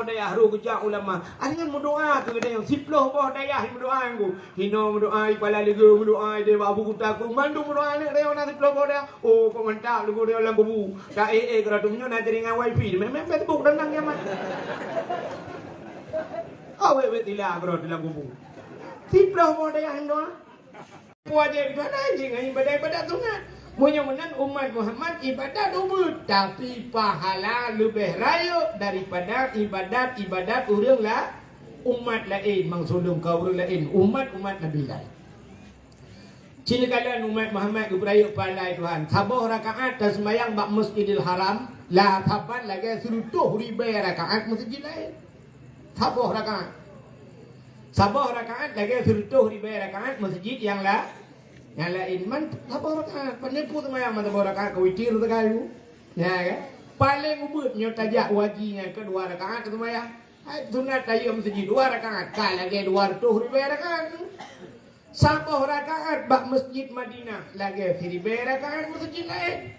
boh daya haru kejak ulama. Alingan berdoa ke dia yang 10 boh daya berdoa aku. Hino berdoa kepala lega berdoa dia abu kuta aku mandu berdoa ni dia nak 10 boh daya. Oh kau mantap lu dia dalam kubu. Tak keratunya nak jadi dengan wifi. Memang Facebook renang nyaman. Awe betila bro dalam kubu. 10 boh daya hino. Wajib kan anjing ibadah sunat. Mudah-mudahan umat Muhammad ibadah dulu, tapi pahala lebih raya daripada ibadat orang lah umat lain, maksudnya kau orang lain, umat Nabi lain. Cina kalian umat Muhammad beraya pahala Tuhan. Sabah rakaat dan sembahyang bak Masjidil Haram, lah tapan lagi 100,000 rakaat masjid lain. Sabah rakaat lagi 100,000 rakaat masjid yang lain man sabah rakaat penipu sembahyang man sabah rakaat kewitir tu kayu ya kan paling ubutnya tajak wajinya ke 2 rakaat sembahyang sunat tayo masjid 2 rakaat kal lagi 200,000 rakaat sabah rakaat bak masjid Madinah lagi 1,000 rakaat masjid lain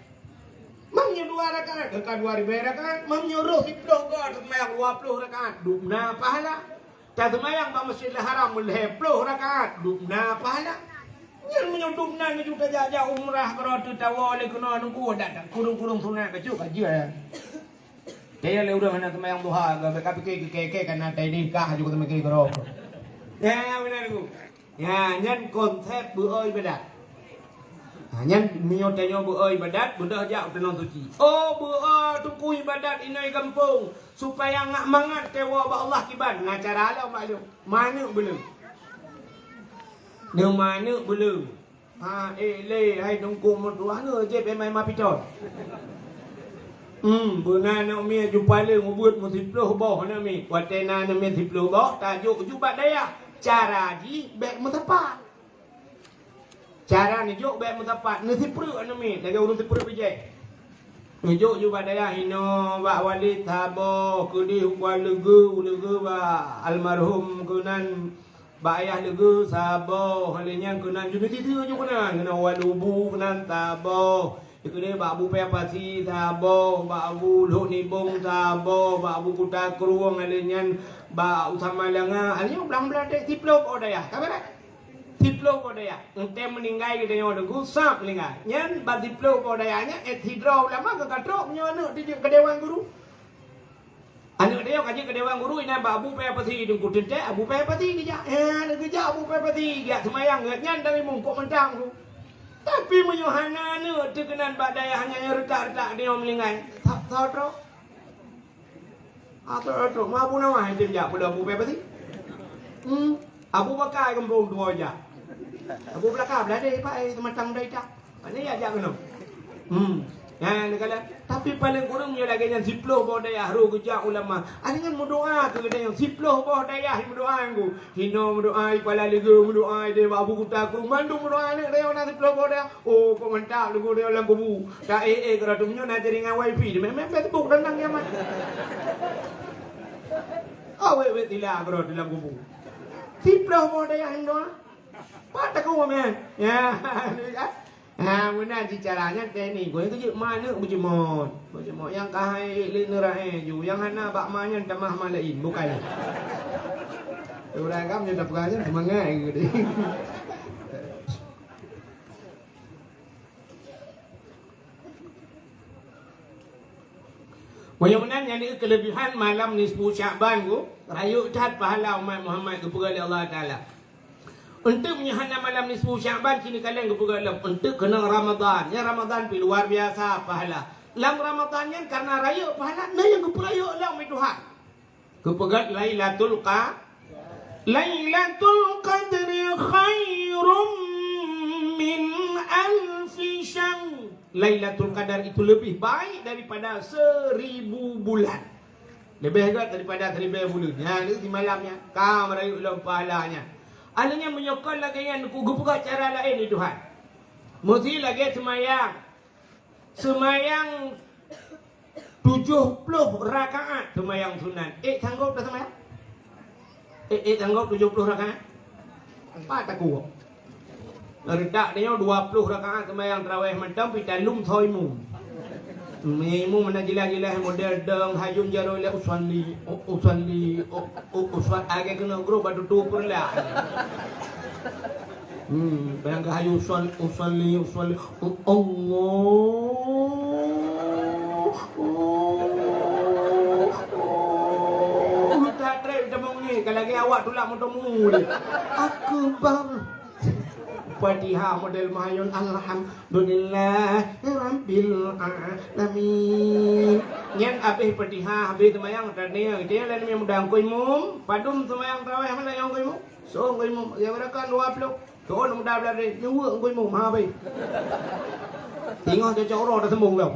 mamnya 2 rakaat ke 2,000 rakaat mamnya roh 10 ke sembahyang 20 rakaat dubna pahala tak sembahyang bak Masjidil Haram 10 rakaat dubna pahala. Yang menyudupna ni juga jajah umrah kalau tu tawa oleh kena nunggu dak kurung sunat ke juga je. Dia le udah mana sembahyang duha ke keke kana tai nikah juga sama ke kero. Ya benar ku. Ya nyan konsep beoi bedat. Nyan minyotanyo beoi bedat budak jak tenang suci. Oh beoi tungku ibadat inai kampung supaya ngak mangat tewa ba Allah kiban ngacara lah maklum. Mana belum? Nếu mà nước bự lử lê hay đông cùng một đóa nữa chết em mày mà piton bữa nay nó mía chụp bài lử một bữa một thịt lô bỏ nó mi quạt tên na nó mía thịt lô bỏ ta dụ chụp bạn đây à cara ji bek matapat cara ni dụ bek matapat nó thịt lửa nó mi lagi urut thịt lửa bijak dụ chụp bạn đây à hino ba walid thabo kudi hukwa legu ba almarhum kunan ba ayah lega sabo halnya kenan juga titu juga kenan walubu kenan sabo ikune ba abu pepasi sabo ba abu lo ni bong sabo ba abu kuta kruang halnya ba utama langa halnya belang-belang dek tiplok odaya kabar tiplok odaya ente meninggal gitu nyo degu sap linga nyen ba tiplok odayanya hidro lama ke katrok nyo anu di kedewan guru anak dia kaji ke dewan guru ini abu pepati di kutin teh abu pepati dia kerja abu pepati dia semayang nyan dari mungkuk mentang tu tapi menyuhana ni terkenan badai hanya retak-retak dia melingai tak tahu tu atau mampu nama itu dia pada abu pepati abu bakar kembung dua aja abu belakang beladai pak teman-teman dah tak ini aja kena ya negara tapi paling kurangnya lagi yang 10 boh daya haru kejak ulama alingan berdoa ke dia yang 10 boh daya berdoa aku hino berdoa kepala lega berdoa dia abu kuta aku mandu berdoa ni dia nak 10 boh daya oh kau mantap lu dia dalam kubu tak keratunya nak jadi dengan wifi memang Facebook renang nyaman awe betila bro dalam kubu 10 boh daya hino patah kau men ya mana caranya ni gue itu mana bujemot yang kahai linerai ju yang hana bak manya tamah malain bukan orang kamu nyedap aja semangat gitu mudah-mudahan yang ini kelebihan malam nisfu Sya'ban ku rayu cat pahala umat Muhammad kepada Allah Taala. Untuk menyahana malam nisfu Sya'ban kini kalian kepegalam untuk kena Ramadan. Ya Ramadan pi luar biasa pahala. Lam Ramadannya karena raya pahala nah yang keperaya lah mai Tuhan. Kepegat Lailatul Qadri khairum min alfi syahr. Lailatul Qadar itu lebih baik daripada 1000 bulan. Lebih hebat daripada 1000 bulan. Ya ini di malamnya kau merayu lah pahalanya. Alanya menyokol lagi yang kugupuka cara lain ni Tuhan. Mesti lagi semayang 70 rakaat semayang sunat. Sanggup dah semayang? Sanggup 70 rakaat? Apa tak kuat? Redak dia 20 rakaat semayang tarawih macam pitalum thoimu. Memu mana jelas-jelas model deng hayun jaro le uswali uswat age kena gro batu tu perla. Bayang ke hayun uswali Allah. Tak trek demong ni kalau lagi awak tulak motomu dia. Akbar. Fatihah model mahayun alhamdulillah rabbil alamin. Nyan apeh Fatihah habis semayang tania dia lain yang mudah koi mum padum semayang tarawih mana yang koi mum so koi mum ya berakan 20 so mudah belah ni nyuwa koi mum ha bai tengok dia coro dah sembung dah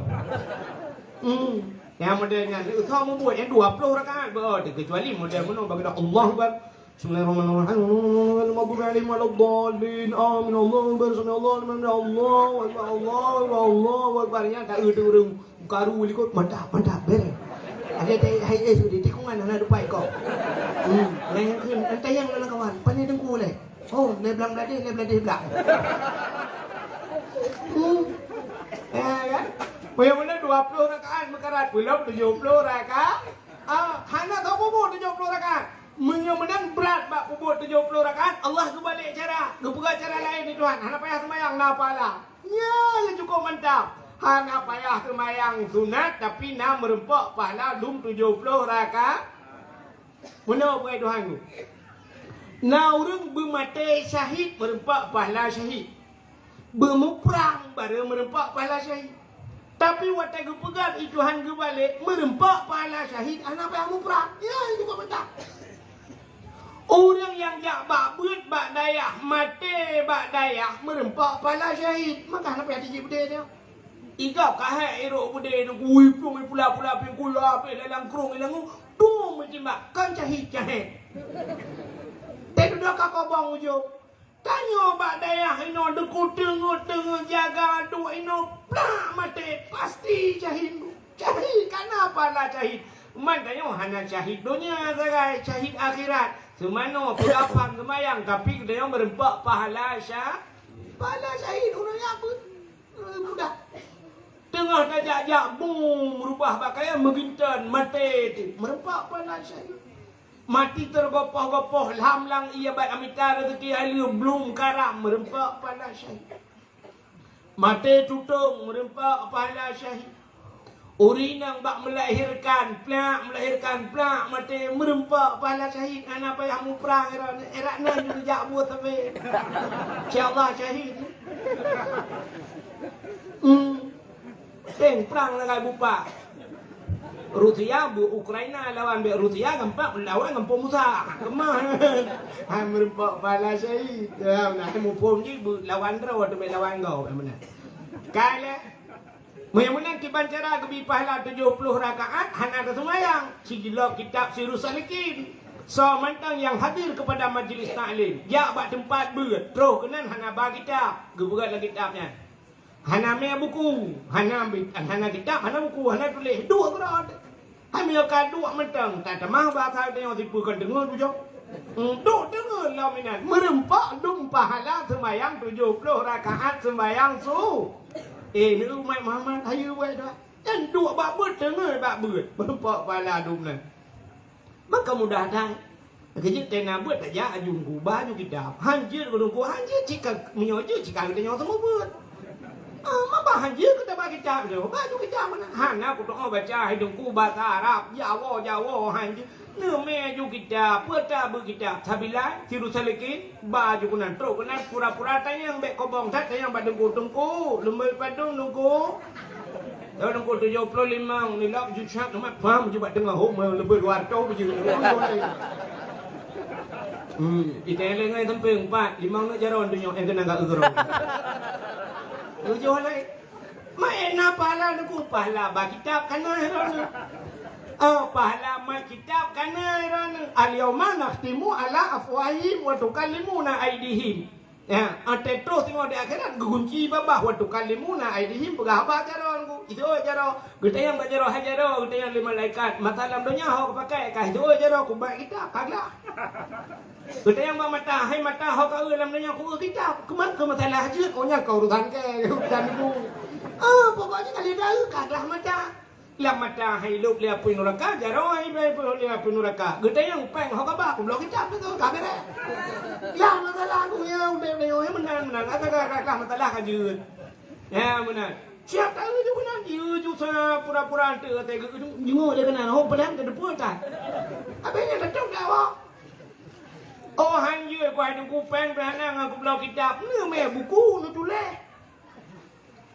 yang modelnya itu mau buat yang 20 rakaat kecuali model mana bagi Allah Akbar. Bismillahirrahmanirrahim. Maghdubi alaihim waladdallin. Amin. Allahu akbar. Allahu akbar. Allahu akbar. Yang tak urung karu likut mantap beres. Ada sudah tikungan anak dupai kau. Lain kan entah yang mana kawan. Pandai dengku leh. Oh, le belang belang. Kan? Mana 20 rakaat mekarat belum 70 rakaat. Hana tahu pun 70 rakaat. Menang berat bak pubut 70 rakaat. Allah tu balik cara. Gebuka cara lain ni Tuhan. Hana payah semayang napalah. Ya cukup mantap. Hana payah semayang sunat tapi nak merempak pahala dum 70 rakaat. Mana buat Tuhan tu? Na urang bermati syahid merempak pahala syahid. Bermuprang baru merempak pahala syahid. Tapi waktu gepegat Tuhan ke balik merempak pahala syahid. Hana payah muprang. Ya cukup mantap. Orang yang jak bak beut bak dayah, mati bak dayah, merempak pala syahid. Maka nak payah tinggi bedeh dia. Ikap kahai erok bedeh dia. Kui pun pula-pula pergi kula, pergi lelang kerung, lelang tu macam bak. Kan syahid. Tak duduk kakak bang ujung. Tanya bak dayah, ino dekut tengah jaga dua ino. Plak mati, pasti syahid. Syahid, kenapa lah syahid? Maknanya hanya syahid dunia sagai, syahid akhirat. Semana pegapang semayang tapi dia merempak pahala syahid orang apa? Mudah. Tengah najak boom merubah pakaian mengintan mati merempak pahala syahid. Mati tergopoh-gopoh lamlang ia baik amita rezeki halia belum karam merempak pahala syahid. Mati tutung merempak pahala syahid. Urinang bak melahirkan plak mati merempak pahala syahid. Anak payah muprang erak nan juga jak buat tapi insyaallah syahid. Perang dengan bupa. Rusia bu Ukraina lawan be Rusia gempak lawan gempa Musa. Kemah. Merempak pahala syahid. Nah mu pom ji lawan raw tu be lawan kau mana. Kala Menang kiban cara kebi pahala 70 rakaat hana ada semayang. Sigilok kitab Sirus Salikin. So mantang yang hadir kepada majlis taklim. Ya bak tempat beut. Terus kenan hana bagi kitab. Geberat lagi kitabnya. Hana me buku. Hana kitab, hana buku, hana tulis. Dua kerana. Hamil ka dua mantang. Tak temah bahasa dia yang tipukan dengar tu jom. Duk dengar lah minat. Merempak dum pahala semayang 70 rakaat semayang su. Ni umat Muhammad hayu buat dah. Dan dua bak beut dengar bak beut. Berempak pahala dum nan. Maka mudah dah. Kerja tena beut tak ja ajung ku baju kitab. Hanjir ko ku hanjir jika menyojo jika kita nyawa semua beut. Mapa hanjir kita bagi kitab dia. Baju kitab mana? Hana ku doa baca hidung ku bahasa Arab. Jawa hanjir. Nama ju kitab, peta bu kitab. Sabila Sirus Salikin baju kunan terus kunan pura-pura tayang bek kobong tat tayang pada tungku lembai padung nungku. Dah nungku 75 ni lak ju syak mak faham ju bak tengah hok lebih 200 biji. Kita lengai sampai 4 5 nak jaron tu nyok yang kena gak gerong. Tujuh lai. Mai na pahala nungku pahala ba kitab kana heron. Pahala mal kitab kana irana al-yawma nakhtimu ala afwahihim wa tukallimuna aydihim. Ya, ate terus tengok di akhirat gunci babah wa tukallimuna aydihim berapa jaron ku. Itu jaro, kita yang bajaro hajaro, kita yang lima malaikat. Masalah dunia hok pakai kah itu jaro ku baik kitab kagak. Kita yang mata hai mata hok dalam dunia ku kitab. Keman ke masalah hajat ohnya kau urusan ke urusan ku. pokoknya kali dah kaglah mata hai luk lia pui nuraka jaroi bai pui lia pui nuraka gede yang peng ho ka ba kum lo kita tu ka bere ya masalah aku ya udah yo menang kaglah masalah ka jeun ya benar siap tahu ju kena ju sa pura-pura ante te ju le kena ho padam ke depan ta abenya dah tok dah oh han ye kwa ku peng berana aku lo kita ni me buku nu tulis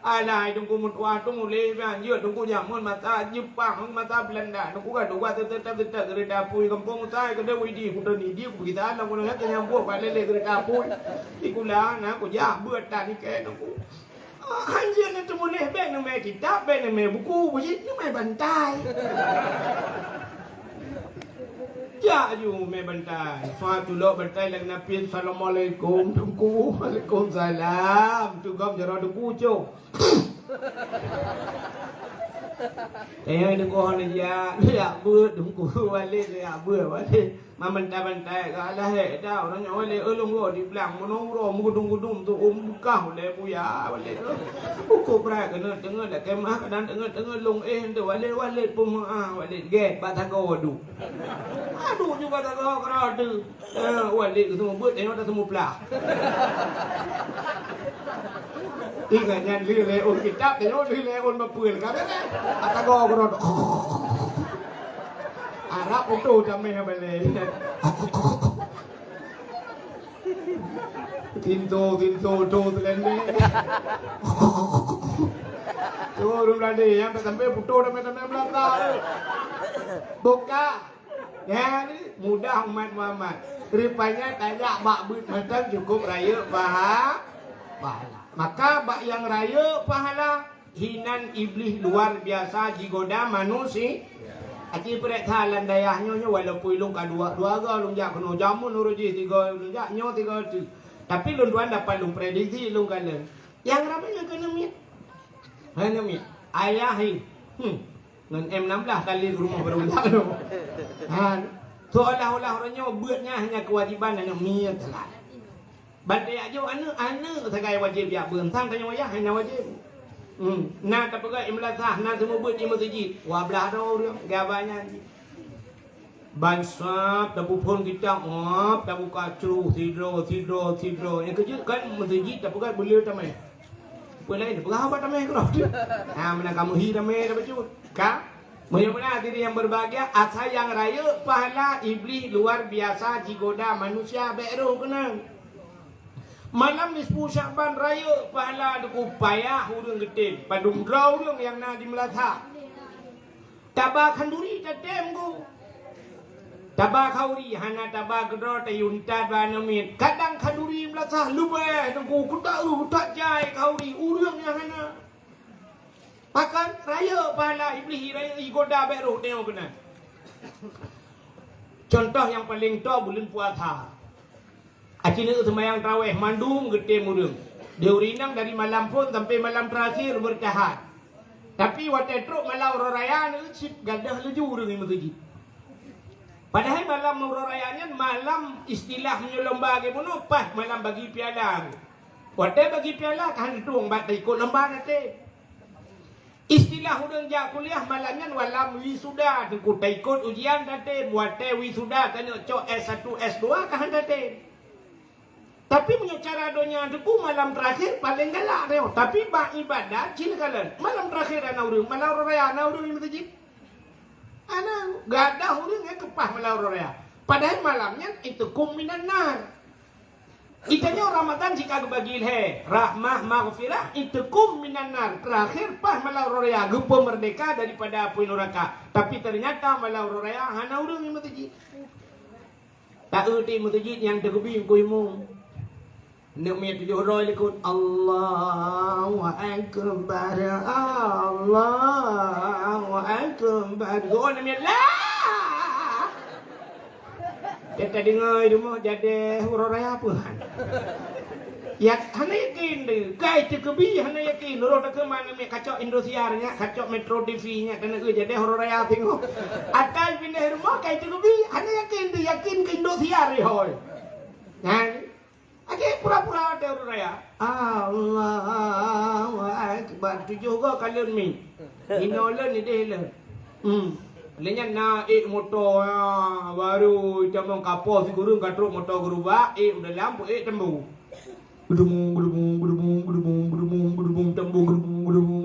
alai tunggu mutwa tunggu leban ye tunggu jamun mata Jepang mata Belanda tunggu kan dua tetap kereta pui kampung saya kada widi kuda ni dia kita nak guna ke nyambut balik kereta pui ikulah nak aku jah buat tadi ke tunggu hanya nak tunggu leban nama kitab ben nama buku biji nama bantai ya ju me bantai suatu lo bantai lang napin assalamualaikum tunggu waalaikumsalam tunggu jaro tunggu cok đừng có này ya bữa đúng cú lên ya bữa mà mình ta là hệ đào nó nhỏ lên ơi lông rồi đi làm nó rồi mua đung tôi ôm cao lên bu ya lên cô pra cái nó tiếng là cái má cái đàn tiếng lông em từ lên pum lên ghé ba thằng cô đủ đủ như ba thằng cô cái đó từ lên cái semua bữa đấy nó ta semua pla ingat yang lile on kitab itu lile on bapul kan atago ko Arab itu jame bale tinto do telene turun lagi yang sampai puto sampai belaka buka ya ni mudah umat Muhammad rupanya kayak bak but macam cukup raya pahala. Maka bak yang raya pahala hinan iblis luar biasa jigoda manusia. Aci perek thalan dayahnya walaupun lung kadua dua ga lung jak kono jamun uruji tiga lung jak nyo tiga tu. Tapi lung tuan dapat lung prediksi lung kala. Yang ramai kena mit. Hanya mit. Ayah hi. Ngan M16 kali rumah berulang tu. Tu olah orangnya buatnya hanya kewajiban hanya mit lah. Badai aja anu sebagai wajib ya belum sang tanya wajah hanya wajib. Nah tapi kalau imlatah nah semua buat di masjid. Wablah dah orang gabanya. Bansap tabu pun kita tabu kacru tidro. Yang kerja kan masjid tapi kan boleh tamai. Boleh apa tamai kalau. Mana kamu hi tamai dah baju. Kah? Mudah-mudahan diri yang berbahagia asal yang raya pahala iblis luar biasa jigoda manusia beru kena. Malam 10 Syakban raya pahala duku payah hurung gedem padung draw hurung yang na di Melata. Tabak khanduri tadem ku. Tabak khauri hana tabak gedro tayunta banamit. Kadang khanduri Melata lubeh duku kuda tak jai khauri hurung yang hana. Makan raya pahala iblis raya igoda beru tengok kena. Contoh yang paling tua bulan puasa. Acina sembahyang tarawih mandung gede murung. Dia urinang dari malam pun sampai malam terakhir bertahan. Tapi waktu truk malam raya ni cip gadah leju urang ni masjid. Padahal malam rayanya malam istilahnya lomba ke mono pas malam bagi piala. Waktu bagi piala kan tuang bat ikut lomba nanti. Istilah urang jak kuliah malamnya malam wisuda ikut ujian nanti. Waktu wisuda kan cok S1 S2 kan nanti. Tapi punya cara donya deku malam terakhir paling galak reo. Tapi bak ibadat cina kalian. Malam terakhir ana urang, malam raya ana urang di masjid. Ana gadah urang kepah malam raya. Padahal malamnya itu kuminan nar. Itanya Ramadan jika bagi rahmah maghfirah itu kuminan nar. Terakhir pah malam raya gepo merdeka daripada api neraka. Tapi ternyata malam raya ana urang di masjid. Tak erti masjid yang terkebing kuimu. Nak mai 700 lekut Allahu akbar Allahu akbar. Gua nak mai lah. Kita dengar itu mah jadi huruf raya apa han. Ya hana yakin deh. Kai terkebi hana yakin. Loro tak ke mana mai kacau Indosiar nya, kacau Metro TV nya dan jadi huruf raya tengok. Atai pindah rumah kai terkebi hana yakin deh, yakin ke Indosiar hoi. Nah Oke, pura-pura ada raya. Allahu Akbar. ban 7 ga kalian mi. Ino len ni deh len. Lenya na motor baru jamong kapal si guru katruk motor guru ba udah lampu tembu. Gedung tembu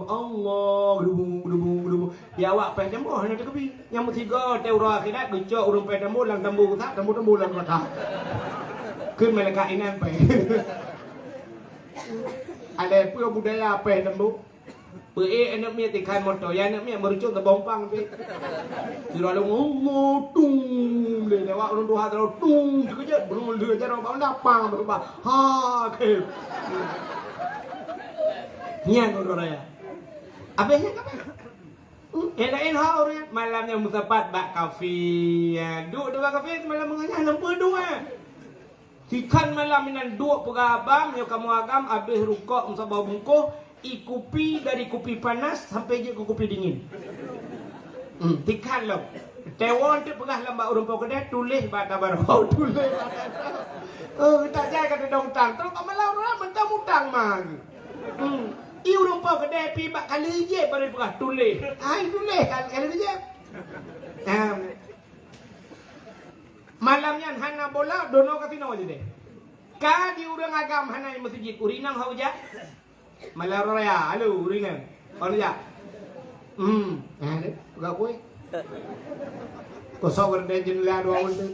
Allah gedung ya awak pe tembu hanya tepi yang tiga teura kita gecok urung pe tembu lang tembu tak tembu lang kataขึ้นมาเลยka inan pe ada pua budaya pe tembu pe anak mia tikan motor ya anak mia merujuk ke bompang pe kira lu Allah tung le lewat urung dua terus tung kerja belum leu cara ba napang ba ha ke Nian orang raya. Apa yang apa? Enain haur malamnya musapat bak kafe. Duk dua kafe malam menganyah lempu dua. Sikan malam minan dua pegabam yo kamu agam habis rukuk musabah bungkuh ikupi dari kopi panas sampai je ke kopi dingin. Tikan lo. Tewon tu pegah lambak urang pau kedai tulis bata barau tulis. Tak jai kata dong tang terus malam orang mentang mutang mah. Iu rumpau kedai pi bak kali je pada pegah tulis. Tulis kali je. Malamnya hana bola dono kasino je deh. Ka di urang agam hana di masjid urinang hau ja. Malam raya, halo urinang. Ono ja. Deh, pegah kue. Kosong berdaya jenela dua orang.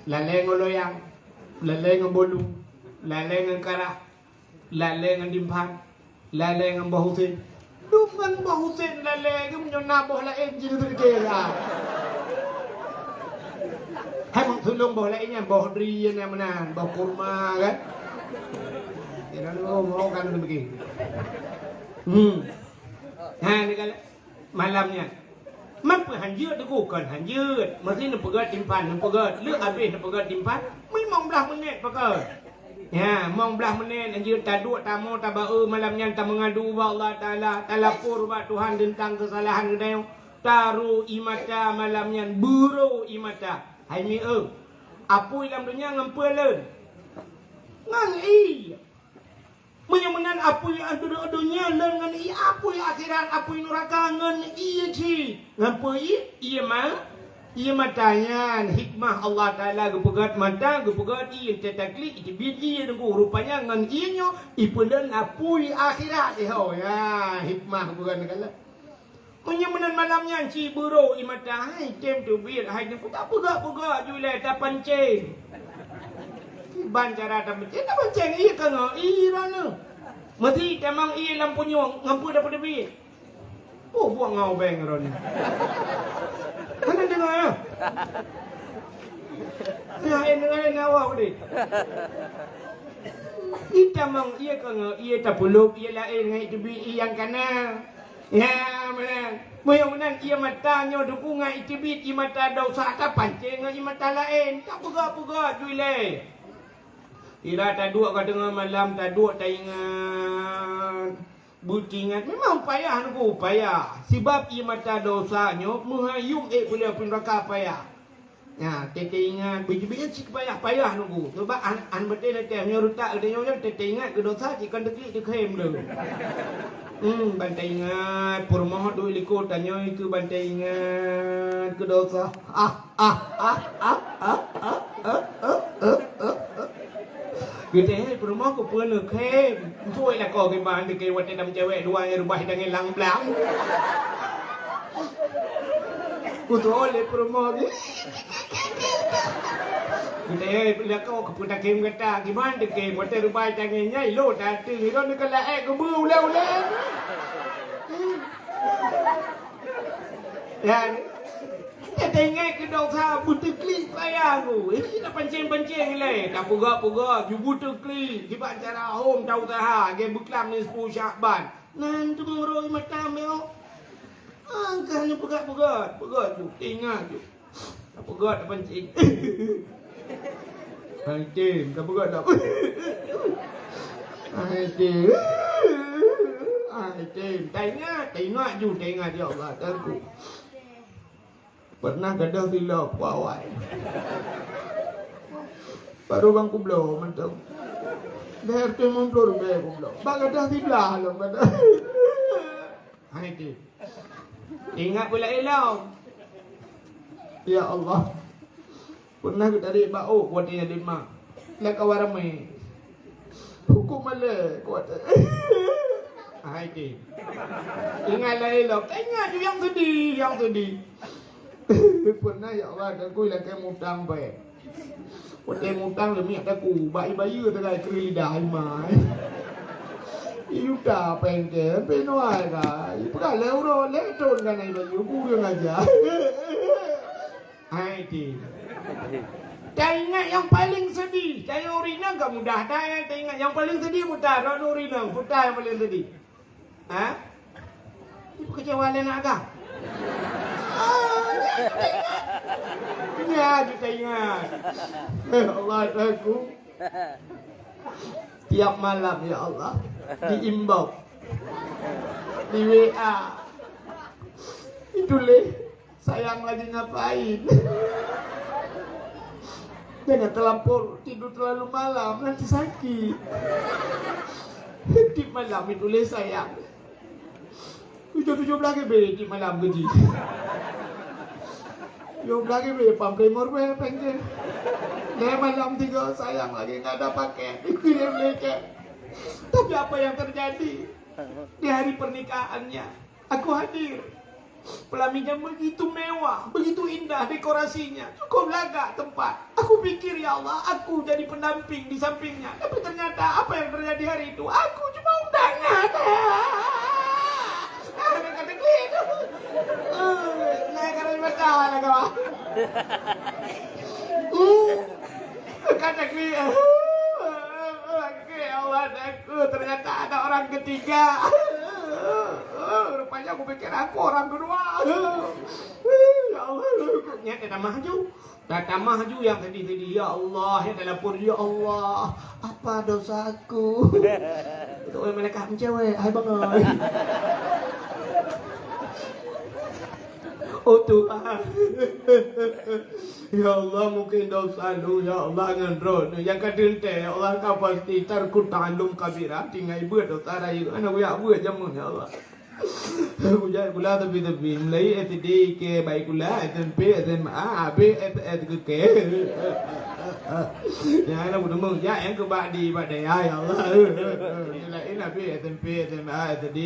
Laleng loyang, laleng bolu, laleng karah, laleng dimpan. Lalai dengan Mbah Husin. Dengan Mbah Husin lalai ke menyona boh la enjin tu ke lah. Hai mong tolong boh la nya boh dri yang mana boh kurma kan. Ira lu mau kan tu begini. Ni kalau malamnya. Mampu hanjut tu kan hanjut. Mesti nak pegat timpan, nak pegat. Lu habis nak pegat timpan. Memang belah menit pegat. Ya, mong belah menit anjir taduk tamu tabau malamnya tak mengadu ba Allah Taala, talapur ba Tuhan tentang kesalahan kedai. Taru imata malamnya buru imata. Hai mi apui dalam dunia ngampeleun. Ngan i. Menyemenan apui antara dunia leun ngan i apui akhirat apui neraka ngan i ci. Ngampui ieu mah ia matanya hikmah Allah Taala gepegat mata gepegat ia tetakli itu biji nunggu rupanya ngan ieu ipundan apui akhirat ho ya hikmah bukan kala menyemenan malamnya ci buru imata hai kem tu bir hai ni putak puga jule ta pancing ban cara ta pancing ieu kan irana mati tamang ieu lampu nyong ngampu dapat bir buang ngau beng ron mana dengar ya? Saya dengar nawak ni. Kita mang ia kan ia tak peluk ia lain ngai tu bi yang kana. Ya mana? Moyang ia matanya dukungan itibit ia mata dosa tak pancing ia mata lain tak pega juile. Ira tak dua ka dengar malam tak dua tak ingat. Butingan memang payah aku payah sebab ia mata dosanya menghayung boleh pun raka payah ya tete ingat biji-biji cik payah nunggu sebab an betul nak nyorutak ada nyonya tete ingat ke dosa cikan deklik dikem dah bantai ingat purmoh duk likut tanya itu bantai ingat ke dosa Kita rumah ko pun keช่วยละก็ke ban ke wat nam cewek dua rumah dengan lang blang. Ku tu oleh rumah ni. Kita la ko pun tak kem kata gimana ke wat rumah dengan nyai lo dah tu ni kan kala ko bu le. Dan kita ingat ke dosa butuh klik payah tu. Ini nak pancing-pancing le. Tak pegak-pegak. You butuh klik. Kita cara home tahu taha. Dia buklam ni 10 Syakban. Nanti mengurui mata meo. Kan ni pegak-pegak. Pegak tu. Ingat tu. Tak pegak tak pancing. Pancing. Tak pegak tak. Pancing. Pancing. Tak ingat. Tak ingat tu. Tak ingat ya Allah. Tentu. Pernah gadah silap wawai. Baru bang kublo mantap. Dah tu memblor be kublo. Bang gadah silap lo pada. Hai tu. Ingat pula elau. Ya Allah. Pernah kita tarik bau buat dia lima. Lah kawan ramai. Hukum malah kuat. Hai tu. Ingatlah elau. Ingat tu yang sedih. Pernah ya Allah dan kui lah kayak mutang baik. Buat dia mutang lebih ada ku bayi terkait lidah mai. Iu dah pengke, penuai ka. Ibu kan leuro leton kan ai bayi ku yang aja. Hai ti. Dah ingat yang paling sedih. Saya urina enggak mudah dah ya. Ingat yang paling sedih mudah ron urina. Putar yang paling sedih. Ha? Ibu kecewa nak agak. Ya, kita ingat. Allah aku. Tiap malam ya Allah diimbau di WA. Itulah sayang lagi ngapain? Jangan terlampau tidur terlalu malam nanti sakit. Di malam itulah sayang. 17 ke di malam gaji. Yo lagi be pampremor be pengke. Dia malam 3 sayang lagi enggak ada paket. Dikirim leke. Tapi apa yang terjadi? Di hari pernikahannya aku hadir. Pelaminan begitu mewah, begitu indah dekorasinya. Cukup laga tempat. Aku pikir ya Allah, aku jadi pendamping di sampingnya. Tapi ternyata apa yang terjadi hari itu? Aku cuma undangan. Kata Allah aku ternyata ada orang ketiga. Rupanya aku pikir aku orang kedua. Ya Allah, nyata dah maju yang tadi ya Allah ya dalam pur ya Allah apa dosaku. Itu mereka cewek, hai bangai. Oh Tuhan. Ya Allah mungkin dosa lu ya Allah ngendron yang kadente ya Allah kau pasti tarku ta'allum kabira tinggal buat dosa rayu anak ya buat jamun ya Allah. Kujai kula tapi mulai SD ke baik kula SMP SMA AB ke ya anak udah mau ya yang kebadi pada ya Allah. Ini AB SMP SMA SD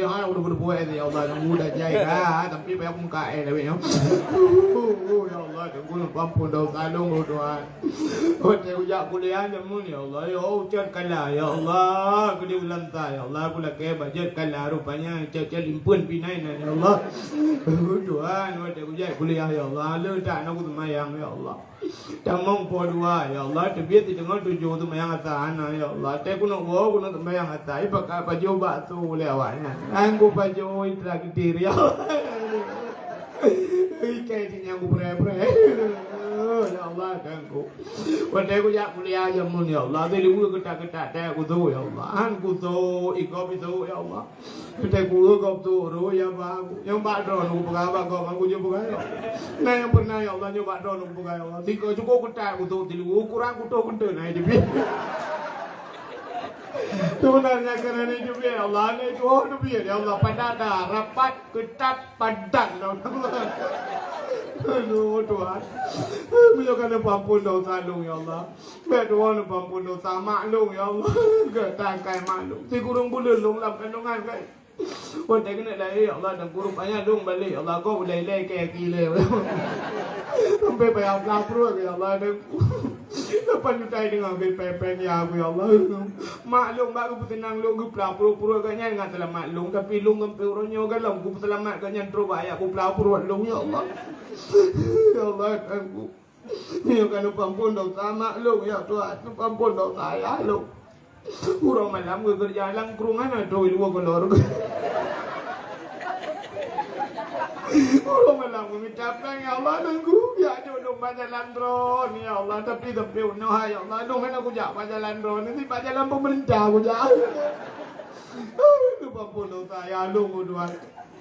orang udah berbuat ya Allah mudah jaya tapi banyak muka ya Allah tunggu ampun dosa lu Tuhan. Oh ujak kuliah jamun ya Allah ya ucapkanlah ya Allah aku diulantai ya Allah aku lagi bajetkanlah rupanya cek limpun pinai ya Allah. Tuhan wajah ujak kuliah ya Allah lu tak nak semayang ya Allah. Tamong po dua ya Allah tebiat di tengah tujuh tu mayang atas ya Allah. Teh kuno bawa kuno mayang atas pakai baju batu lewatnya. Angku baju traktir ya Allah. Ikai sinya aku pre-pre. Ya Allah aku. Wadai aku jak kuliah jamun ya Allah. Tadi lu ketak-ketak teh aku tu ya Allah. Aku tu ikop itu ya Allah. Teh aku ikop tu ro ya ba. Yang ba drone aku pegang ba kau aku je pegang. Nah yang pernah ya Allah nyoba drone aku pegang ya Allah. Tiga cukup ketak aku tu tilu kurang aku tu kente naik di. Sebenarnya kerana itu biar Allah ni itu biar ya Allah pada rapat ketat padan Allah. Aduh Tuhan, beliau kena pampun dosa lu ya Allah. Biar Tuhan pampun dosa maklum ya Allah. Ketangkai maklum. Si kurung bulan lu dalam kandungan kai. Wah tak kena lagi ya Allah dan kurung banyak lu balik Allah kau boleh lek kayak gila. Sampai bayar lapar ya Allah dan. Lepas jutai dengan BP ya aku ya Allah. Maklum baru tenang lu gue pelapur-pur agaknya dengan telah maklum tapi lu ngempurnya galau gue selamat agaknya terus bayar aku pelapur lu ya Allah. Ya Allah aku. Ni kan pampun dosa maklum ya Tuhan, pampun dosa ya lu. Kurang malam gue kerja lang kerungan ada dua kolor. Orang malam minta apa ya Allah nunggu ya jodoh jalan drone ya Allah tapi unoh ya Allah dong kan aku jak jalan drone ini jalan pemerintah aku jak. Lupa pun saya nunggu Tuhan.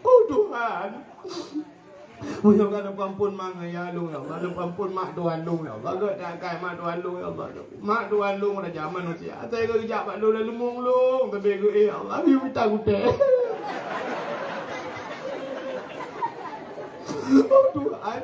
Oh Tuhan. Mudah-mudahan pampun mang ya lu ya Allah pampun mak Tuhan lu ya Allah gak tak kai mak Tuhan lu ya Allah. Mak Tuhan lu dah zaman manusia. Saya ke jak pak lu lalu mung lu tapi gue ya Allah minta gute. Oh Tuhan,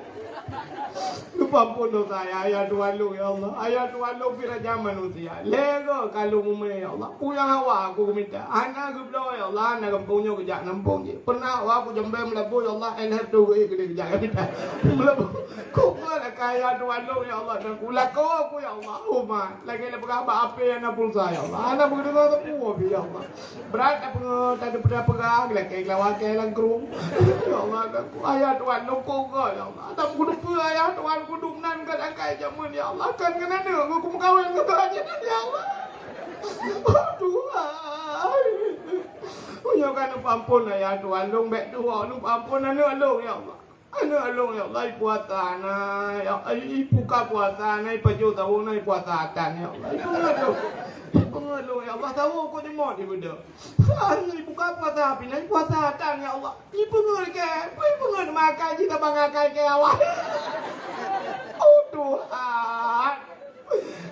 lupa pun dosa ayah Tuhan lu ya Allah. Ayah Tuhan lu piraja manusia. Lego kalau mume ya Allah. Punya hawa aku minta. Anak geblo ya Allah. Anak kampungnya kejak nampung je. Pernah hawa aku jembe melebu ya Allah. Elah tu gede kejak minta. Melebu. Kau lah kaya Tuhan lu ya Allah. Dan kula kau aku ya Allah. Umat. Lagi nak berapa apa yang nak pulsa ya Allah. Anak begitu tu puas ya Allah. Berat apa tak ada perang lagi lawan ke langkrum. Ya Allah aku ayah Tuhan lu kau ya Allah. Tak kudu ayah Tuhan kudu nan kan angkai jamun ya Allah kan kena ne aku kawin ke aja ya Allah. Oh Tuhan. Punya kan ampun ya Tuhan lu bek dua lu ampun anu lu ya Allah. Anu lu ya Allah puasa na ya ibu ka puasa na paju tahu na puasa tan ya Allah. Pengeluh ya Allah tahu aku ni mau di benda. Hari buka puasa pinai puasa tan ya Allah. Ni pengeluh ke, pengeluh makan kita bangakai ke awak. Oh Tuhan.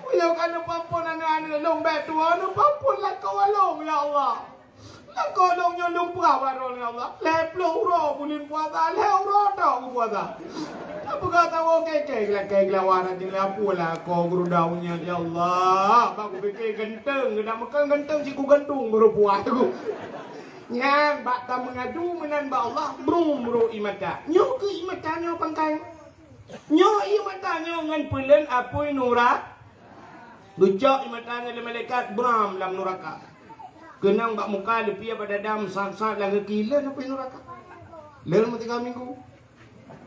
Punya kan pampun anak-anak long bet tua, nu pampun lah kau long ya Allah. Lah kau long nyolong perawan ya Allah. Leplo ro bulin puasa, leplo ro puasa. Apa kata orang kekek lawan aja lah pula kau guru daunnya ya Allah. Aku fikir genteng, nak makan genteng ciku gantung baru puas aku. Nyang bak tak mengadu menan ba Allah bro imata. Nyo ke imata nyo pangkai. Nyo imata nyo ngan pulen apoi nura. Lucak imata ngan malaikat bram lam neraka. Kenang bak muka lepi pada dam sat-sat lang gila apoi neraka. Lelum 3 minggu.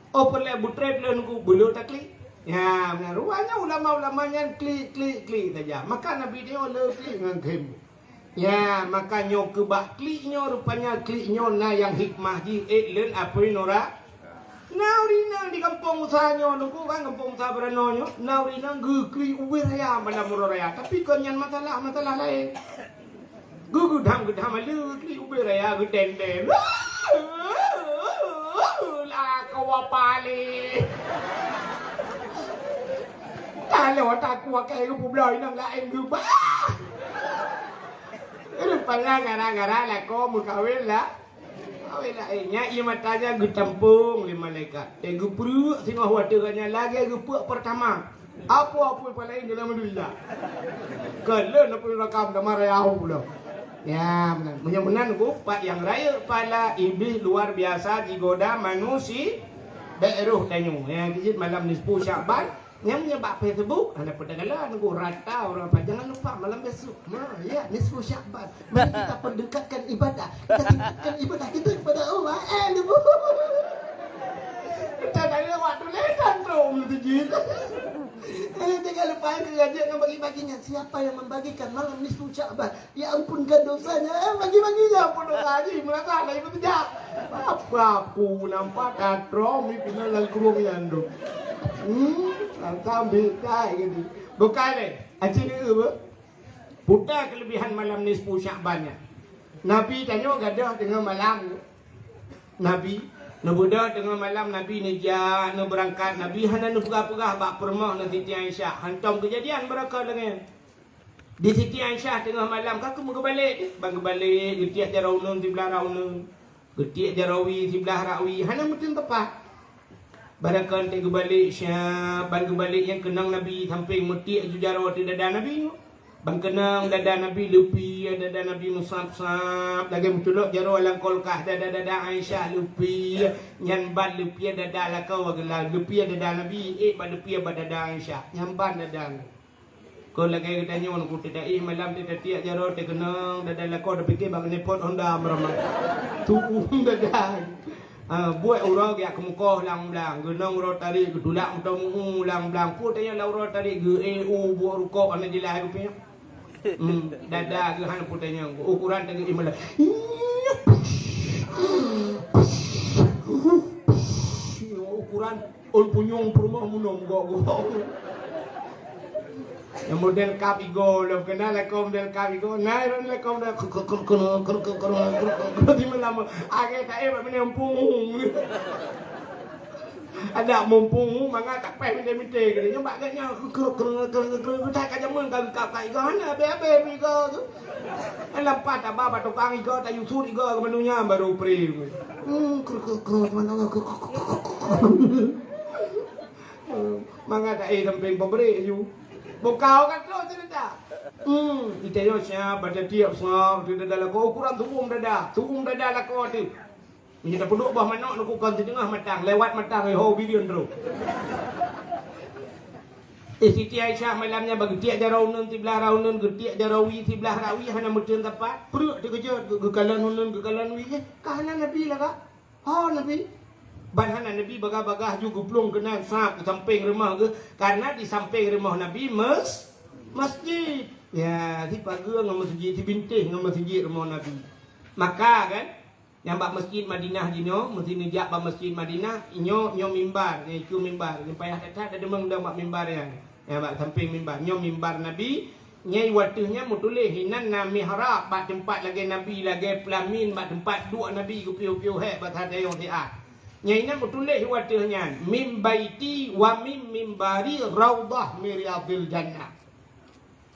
Oh perle butre perle nunggu belum tak klik. Ya benar. Ruangnya ulama-ulamanya klik saja. Maka Nabi dia le klik dengan kem. Ya maka nyo ke bak kliknya rupanya kliknya na yang hikmah ji len apa nora. Naurina di kampung usahanya nunggu kan kampung usaha beranonyo. Naurina ge klik uwe raya mana muraya. Tapi konyan masalah lain. Gedam alu klik uwe raya gedenden. Wapali. Kalau tak kuat kayak bubloi nang lain juga. Rupanya gara-gara lah kau mukawin lah. Kawin lah nya ia matanya getampung lima malaikat. Egu perut singah waternya lagi egu pertama. Apa paling dalam dunia. Kalau nak pergi rakam damar yau pula. Ya benar. Mudah-mudahan Pak yang raya pala iblis luar biasa digoda manusia. Beruh tanyu yang kejit malam nisfu Syaban yang menyebab Facebook ada perdagangan nunggu rata orang apa jangan lupa malam besok ya nisfu Syaban mari kita perdekatkan ibadah kita kepada Allah kita dari waktu ledan dong kejit jangan lupa kerja yang bagi-baginya siapa yang membagikan malam nisfu Syaban ya ampunkan dosanya bagi-baginya pun dosa haji merasa ada itu tidak apa aku nampak katrom ini pernah lalu kurung yang tu sambil kayak gitu bukan deh acik ni apa buta kelebihan malam nisfu Syabannya Nabi tanya gadah dengan malam Nabi Nabuda dengan malam Nabi ni jah nak berangkat Nabi hana nak perah-perah bak permah nak Siti Aisyah hantam kejadian beraka dengan di Siti Aisyah tengah malam kaku mau balik getiak jaraunun di belah raunun getiak jarawi di belah rawi hana mungkin tepat barakan tengah balik syah bang balik yang kenang Nabi sampai metiak jarawa di dada Nabi bang kenang dada Nabi lupi dada Nabi musab-sab lagi mutulok jaro alang kolkah dada Aisyah lupi nyanban lupi dada lakau gelang lupi dada Nabi ban lupi dada Aisyah nyanban dada ko lagi tanya orang ku tidak malam dia tiak jaro dia kenang dada lakau dah fikir bang nepot Honda meramai tu dada buat orang yang kemukoh lang blang genang ro tarik gedulak mutong lang blang ku tanya lau ro tarik ge buat rukuk ana jelas rupiah dada ke hana putanya ukuran dengan imala ukuran ul punyong rumah munong go yang model kap igo lo kenal lekom model kap igo nai ron lekom dah di malam age tak menyempung ada mumpung manga tak peh minte gini nyembak ganya tak kajamun kau kap kai gana bebe igo tu lampat apa tukang igo tak yusur igo ke menunya baru pri mana Mangga tak samping pemberi you. Bukau kan tu cerita. Kita yo siapa pada tiap sahur di dalam kau ukuran tuung dada lah kau tu. Ini dah penduk bah manok nak kukan di tengah matang lewat matang ho bilion terus. Siti Aisyah malamnya bagi tiak jaraunun tiblah raunun getiak jarawi tiblah rawi hana mutun tepat. Perut terkejut gekalan hunun gekalan wi je. Kahana Nabi lah kak. Ha Nabi. Banhana Nabi bagah-bagah juga plung kena sap samping rumah ke karena di samping rumah Nabi masjid. Ya, di pagar dengan masjid, di bintih dengan masjid rumah Nabi. Maka kan yang bak masjid Madinah jino, mesti nejak bak masjid Madinah, nyo mimbar, itu mimbar. Yang payah tak ada demang dah bak mimbar yang bak samping mimbar, nyo mimbar Nabi. Nyai watuhnya mutulih hinan na mihrab bak tempat lagi Nabi lagi pelamin bak tempat dua Nabi ku piu-piu hek bak ada yang tiat. Nyai nan mutulih watuhnya mim baiti wa mim mimbari raudah miriyadil jannah.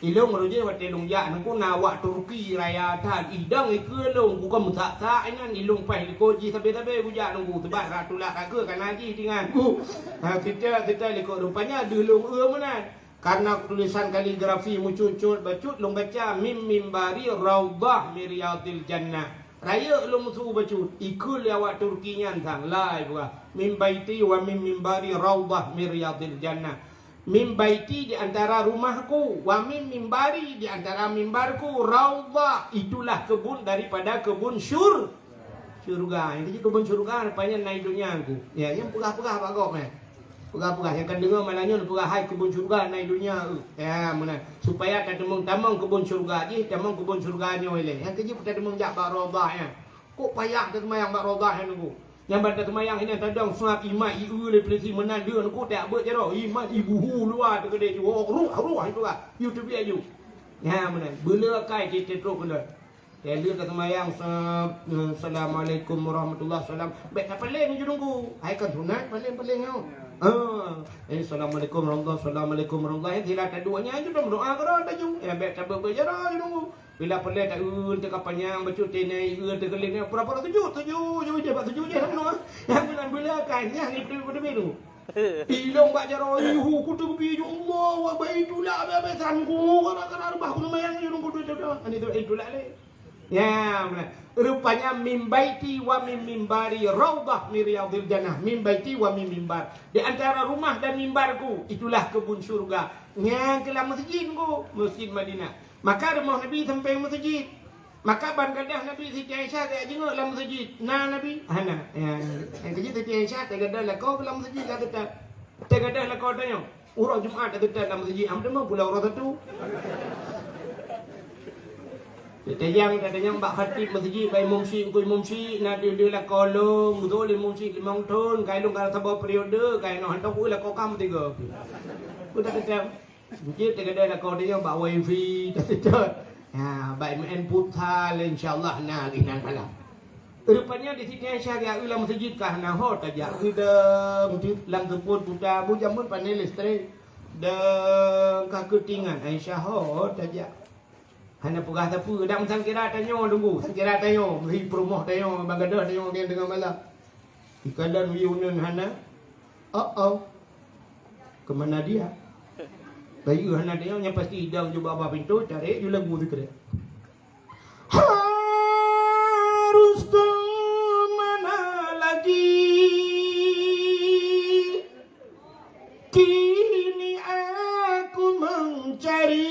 Ilung merujuk wate lungjak nangku nawak Turki raya tan idang ikelung ku kamu tak inan ilung pai di koji tabe-tabe bujak nunggu tebat ratulak kaga kan haji dengan ku. Kita likut rupanya delung menan. Karena tulisan kaligrafi mucucut bacut long baca mim mimbari raudah miriyadil jannah. Raya lu musuh bacut ikul awak Turkinya tang lai buah mim baiti wa mim mimbari raudah miriyadil jannah. Mim baiti di antara rumahku wa mim mimbari di antara mimbarku raudah itulah kebun daripada kebun surga. Yang kebun surga rupanya naik duniaku. Ya yang pegah-pegah bagok meh. Pegah-pegah yang kan dengar malanya pegah hai kebun surga naik dunia. Ya mana supaya tak temung-temung kebun surga je, temung kebun surganya oleh. Yang keji tak temung jak bak raudahnya. Kok payah tak semayang bak raudahnya nunggu. Yang pada semayang ini tadang suap imat iu le pelisi menan dia nunggu tak ber je ro. Imat ibu hu luar tu gede ju. Ruah itu lah. YouTube dia ju. Ya mana bela kai kita terus benda. Ya dia kata semayang Assalamualaikum warahmatullahi wabarakatuh. Baik tak paling je nunggu. Hai kan sunat paling kau. Assalamualaikum warahmatullahi. Tidak ada duanya aja dong doa kau tak ju. Ya baik tak berjara je nunggu. Bila pelai tak teka panjang bacu tenai terkelin pura-pura tujuh je bak tujuh je semua. Yang bila kan yang ni pada biru. Ilong bak jaro yuhu kutu bi Allah wa baitulah babesan ku kana bah ku mayang ni nunggu tu. Ani tu itulah le. Ya, rupanya mimbaiti wa mim mimbari raudah miriyadil jannah. Mimbaiti wa mim mimbar. Di antara rumah dan mimbarku itulah kebun surga. Yang kelam masjidku, Masjid Madinah. Maka rumah Nabi sampai masjid. Maka ban gadah Nabi Siti Aisyah tak jenguk dalam masjid. Nah Nabi, ana. Yang kerja Siti Aisyah tak gadah lah kau dalam masjid kata tak. Tak gadah lah kau tanya. Urang Jumaat tak dalam masjid. Am demo pula urang satu. Yang katanya mbak khatib masjid bai mumsi nak dia lah kolong betul le mumsi 5 tahun kai long kalau sabar periode kai no hantar ku lah kau kam 3 ku tak kata masjid tak ada lah kau dia mbak wifi tak ada ha bai main putar insyaallah nak inan malam rupanya di sini Aisyah dia ulang masjid kah nah ho tajak udah lam tempur putar bu jamun panel listrik dan ketingan Aisyah ho tajak hana pegah tapu dak sang kira tanyo tunggu kira tanyo beri perumah tanyo bagadah tanyo dia dengan malam ikadan wiunun hana ke mana dia bayu hana dia yang pasti idam juga bawah pintu tarik dia lagu tu kira harus ke mana lagi kini aku mencari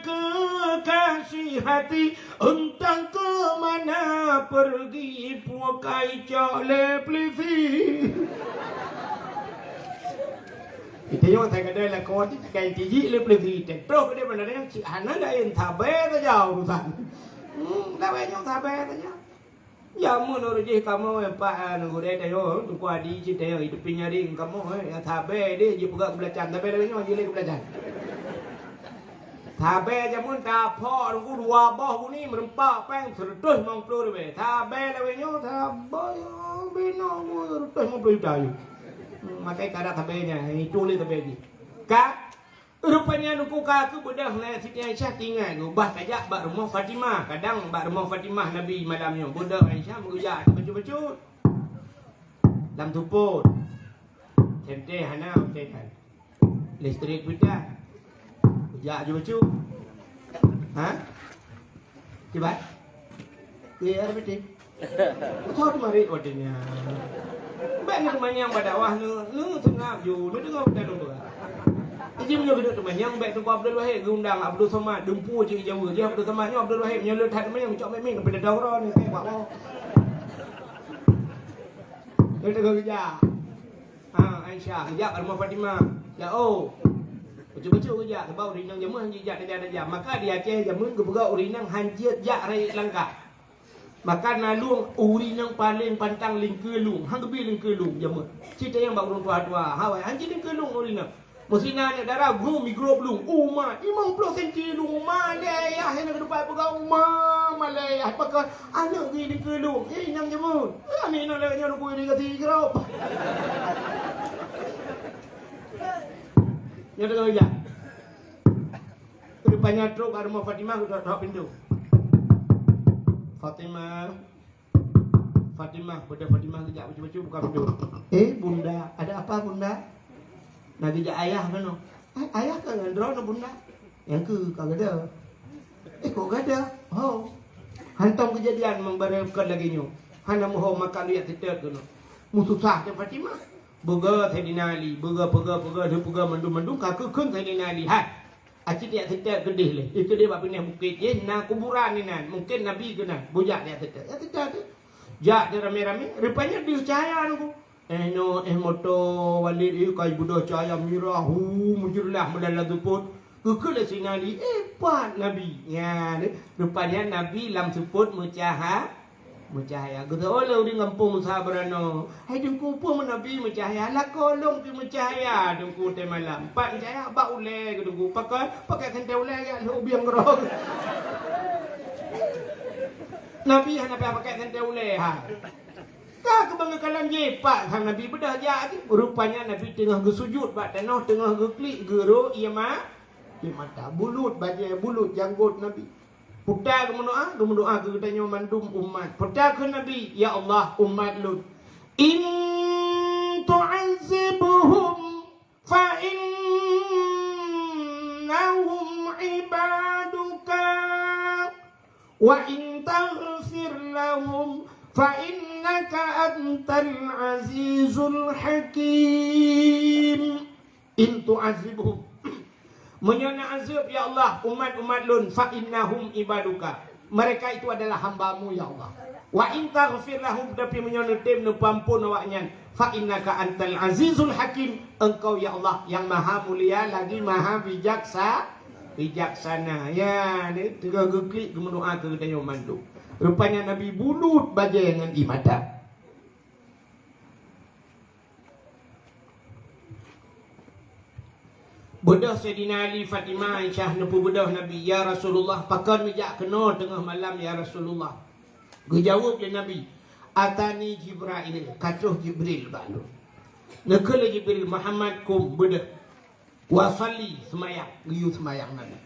kekasih hati entah ke mana pergi puakai cale plisi. Kita yang saya kata lah kau ti kai tiji le plisi terus dia benar dengan si Hana dah yang tabe saja urusan. Dah banyak tabe saja. Ya menurut je kamu apa nunggu dia tayo tu ku adi je tayo hidup nyari kamu ya tabe dia je pegak belacan tabe dah banyak je le belacan. Tabe jamun ta pho ku dua boh ku ni merempak peng terus mong plu be tabe la we nyo tabe bino ku terus mong plu tayo makai kada tabe nya itu le tabe ni ka rupanya nuku ka ku bedah la Siti Aisyah tinggal ku bah tajak bak rumah Fatimah kadang bak rumah Fatimah Nabi malamnya bedah Aisyah menguja becut-becut. Lam tuput. Cente hana tekan. Listrik pita. Ujak je becut. Ha? Cepat. Biar betul. Thot mari odenya. Baik nak manyang badawah nu tengah ju, nu dengar dah tu. Jadi punya geduk manyang baik tu Abdul Wahid undang Abdul Somad dempu je Jawa. Dia Abdul Somad ni Abdul Wahid menyelot hat manyang cok memeng pada daurah ni buat apa. Dia tengah kerja. Aisyah kerja kat rumah Fatimah. Ya oh. Betul-betul kerja sebab urinang jamun jejak dia. Maka di Aceh jamun ke pegau urinang hanjit jak rai langkah. Maka nalung urinang paling pantang lingkelung. Hang kebi lingkelung jamun. Cerita yang bak orang tua-tua. Hawai hanjit lingkelung urinang. Musina ni darah gum mikrob lung. Umat 50 cm lung. Malayah yang ke depan pegau Malayah. Pakai anak pergi lingkelung. Nang jamun. Ni nak lagi nak kuih dengan tigrop. Yang dengar je. Kedepannya truk ke rumah Fatimah aku tak pintu. Fatimah, pada Fatimah kejap baca-baca buka pintu. Bunda, ada apa bunda? Nak kejap ayah kan? Ayah kan ngandro bunda. Yang ke kagak ada. Kok gak ada? Oh. Hantam kejadian membarengkan lagi nyu. Hana moho makan lihat tetap kan. Mususah ke Fatimah. Burger Sayyidina Ali, burger dia burger mendung-mendung kakak kun Sayyidina Ali. Acik dia tetap gedih leh. Itu dia bab pindah bukit je nak kuburan ni nan. Mungkin Nabi ke nan. Bujak dia tetap. Ya tetap tu. Jak dia rame-rame, rupanya dia cahaya tu. Moto Walid kai budak cahaya mirah mujurlah medala tuput. Kekele Sayyidina Ali, pat Nabi. Ya, rupanya Nabi lam tuput mucahaya. Kata Allah di kampung sabarano. Hai dengku pun Nabi mencahaya. Lah kolong tu mencahaya dengku teh malam. Pak mencahaya bak ule ke dengku. Pakai kentai ule ya lu biang gerok. Nabi hana pakai kentai ule ha. Ka kebanggalan je pak sang Nabi bedah ja tu. Rupanya Nabi tengah bersujud bak tanah tengah geklik gero ia mata bulut baju bulut janggut Nabi. Putar berdoa ke tanya mandum umat. Putar ke Nabi, ya Allah umat Lut. In tu'azibhum fa innahum ibaduka wa in taghfir lahum fa innaka antal azizul hakim. In tu'azibhum menyana azab ya Allah umat-umat Lun fa innahum ibaduka. Mereka itu adalah hamba-Mu ya Allah. Wa in taghfir lahum tapi menyana tim nu pampun awaknya fa innaka antal azizul hakim. Engkau ya Allah yang maha mulia lagi maha bijaksana. Ya, ni tiga geklik berdoa ke tanya mandu. Rupanya Nabi bulut baja dengan ibadah. Bedah Sayyidina Ali Fatimah Aisyah nepu bedah Nabi ya Rasulullah pakan mijak kena tengah malam ya Rasulullah. Gejawab dia Nabi atani Jibril katuh Jibril balu. Nekala Jibril Muhammad kum bedah wa salli semayang giyu semayang Nabi.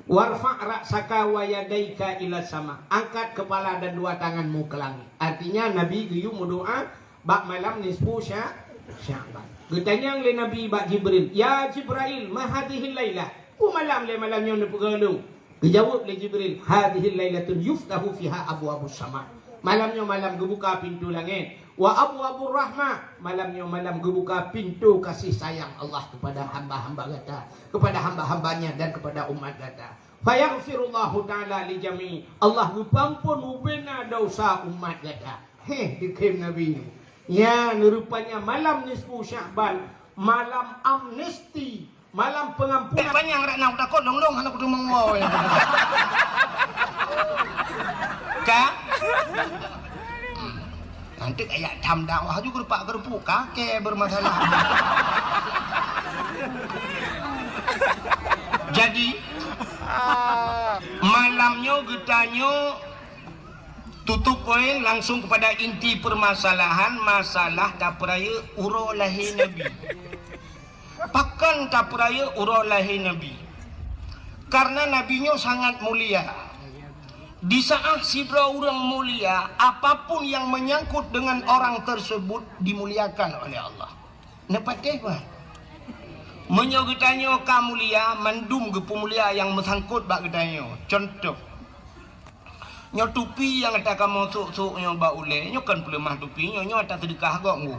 Warfa' ra'saka wa yadaika ila sama. Angkat kepala dan dua tanganmu ke langit. Artinya Nabi giyu berdoa bak malam nisfu Sya'ban. Getanyang le Nabi bak Jibril, ya Jibril, ma hadhihi lailah? Malam le malamnya ni pegalung. Dijawab le Jibril, hadhihi lailatun yuftahu fiha abwabus sama. Malamnya malam gebuka pintu langit. Wa abwabur rahmah, malamnya malam gebuka pintu kasih sayang Allah kepada hamba-hamba kata, kepada hamba-hambanya dan kepada umat kata. Fayaghfirullahu ta'ala li jami'. Allah mengampun ubena dosa umat kata. Dikim Nabi. Ya, rupanya malam nisfu Sya'ban, malam amnesti, malam pengampunan. Banyak rak nak takut dong anak kudu mengoy. Ka? Nanti kayak tam dakwah juga rupa gerupuk kakek bermasalah. Jadi malamnya getanya tutup poin langsung kepada inti permasalahan masalah tapraya uro lahir Nabi. Pakan tapraya uro lahir Nabi. Karena nabinya sangat mulia. Di saat sidra orang mulia, apapun yang menyangkut dengan orang tersebut dimuliakan oleh Allah. Nepatih apa? Menyo getanyo ka mulia, mandum ge pemulia yang mesangkut bak getanyo. Contoh, nyo tupi yang ada kamu sok nyo ba ule, nyo kan pelemah tupi nyo ada sedekah kok ngu.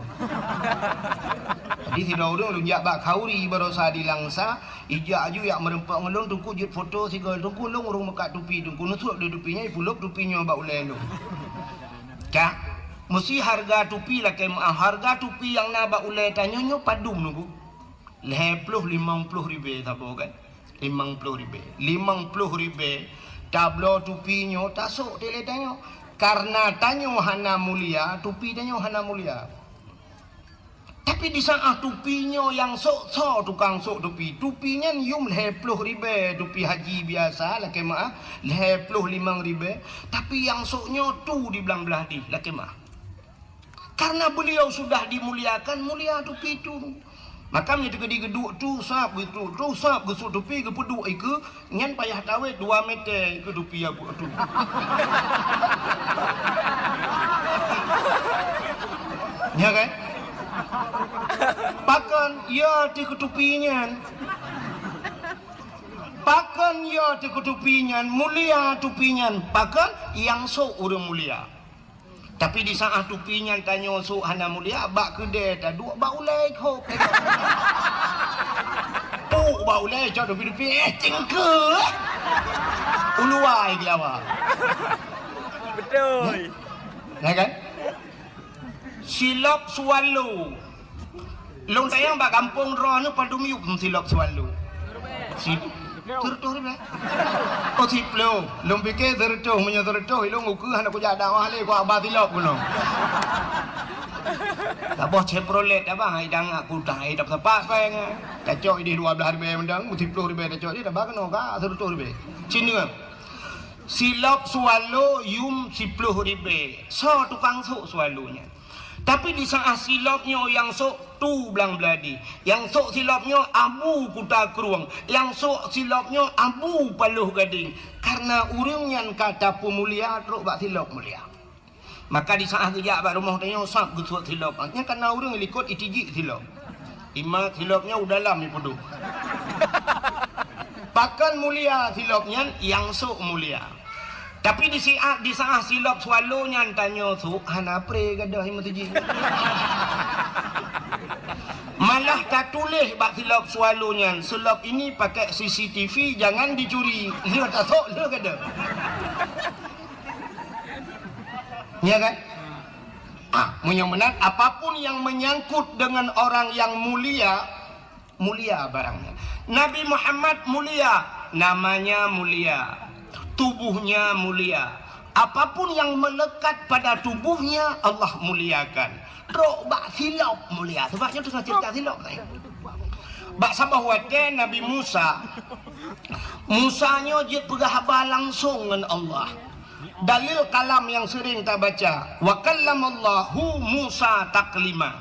Jadi sidra orang lunjak bak kauri barosa dilangsa, ijak aju yang merempak ngelong tungku jut foto sigal tungku long urung mekat tupi tungku nusuk de tupinya ipulop tupinya ba ule long. Kah? Mesti harga tupi lah kemah harga tupi yang na ba ule tanyo nyo padum nunggu. 50 ribu tabo kan 50 ribu tablo tupinya tasuk tele tanyo karena tanyo hana mulia tupi tanyo hana mulia. Tapi di saat tupinya yang sok tukang sok tupinya yum 50 ribu tupi haji biasa lah kemah 55 ribu tapi yang soknya tu di belah di lah kemah karena beliau sudah dimuliakan mulia tupi itu. Maka dia geduk tu sap gitu tu sap gesuk tupi ke peduk ke ngan payah tawet 2 meter ke tupi aku tu. Ya kan? Pakan ya di ketupinya. Pakan ya di ketupinya mulia tupinya. Pakan yang sok urang mulia. Tapi di saat tupinya tanya sok hana mulia bak kedai tak duk bak ulai kok. Oh bak ulai cak tupi cengke. Uluai dia awak. Betul. Ya kan? Silap swallow. Long tayang bak kampung roh ni padum yuk silap swallow. Tertuh ni. Oh siplo. Long fikir tertuh punya tertuh long uku hana ku jadak ahli ku abah silap ku long. Tak boh Chevrolet apa hai dang aku dah hai dapat pas payang. Tak cok di 12 ribu mendang 10 ribu tak cok di dah bakno ka tertuh ribu. Sini kan. Silap swallow yum 10 ribu. So tukang sok swallownya. Tapi di saat silapnya yang sok tu belang beladi, yang sok silapnya abu kuta keruang, yang sok silapnya abu paluh gading. Karena urangnya kata pemulia teruk bak silap mulia. Maka di saat kerja bak rumah tanya sap gesuk silap. Nya karena urang likut itiji silap. Ima silapnya udah dalam ni peduk. Pakan mulia silapnya yang sok mulia. Tapi di saat silap swallow-nya tanya su hana pre gadah imatuji. Malah tak tulis bak silap swallow-nya. Silap ini pakai CCTV jangan dicuri. Dia tak sok dia gadah. Ya kan? Yang benar apapun yang menyangkut dengan orang yang mulia, mulia barangnya. Nabi Muhammad mulia, namanya mulia. Tubuhnya mulia. Apapun yang melekat pada tubuhnya Allah muliakan. Rok bak silap mulia. Sebabnya tu cerita silap saya. Bak sabah wate Nabi Musa. Musanya dia berhaba langsung dengan Allah. Dalil kalam yang sering kita baca. Wa kallamallahu Musa taklima.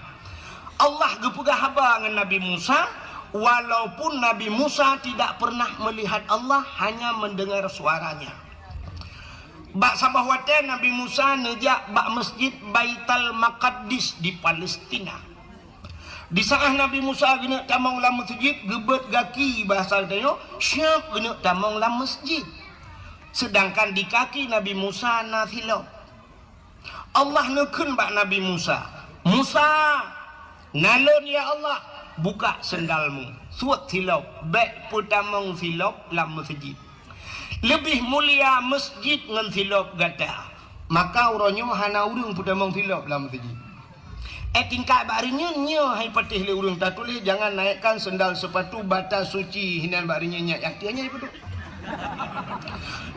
Allah berhaba dengan Nabi Musa. Walaupun Nabi Musa tidak pernah melihat Allah, hanya mendengar suaranya. Bak sabah wate Nabi Musa nejak bak masjid Baitul Maqdis di Palestina. Di saat Nabi Musa gena tamang lam masjid, gebet gaki bahasa tayo, syap gena tamang lam masjid. Sedangkan di kaki Nabi Musa nathilop. Allah nekun bak Nabi Musa. Musa, nalon ya Allah. Buka sendalmu, suat silap, baik putamong silap lam masjid. Lebih mulia masjid dengan silap gata. Maka orangnya hana urung putamong silap lam masjid. Tingkat barinya nya hai patih le urung tak tulis jangan naikkan sendal sepatu batas suci hinan barinya nya yaktianya itu.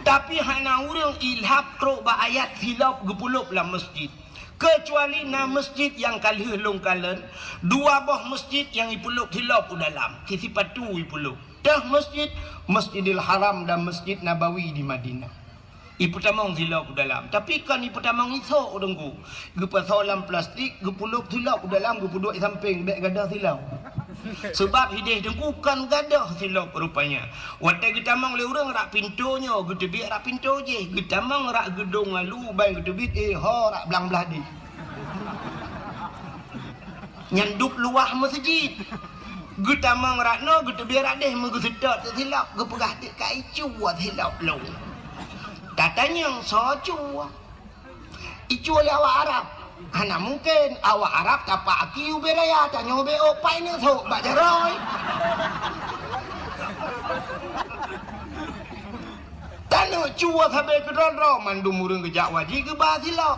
Tapi hana urung ilhab trok ba ayat silap gepulup lam masjid. Kecuali na masjid yang kalih long kalen, dua buah masjid yang ipuluk hilap dalam, kisi patu ipuluk. Dah masjid Masjidil Haram dan Masjid Nabawi di Madinah. Ipu tamang hilap dalam. Tapi kan ipu tamang isok dengku. Gepa solam plastik, gepuluk hilap dalam, gepuduk samping beg gadah hilap. Sebab hidih dengku kan gadah silap rupanya. Waktu kita mang le urang rak pintunya, gitu biar rak pintu je. Kita mang rak gedung lalu bai gitu biar ho rak belang belah di. Nyanduk luah masjid. Kita mang rak no gitu biar rak deh menggesedot silap gepegah dik kai cuat silap lu. Katanya yang so cuat. Icu oleh awak Arab. Hana mungkin awak Arab tapak aki uberaya tanya ube opai ni sok bak jaroy. Tanu cua sampai ke ro mandum urang ke jak waji ke basilo.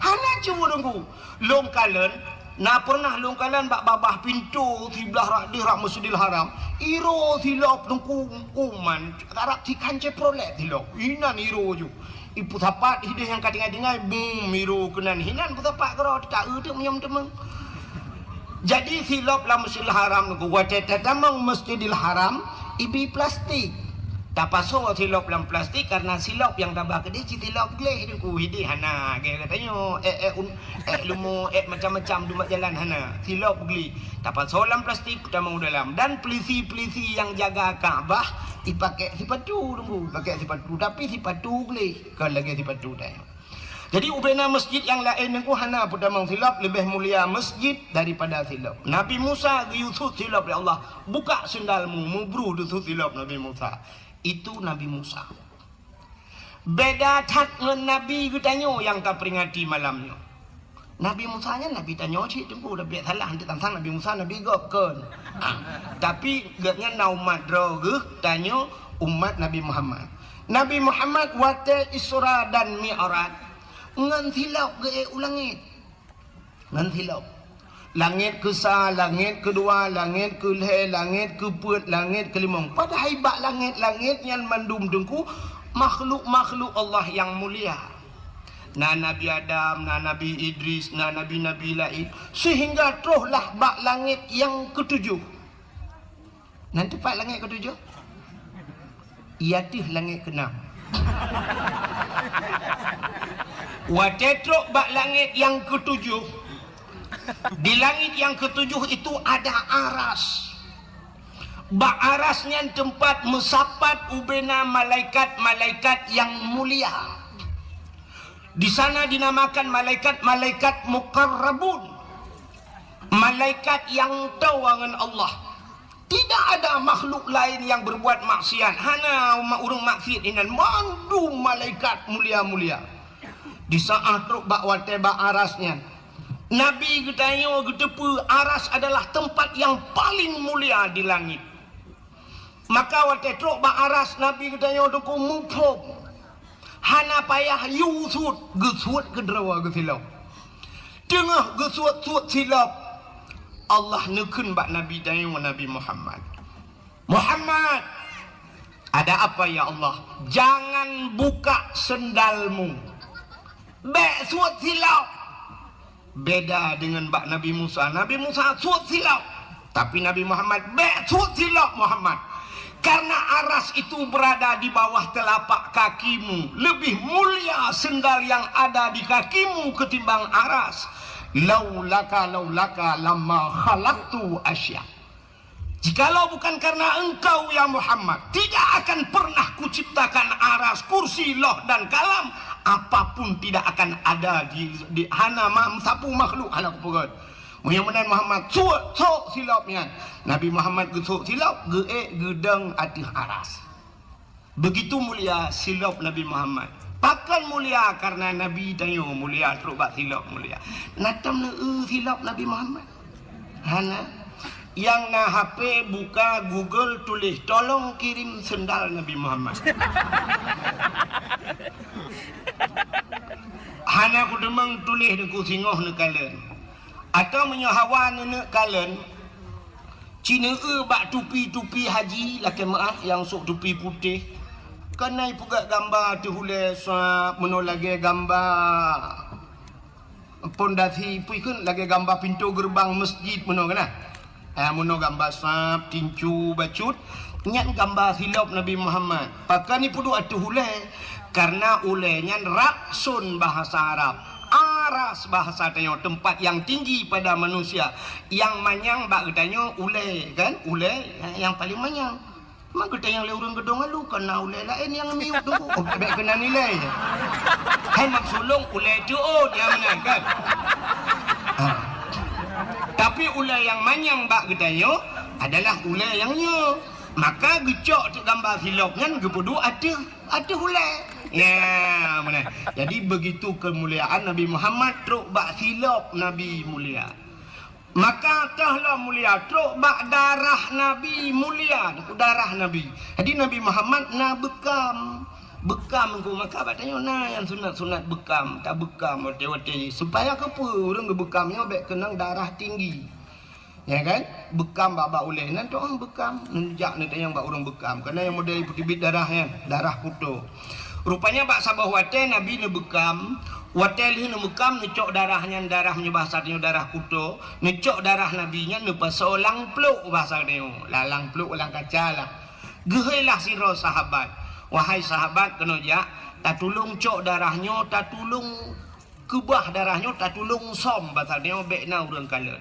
Hana cua dengku. Long kalen na pernah long kalen bak babah pintu sebelah rak di rak Masjidil Haram. Iro silap dengku kuman Arab ti kance prolet silap. Inan iro ju. Ibu tapat hidih yang kadang-kadang boom miru kenan hinan ibu tapat karo tak tu menyam temeng. Jadi silap lah Masjidil Haram ku wate tatamang Masjidil Haram ibi plastik. Tapaso silap dalam plastik karena silap yang tambah ke dia silap gleh ku hidih hana ke katanya lumo macam-macam dumat jalan hana silap geli. Tapaso dalam plastik tamang dalam dan polisi-polisi yang jaga Kaabah dipakai sipatu dulu, pakai sipatu tapi sipatu boleh kalau lagi sipatu dah. Jadi ubena masjid yang lain aku hana pedamang silap lebih mulia masjid daripada silap. Nabi Musa Yusuf silap ya Allah, buka sendalmu mubru Yusuf silap Nabi Musa. Itu Nabi Musa. Beda tak dengan Nabi katanya yang tak peringati malamnya. Nabi Musa nya Nabi tanya cik tunggu dah biar salah nanti tantang Nabi Musa Nabi gopkan. Tapi gatnya na umat droge tanya umat Nabi Muhammad. Nabi Muhammad wate Isra dan Mi'raj ngan silap ge ulangit. Ngan silap. Langit ke sa, langit kedua, langit ke le, langit ke put, langit ke limang. Pada haibat langit-langit yang mandum dengku makhluk-makhluk Allah yang mulia. Na Nabi Adam, na Nabi Idris, na Nabi-Nabi lain. Sehingga teruslah bak langit yang ketujuh. Nanti pak langit ketujuh? Iatih langit keenam. Watetrok bak langit yang ketujuh. Di langit yang ketujuh itu ada aras. Bak arasnya tempat mesapat ubena malaikat-malaikat yang mulia. Di sana dinamakan malaikat-malaikat muqarrabun. Malaikat yang tahu dengan Allah. Tidak ada makhluk lain yang berbuat maksiat. Hana urang maksiat inan mandu malaikat mulia-mulia. Di saat truk bak wate bak arasnya. Nabi katanya getepu aras adalah tempat yang paling mulia di langit. Maka wate truk bak aras Nabi katanya duku mupuk. Hana payah yusut gesut ke drawa ke silap. Tengah gesut-sut silap Allah nekun bak Nabi dayung Nabi Muhammad. Muhammad, ada apa ya Allah? Jangan buka sendalmu. Bek suat silap. Beda dengan bak Nabi Musa. Nabi Musa suat silap. Tapi Nabi Muhammad bek suat silap Muhammad. Karena aras itu berada di bawah telapak kakimu. Lebih mulia sendal yang ada di kakimu ketimbang aras. Laulaka lama khalaqtu asya. Jikalau bukan karena engkau ya Muhammad, tidak akan pernah kuciptakan aras, kursi, loh dan kalam. Apapun tidak akan ada di hana sapu makhluk hana kupugat. Mudah-mudahan Muhammad sok silapnya. Nabi Muhammad gesok silap gedang atih aras. Begitu mulia silap Nabi Muhammad. Pakan mulia karena Nabi tayo mulia terubak silap mulia. Natam na silap Nabi Muhammad. Hana yang na HP buka Google tulis tolong kirim sendal Nabi Muhammad. Hana ku demang tulis deku singoh ne kalen. Atau menyahawan nenek kalen Cina bak tupi-tupi haji laki maaf yang sok tupi putih kenai pugak gambar tu hule menolagi gambar pondasi pun lagi gambar pintu gerbang masjid meno kena meno gambar sap tincu bacut nyat gambar silap Nabi Muhammad pakai ni pudu atu hule karena ulenya raksun bahasa Arab paras bahasa tanya tempat yang tinggi pada manusia. Yang manyang bak tanya ulai kan, ulai yang paling manyang. Mak kita yang le urang gedong lu kena ulai lain yang miut tu. Oh, baik kena nilai. Hai mak sulung ulai tu oh dia menang kan. Tapi ulai yang manyang bak tanya adalah ulai yang nyo. Maka gecok tu gambar silap kan gepedu ada ulai. Ya, mana? Jadi begitu kemuliaan Nabi Muhammad truk bak silap Nabi mulia. Maka tahlah mulia truk bak darah Nabi mulia, darah Nabi. Jadi Nabi Muhammad na bekam ku maka batanya na yang sunat bekam, tak bekam wate-wate supaya kepa urang bekamnya bek kenang darah tinggi. Ya kan? Bekam bak uleh nanti orang bekam, nejak ni yang bak urang bekam. Kerana yang model putih darah kan, darah putu. Rupanya bak sabah wate Nabi ne bekam, wate li ne bekam necok darahnya bahasa dia darah kuto, necok darah Nabinya ne pasolang peluk bahasa dia, lalang peluk ulang kaca lah. Gehailah sira sahabat. Wahai sahabat kena jak, tak tulung cok darahnya, tak tulung kebah darahnya, tak tulung som bahasa dia bekna urang kalen.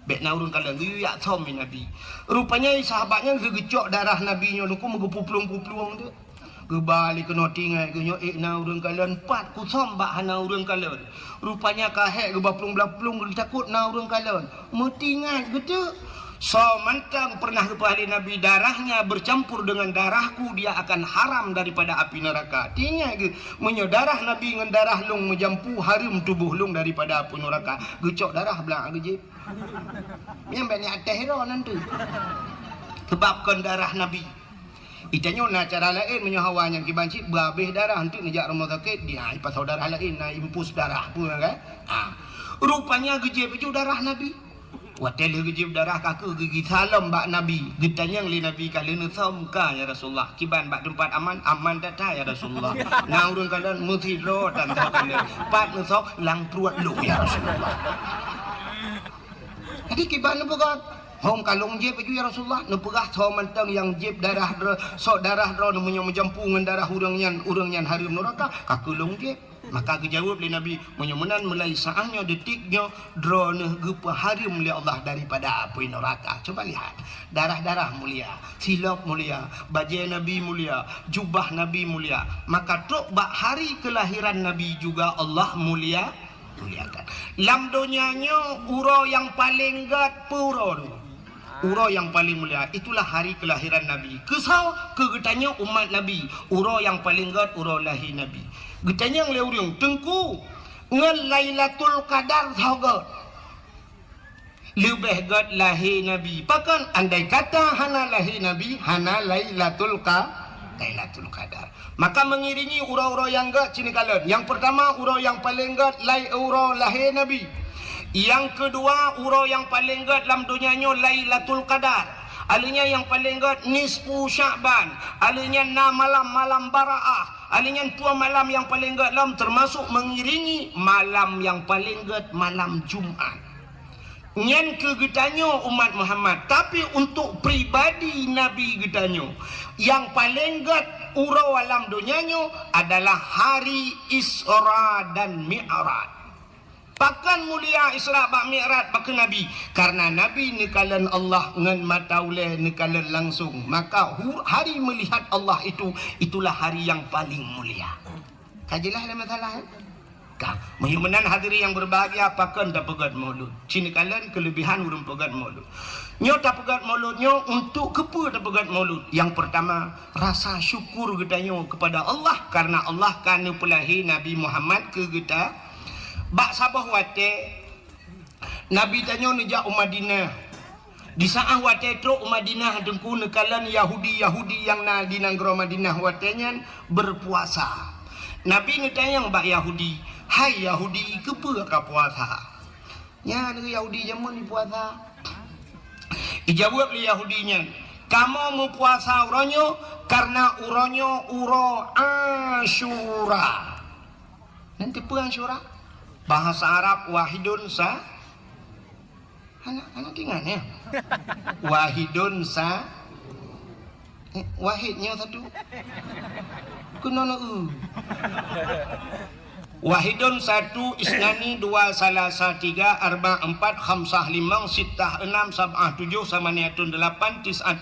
Bekna urang kalen yu yak som Nabi. Rupanya sahabatnya gegecok darah Nabinya luku megepupulung-pupulung dia. Kebalik kena tinggal kenyo na urang kalian 4 kusom bak hana urang kalian. Rupanya kahek ke baplung-baplung takut na urang kalian. Metingat gitu. So mantang pernah kepada Nabi darahnya bercampur dengan darahku dia akan haram daripada api neraka. Tinggal ke menyo darah Nabi dengan darah lung menjampu harum tubuh lung daripada api neraka. Gecok darah belang gejip. Yang banyak atas hero nanti. Sebabkan darah Nabi. Itanya nak cara lain menyohawan yang kibanci berhabis darah untuk nejak rumah sakit dia pasal darah lain nak impus darah pun kan. Rupanya gejib itu darah Nabi. Watel gejib darah kaku gigi salam bak Nabi. Getanya li Nabi kali nesam ka ya Rasulullah. Kiban bak tempat aman data ya Rasulullah. Nah urang kalian mesti ro dan kalian. Pat nesok lang pruat lu ya Rasulullah. Jadi kiban begat hong kalung jib itu ya Rasulullah nepegah so mantang yang jib darah so darah dro namanya menjampungan darah urangnya harum neraka kakulung jib maka kejawab oleh Nabi menyemenan mulai saahnya detiknya dro ne gepa harum oleh Allah daripada api neraka. Coba lihat darah-darah mulia, silap mulia, baju Nabi mulia, jubah Nabi mulia, maka truk bak hari kelahiran Nabi juga Allah muliakan. Lam dunianya uro yang paling gat puro uro yang paling mulia itulah hari kelahiran Nabi. Kesau kegetanya umat Nabi. Uro yang paling gat uro lahir Nabi. Getanya yang leuriung tengku ngan Lailatul Qadar saugat. Lebih gat lahir Nabi. Pakan andai kata hana lahir Nabi, hana Lailatul Qadar. Maka mengiringi uro-uro yang gat sini kalian. Yang pertama uro yang paling gat uro lahir Nabi. Yang kedua uro yang paling gat dalam dunianya Lailatul Qadar. Alinya yang paling gat nisfu Sya'ban. Alinya 6 malam Baraah. Alinya 2 malam yang paling gat dalam termasuk mengiringi malam yang paling gat malam Jumat. Nyen kegetanyo umat Muhammad. Tapi untuk pribadi Nabi getanyo yang paling gat uro alam dunianya adalah hari Isra dan Mi'raj. Pakan mulia Isra bak Mi'raj bak Nabi karena Nabi nekalan Allah ngan mata uleh nekalan langsung maka hari melihat Allah itulah hari yang paling mulia. Kajilah ada masalah kan menyumenan hadiri yang berbahagia pakan tak pegat maulud cini kalian kelebihan urang pegat maulud nyo tak pegat mauludnya untuk kepa tak pegat maulud. Yang pertama rasa syukur getanyo kepada Allah karena Allah kan pelahi Nabi Muhammad ke geta. Bak sabah wate Nabi tanya nejak Madinah. Di saat wate truk Madinah dengku nekalan Yahudi yang na di negara Madinah watenya berpuasa. Nabi ngetanya bak Yahudi, "Hai Yahudi, kepa ka puasa?" Ya, negeri Yahudi jamun di puasa. Ijawab li Yahudinya, "Kamu mau puasa uronyo karena uronyo uro Asyura." Nanti apa Asyura? Bahasa Arab wahidun anak ingat ya wahidun wahidnya satu kunono Wahidun 1 isnani 2 salasa 3 4 5 6 6 6 7 8 9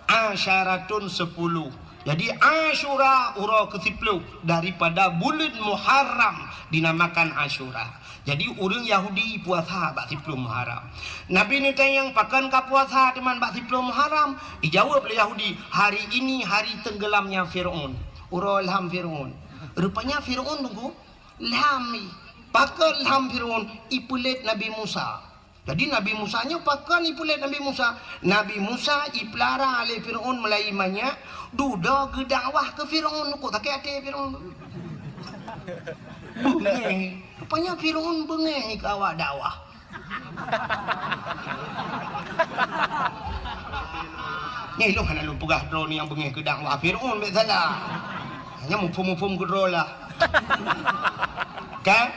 asyaratun 10. Jadi Asyura ura ke-10 daripada bulan Muharram dinamakan Asyura. Jadi orang Yahudi puasa bak 10 Muharram. Nabi ni tanya yang pakan ka puasa teman bak 10 Muharram. Dijawab oleh Yahudi, hari ini hari tenggelamnya Firaun. Ura ilham Firaun. Rupanya Firaun tunggu lami. Pakan ilham Firaun ipulit Nabi Musa. Jadi Nabi Musa nya pakan ipulit Nabi Musa. Nabi Musa ipelara oleh Firaun mulai banyak duda ke dakwah ke Firaun kok tak hati Firaun. Bengeng. Rupanya Firaun bengeng ke awak dakwah. Ni lu hana lu pegah drone yang bengeng ke dakwah Firaun bet salah. Hanya mufum-mufum ke drone lah. Kan?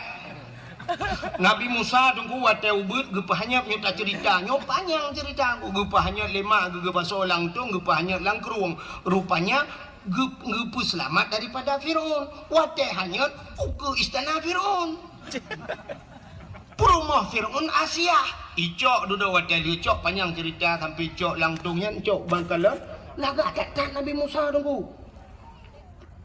Nabi Musa tunggu wate ubud gepahnya nyuta cerita nyo panjang cerita gepahnya lemak gepa solang tung gepahnya langkrung rupanya gepu selamat daripada Firaun wate hanya ke istana Firaun rumah Firaun Asia icok duduk wate icok panjang cerita sampai icok langtungnya icok bangkalan laga tak Nabi Musa tunggu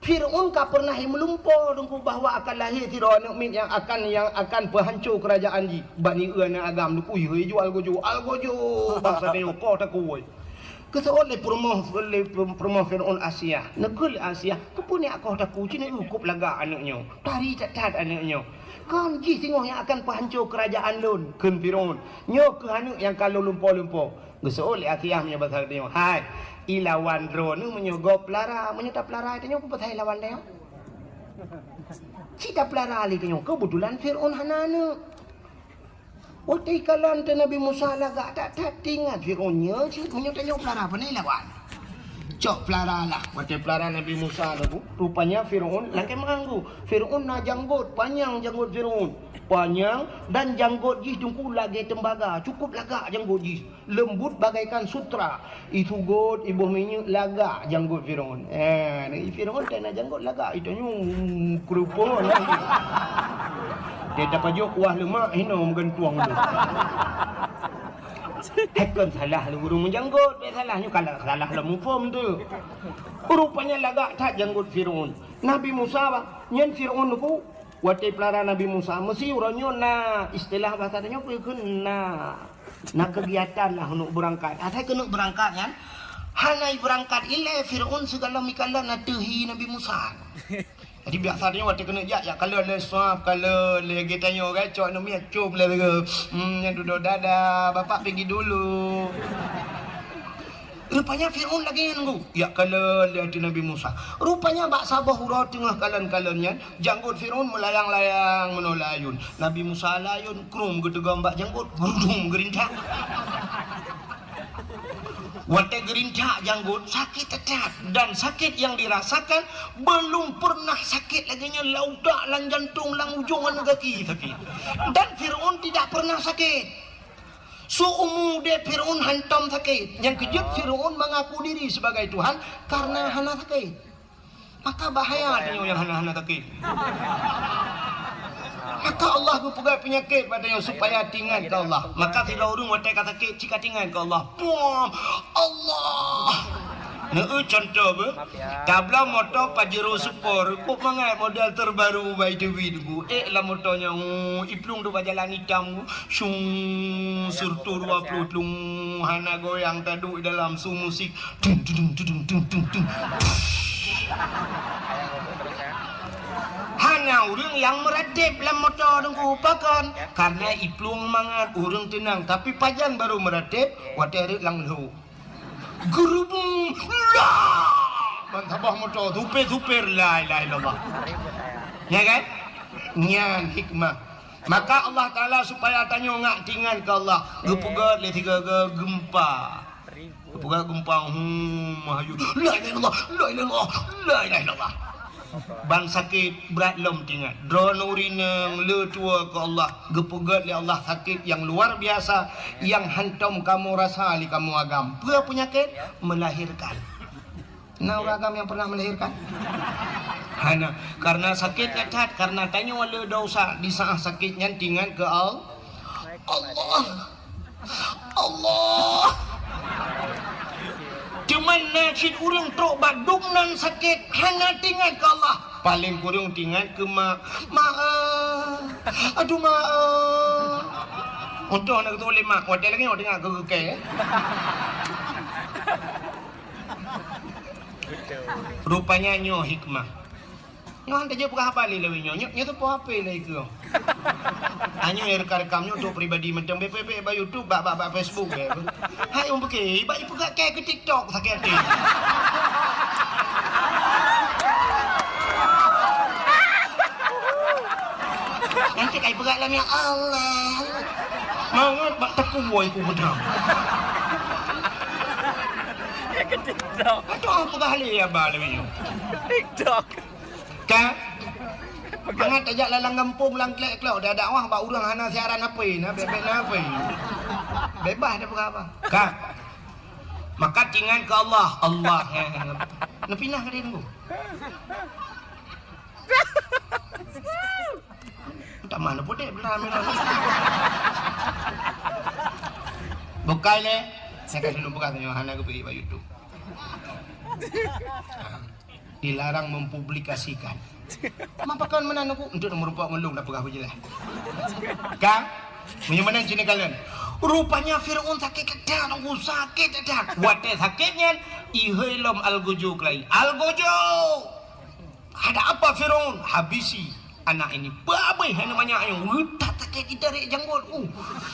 Firaun tak pernah melumpur dengku bahawa akan lahir Firaun mukmin yang akan berhancur kerajaan di Bani Uana agam dengku jual gojo bangsa dia kau tak kuoi keseol le promo Firaun Asia negeri Asia kepuni aku tak ku cina ukup laga anaknya tari cacat anaknya kan ji tengok yang akan berhancur kerajaan lun kan Firaun nyo ke anak yang kalau lumpur keseol le Asia punya bahasa dia hai ilawan drone menyogop pelara menyetap pelara itu nyo petai lawan dia cita pelara ali itu kebetulan Firaun hanana waktu kalan Nabi Musa lagak tak tinggal Firaunnya menyetap pelara apa ni lawan cok pelara lah waktu pelara Nabi Musa tu rupanya Firaun langkai mengganggu Firaun na janggut panjang janggut Firaun panjang dan janggut jis tungku lagi tembaga cukup lagak janggut jis lembut bagaikan sutra itu god ibu minyak lagak janggut Firaun Firaun tak nak janggut lagak itu kerupuk dia dapat jok kuah lemak hina menggentuang tu Hekon salah lu burung menjanggut salahnya kalau salah lah mufum tu rupanya lagak tak janggut Firaun Nabi Musa nyen Firaun tu waktu pelara Nabi Musa mesti orangnya na istilah bahasanya na kegiatan lah untuk berangkat ada kena berangkat kan hanai berangkat ile Firaun segala mikala na tehi Nabi Musa jadi biasanya waktu kena jak kalau le suap kalau le tanya orang cok nak miat cum le yang duduk dada bapak pergi dulu rupanya Firaun lagi nunggu ya kalau lihat Nabi Musa rupanya bak sabah hurau tengah kalan-kalannya janggut Firaun melayang-layang menolayun Nabi Musa layun krum gedegam bak janggut berudung gerincak waktu gerincak janggut sakit tetat dan sakit yang dirasakan belum pernah sakit laginya laudak lan jantung lang ujung kaki sakit dan Firaun tidak pernah sakit suumu de Firaun hantam sakit yang kejut Firaun mengaku diri sebagai Tuhan karena hana sakit maka bahaya dia yang hana sakit maka Allah pegang penyakit padanya supaya tinggal ke Allah maka bila orang watai kata sakit jika tinggal ke Allah Allah contoh kabla motor Pajero Sport kok mangai model terbaru by Dewi dulu lah motornya iplung tu jalan hitam syung surtu 20 tlung hana goyang taduk dalam su musik dung dung dung dung dung dung hanya orang yang meredip dalam motor dengku pakan karena iplung mangat orang tenang tapi pajan baru meredip wadah lang lu gerubung lah bantabah motor tupir la ilaha illallah ya kan nyan hikmah maka Allah Ta'ala supaya tanya ngak tinggal ke Allah gepugat le tiga gempa gepugat gempa mahayu la ilaha illallah la ilaha illallah la ilaha illallah bang sakit berat lom tinggal drone urineng le tua ke Allah gepugat le Allah sakit yang luar biasa yang hantam kamu rasa li kamu agam apa penyakit melahirkan nah agam yang pernah melahirkan Hana karena sakit cacat, karena tanya wala dosa di saat sakitnya tinggal ke Allah. Allah. Cuman nasib urang trok badung nan sakit hana tinggal ke Allah. Paling kurang tinggal ke maaf. Aduh maaf. Untuk anak tu boleh mak. Wadah lagi nak dengar ke. Rupanya nyo hikmah. Nyo hantar je pukul apa lagi nyo. Nyo tu apa lagi ke. Hanya rekam nyo untuk pribadi macam BPP, ba YouTube, ba Facebook. Hai om pergi, ba ibu gak ke TikTok sakit hati. Nanti kai pegat lah ya Allah. Mangat bak teku boy ku bedang. Ke TikTok. Aduh apa kali ya ba lebih. TikTok. Ka? Jangan tajak lalang kampung lang klek-klek dah dakwah bak urang hana siaran apa na bebek na apa. Bebas dah apa. Ka? Maka tingan ke Allah. Allah. Nak pindah ke dia tunggu. Tak mana pun dek belah merah. Bukai le. Saya kasih nombor katanya hana ke pergi pada YouTube. Dilarang mempublikasikan. Mapakan mana aku untuk merupak ngelung dah pegah berjelas. Kang, punya mana sini kalian? Rupanya Fir'aun sakit kedah, aku sakit kedah. Wadah sakitnya ihilom al-guju kelai. Al-guju. Ada apa Fir'aun? Habisi anak ini. Babai yang namanya ayam. Tak sakit ditarik janggut.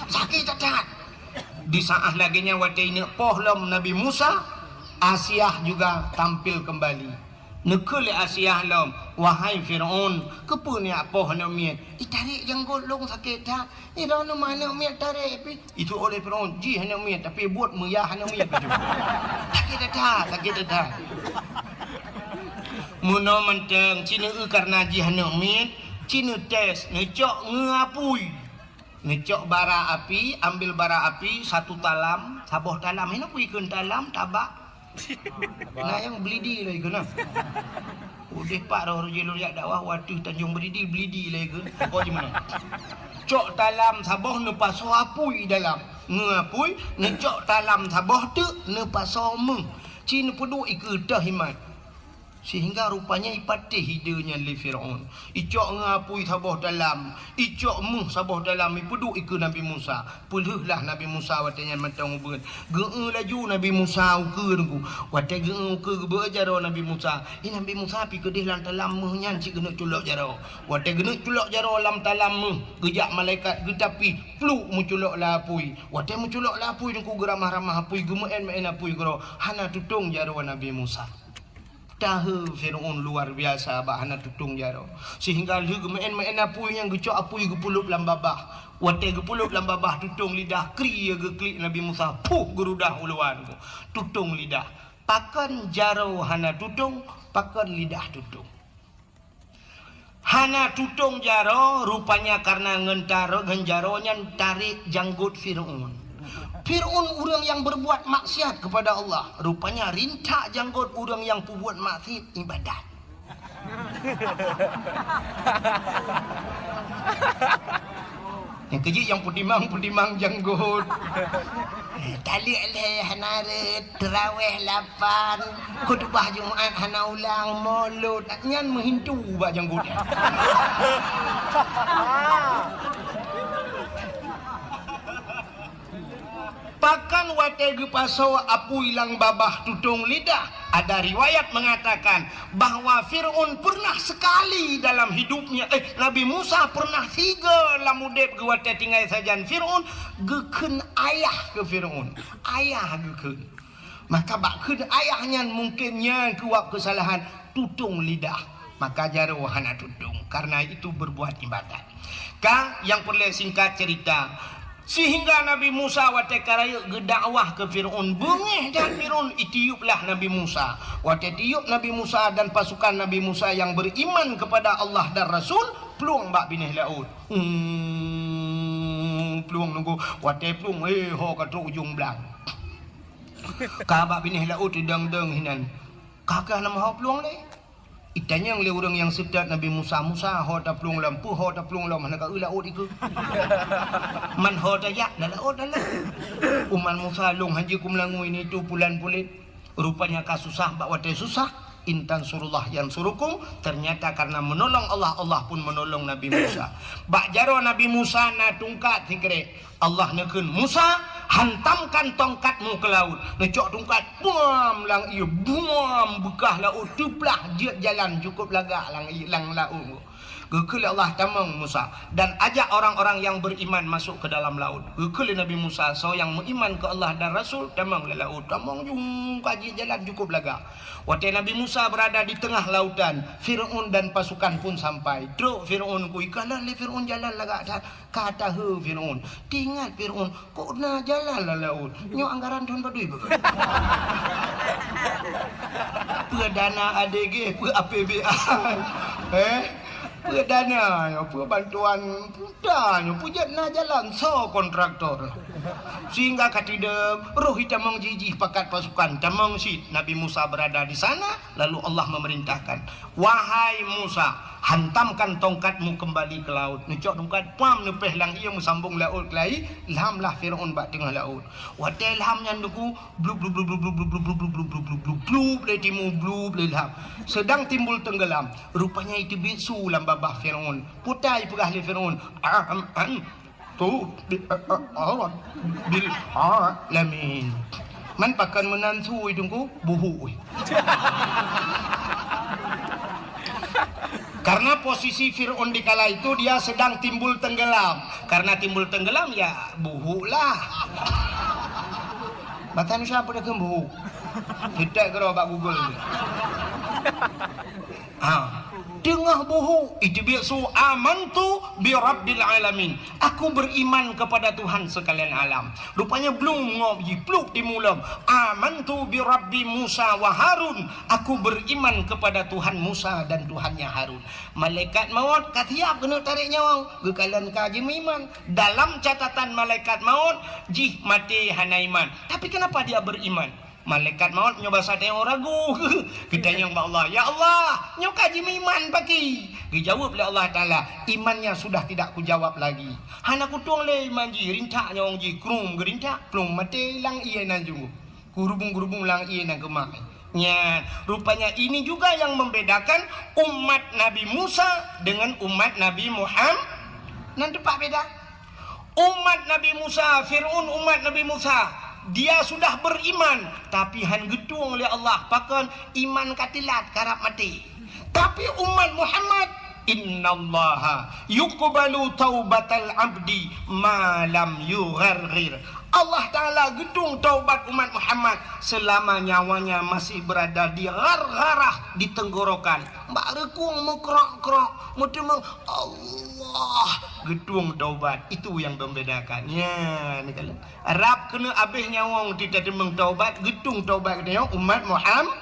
Sakit kedah. Di saat laginya wadah ini pohlom Nabi Musa, Asiyah juga tampil kembali. Nekul Asiyah lom, wahai Fir'aun, kepa ni apa nak miat? Tarik janggut long sakit tak? Ira no mana miat tarik pi? Itu oleh Fir'aun, ji hana miat tapi buat muyah hana miat baju. Sakit dah. Muno menteng Cina karena ji hana miat, Cina tes ngecok ngapui. Ngecok bara api, ambil bara api satu talam, saboh talam. Ini aku ikut talam, tabak. Nah yang belidi lagi kena. Udah pak roh jelur yak dakwah waduh Tanjung Belidi lagi ke. Kau di mana? Cok talam saboh nepa so apui dalam. Ngapui ngecok talam saboh tu nepa so meng. Cina pedu ikut dah himat. Sehingga rupanya ipatih hidanya li Fir'aun. Icok ngapui saboh dalam. Icok muh saboh dalam. Ipudu ikut Nabi Musa. Puluhlah Nabi Musa watanya matang ubun. Ge'e laju Nabi Musa uke nunggu. Watanya ge'e uke berjaro Nabi Musa. Nabi Musa pi kedih lam talam muhnya cik kena culok jaro. Watanya kena culok jaro lam talam muh. Gejak malaikat getapi. Pluk muculok lapui. Watanya muculok lapui nunggu geramah-ramah apui. Gemein-mein apui gero. Hana tutung jaro Nabi Musa. Tahu Fir'aun luar biasa bahana tutung jaro. Sehingga lu gemen apui yang gecok apui gepulup lam babah. Wate gepulup lam babah tutung lidah kri ge klik Nabi Musa. Puh gerudah uluan. Tutung lidah. Pakan jaro hana tutung, pakan lidah tutung. Hana tutung jaro rupanya karena ngentaro genjaronya tarik janggut Fir'aun. Fir'aun orang yang berbuat maksiat kepada Allah. Rupanya rintak janggut orang yang berbuat maksiat ibadat. Yang kecil yang pudimang janggut. Talik leh hanaret terawih 8 khutbah Jumaat hana ulang maulud nyan menghindu ba janggutnya. Pakan wategu paso apu ilang babah tutung lidah. Ada riwayat mengatakan bahwa Fir'aun pernah sekali dalam hidupnya Nabi Musa pernah 3 lamudep ke wate tinggal sajan Fir'aun geken ayah ke Fir'aun. Ayah geken. Maka bakun ayahnya mungkinnya kuat kesalahan tutung lidah. Maka jaro hana tutung karena itu berbuat ibadat. Kang yang perlu singkat cerita. Sehingga Nabi Musa watekaraya gedakwah ke Fir'aun. Bengih dan Fir'aun itiuplah Nabi Musa. Watetiup Nabi Musa dan pasukan Nabi Musa yang beriman kepada Allah dan Rasul. Peluang bak binih laut. Peluang nunggu. Wate peluang. Ho kata ujung belang. Kabak binih laut deng-deng hinan. Kakak nama ho peluang le. Itanya oleh orang yang sedat Nabi Musa, Musa ho ta plung lampu ho ta plung lam mana ka laut iku. Man ho ta yak dah laut dah. Uman Musa long haji kum langu ini tu bulan pulit. Rupanya kasusah bak watai susah. Intan surullah yang surukum. Ternyata karena menolong Allah, Allah pun menolong Nabi Musa. Bak jaro Nabi Musa na tungkat tikre. Allah nekun Musa, hantamkan tongkatmu ke laut. Necok tongkat, buam lang ia, buam bekah laut, tuplah jiat jalan cukup lagak lang laut. Gekali Allah tamang Musa dan ajak orang-orang yang beriman masuk ke dalam laut. Gekali Nabi Musa, so yang beriman ke Allah dan Rasul tamang le laut, tamang jung kaji jalan cukup laga. Waktu Nabi Musa berada di tengah lautan, Firaun dan pasukan pun sampai. Truk Firaun ku ikalah le Firaun jalan laga dah. Kata he Firaun, tingat Firaun, kok na jalan la laut. Nyo anggaran tuan badui begitu. Perdana ADG, pe APBA. Perdana, apa bantuan pudanya, pujat na jalan so kontraktor. Sehingga katida roh tamang jijih pakat pasukan tamang sit. Nabi Musa berada di sana, lalu Allah memerintahkan, wahai Musa, hantamkan tongkatmu kembali ke laut. Necok tongkat pam nepeh lang ia musambung laut kelai, ilhamlah Firaun bak tengah laut. Watai ilham nyanduku blub blub blub blub blub blub blub blub blub blub blub blub le timu blub le ilham. Sedang timbul tenggelam. Rupanya itu bisu lam babah Firaun. Putai pegah le Firaun. Tu bil alamin. Man pakan menansu idungku buhu. Karena posisi Fir'aun di kala itu dia sedang timbul tenggelam. Karena timbul tenggelam ya buhu lah. Batan siapa dah buhu? Tidak kira bak Google ni. Tengah buhu itu biasa amantu bi rabbil alamin. Aku beriman kepada Tuhan sekalian alam. Rupanya belum ngopi pluk di mulam. Amantu bi rabbi Musa wa Harun. Aku beriman kepada Tuhan Musa dan Tuhannya Harun. Malaikat maut katiap kena tarik nyawa. Gekalan kaji iman. Dalam catatan malaikat maut jih mati hana iman. Tapi kenapa dia beriman? Malaikat maut nyoba sate orang ragu. Kita nyong Allah, ya Allah, nyong kaji iman pagi. Dijawab oleh Allah Taala, imannya sudah tidak kujawab lagi. Hana kutung le iman ji, rintak nyong ji, krum gerintak, plung mati lang iya nanjung. Gurubung lang iya nang kemak. Ya, rupanya ini juga yang membedakan umat Nabi Musa dengan umat Nabi Muhammad. Nanti pak beda. Umat Nabi Musa, Fir'aun umat Nabi Musa. Dia sudah beriman, tapi han gedung oleh Allah, pakan iman katilat karap mati. Tapi umat Muhammad, innallaha yuqbalu taubatal abdi ma lam yugharghir. Allah Ta'ala gedung taubat umat Muhammad selama nyawanya masih berada di garah di tenggorokan. Mbak rekung mengkrok-krok, mudah Allah gedung taubat. Itu yang membedakan. Ya, ni kalau Arab kena habis nyawang tidak demeng taubat, gedung taubat dia umat Muhammad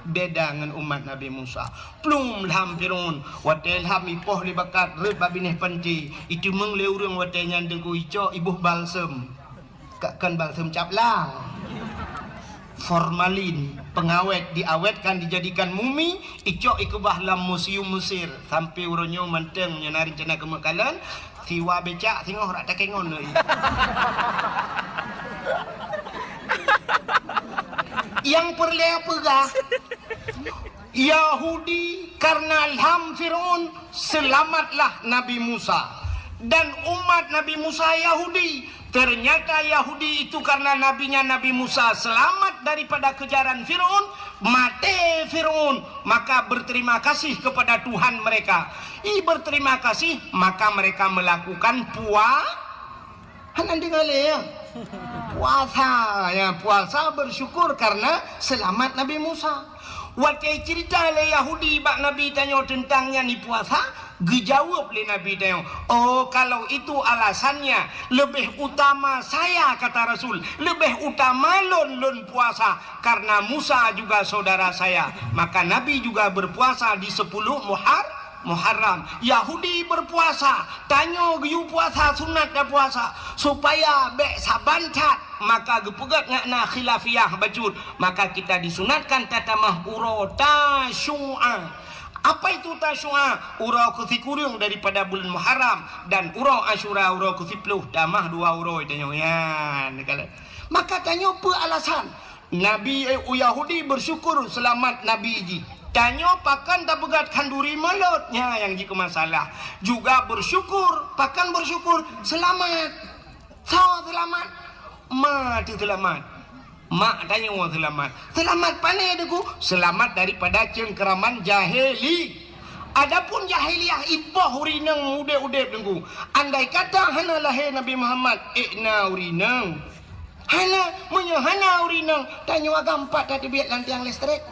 beda dengan umat Nabi Musa. Plum lam Firaun, watai lam ipoh li bakat red babineh panti. Itu meng le urang watai nyandeng ku ico ibuh balsem. Kan balsem caplang. Formalin, pengawet diawetkan dijadikan mumi, icok ikubah lam museum Mesir sampai uronyo manteng nyenari rencana kemekalan, siwa becak tengok rak takengon deui. Yang perlu pegah Yahudi karena ilham Firaun selamatlah Nabi Musa dan umat Nabi Musa Yahudi. Ternyata Yahudi itu karena nabinya Nabi Musa selamat daripada kejaran Fir'aun, mati Fir'aun, maka berterima kasih kepada Tuhan mereka. Berterima kasih, maka mereka melakukan puasa bersyukur karena selamat Nabi Musa. Waktu cerita le Yahudi bak Nabi tanya tentangnya ni puasa, dijawab le Nabi tanya, oh kalau itu alasannya lebih utama saya, kata Rasul, lebih utama lon puasa karena Musa juga saudara saya. Maka Nabi juga berpuasa di 10 Muharram. Yahudi berpuasa, tanya giu puasa sunat dan puasa supaya bek sabancat. Maka gepegat ngakna khilafiyah bajud, maka kita disunatkan tatamah urota syu'a. Apa itu Tasyua? Urau ke-10 daripada bulan Muharram, dan urau Asyura urau ke-10 damah 2 urau tanya yan. Maka tanya apa alasan? Nabi Yahudi bersyukur selamat Nabi ji. Tanya pakan tak pegat kanduri melotnya yang jika masalah. Juga bersyukur, pakan bersyukur selamat. So selamat. Mati selamat. Mak tanya orang selamat. Selamat panai deku. Selamat daripada cengkeraman jahili. Adapun jahiliyah ibah urinang udep-udep deku. Andai kata hana lahir Nabi Muhammad ikna urinang. Hana urinang. Tanya agak 4 tadi biar lantiang listrik.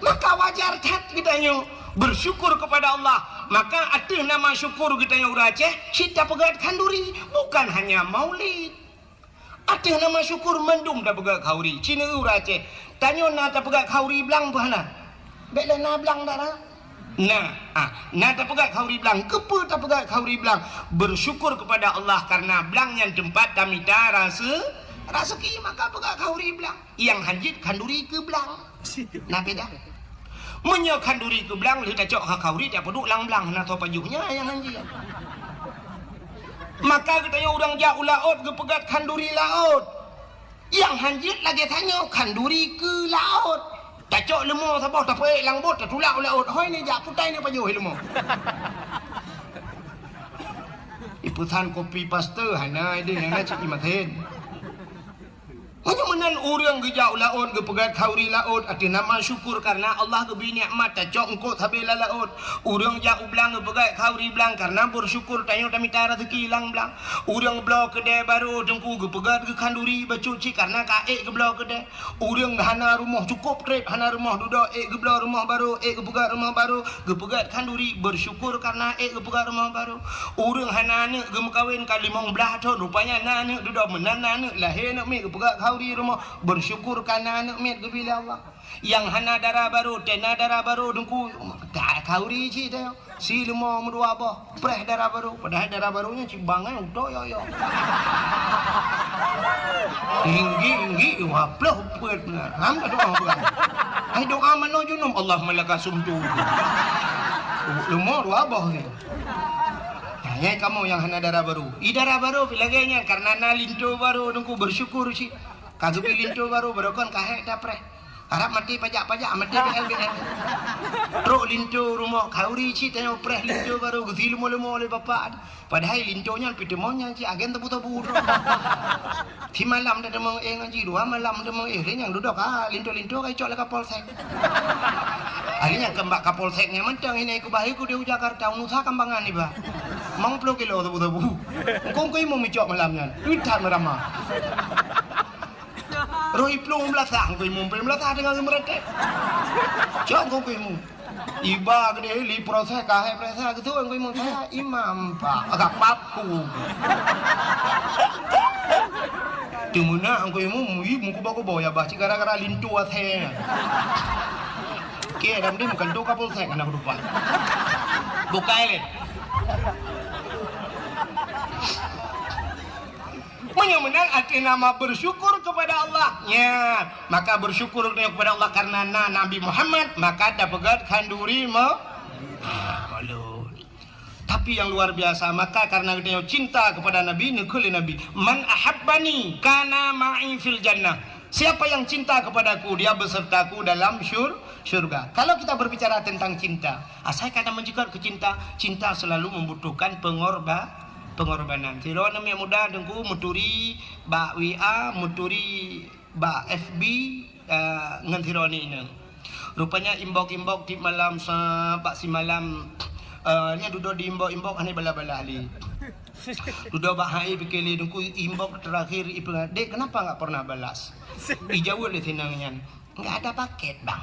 Maka wajar cat kitanya bersyukur kepada Allah. Maka ada nama syukur kita yang urace kita pegat kanduri, bukan hanya maulid. Ada nama syukur mendung dah pegat kauri. Cina urace tanya na tak pegat kauri belang pahana. Beklah na belang dah lah. Nah tak pegat kauri belang. Kepa tak pegat kauri belang. Bersyukur kepada Allah karena belang yang tempat tamita rasa ki maka pegat kauri belang. Yang hanjit kanduri ke belang. Nah beda. Menyo kanduri ke belang, kita cok kauri tak peduk lang-lang na to pajuhnya yang anjir. Maka katanya orang jauh laut ke pegat kanduri laut. Yang hanjit lagi tanya kanduri ke laut. Tak cok lemah sabah tak peik lang bot tak tulak laut. Hoi ni jak putai ni pajuh lemah. Iputan kopi pasteur hana dia yang nak cik maten. Hanya menan orang ke jauh laut ke pegat kauri laut ada nama syukur karena Allah ke beri nikmat tak cok engkau habis laut. Orang jauh belang ke pegat kauri belang karena bersyukur tanya tak minta rezeki hilang belang. Orang belau kedai baru dengku ke pegat ke kanduri bercuci karena kaek ke belau kedai. Orang hana rumah cukup trip hana rumah duduk ke belau rumah baru ke pegat rumah baru ke pegat kanduri bersyukur karena ke pegat rumah baru. Orang hana anak ke mekawin kali 15 tahun rupanya anak duduk menan anak lahir nak mi ke pegat di rumah bersyukur karena anak met ke bila Allah. Yang hana darah baru tena darah baru dengku tak kauri ci teh si lemah merdua apa preh darah baru padahal darah barunya cimbangan udah yo tinggi waplah pet benar ham tak doa apa ai doa mana junum Allah malaka sumtu lemah dua apa ni. Tanya kamu yang hana darah baru darah baru bilaganya karena na linto baru dengku bersyukur ci. Kagak linto baru berokon kahek dapre. Harap mati pajak-pajak mati PLBN. Truk linto rumah kauri ci tanya preh linto baru gezi lemo-lemo oleh bapak. Padahal lintonya pitemonya ci agen tebu-tebu. Di malam dah demang ngaji 2 malam demang yang duduk linto-linto kai cok le Kapolsek. Alinya kembak Kapolseknya mentang ini ku bahi ku di Jakarta unusa kambangan ni ba. Mang 10 kilo tebu-tebu. Kong koi mau micok malamnya. Udah merama. Rohi plung belasah kau imu belasah dengan mereka. Jangan kau imu. Iba gede li proses kahai proses gitu kau imu saya imam pak agak paku. Timuna kau imu muku bawa ya baci gara-gara lintu ashe. Kira dalam dia bukan do kapal saya kena berupa. Bukai le. Menang arti nama bersyukur kepada Allah. Ya, maka bersyukur kepada Allah karena Nabi Muhammad maka dapat kanduri Tapi yang luar biasa maka karena dia cinta kepada Nabi nekuli Nabi. Man ahabbani kana ma'i fil jannah. Siapa yang cinta kepadaku dia besertaku dalam syurga. Kalau kita berbicara tentang cinta, saya kadang menjadikan cinta selalu membutuhkan pengorbanan. Tiro namanya muda dengku muturi ba WA muturi ba FB ngantironi ini. Rupanya imbok di malam pak si malam nya duduk di imbok ane bala-bala ali. Duduk bahai pikirli dengku imbok terakhir dek kenapa enggak pernah balas? Ijawul le tinangnya. Enggak ada paket, Bang.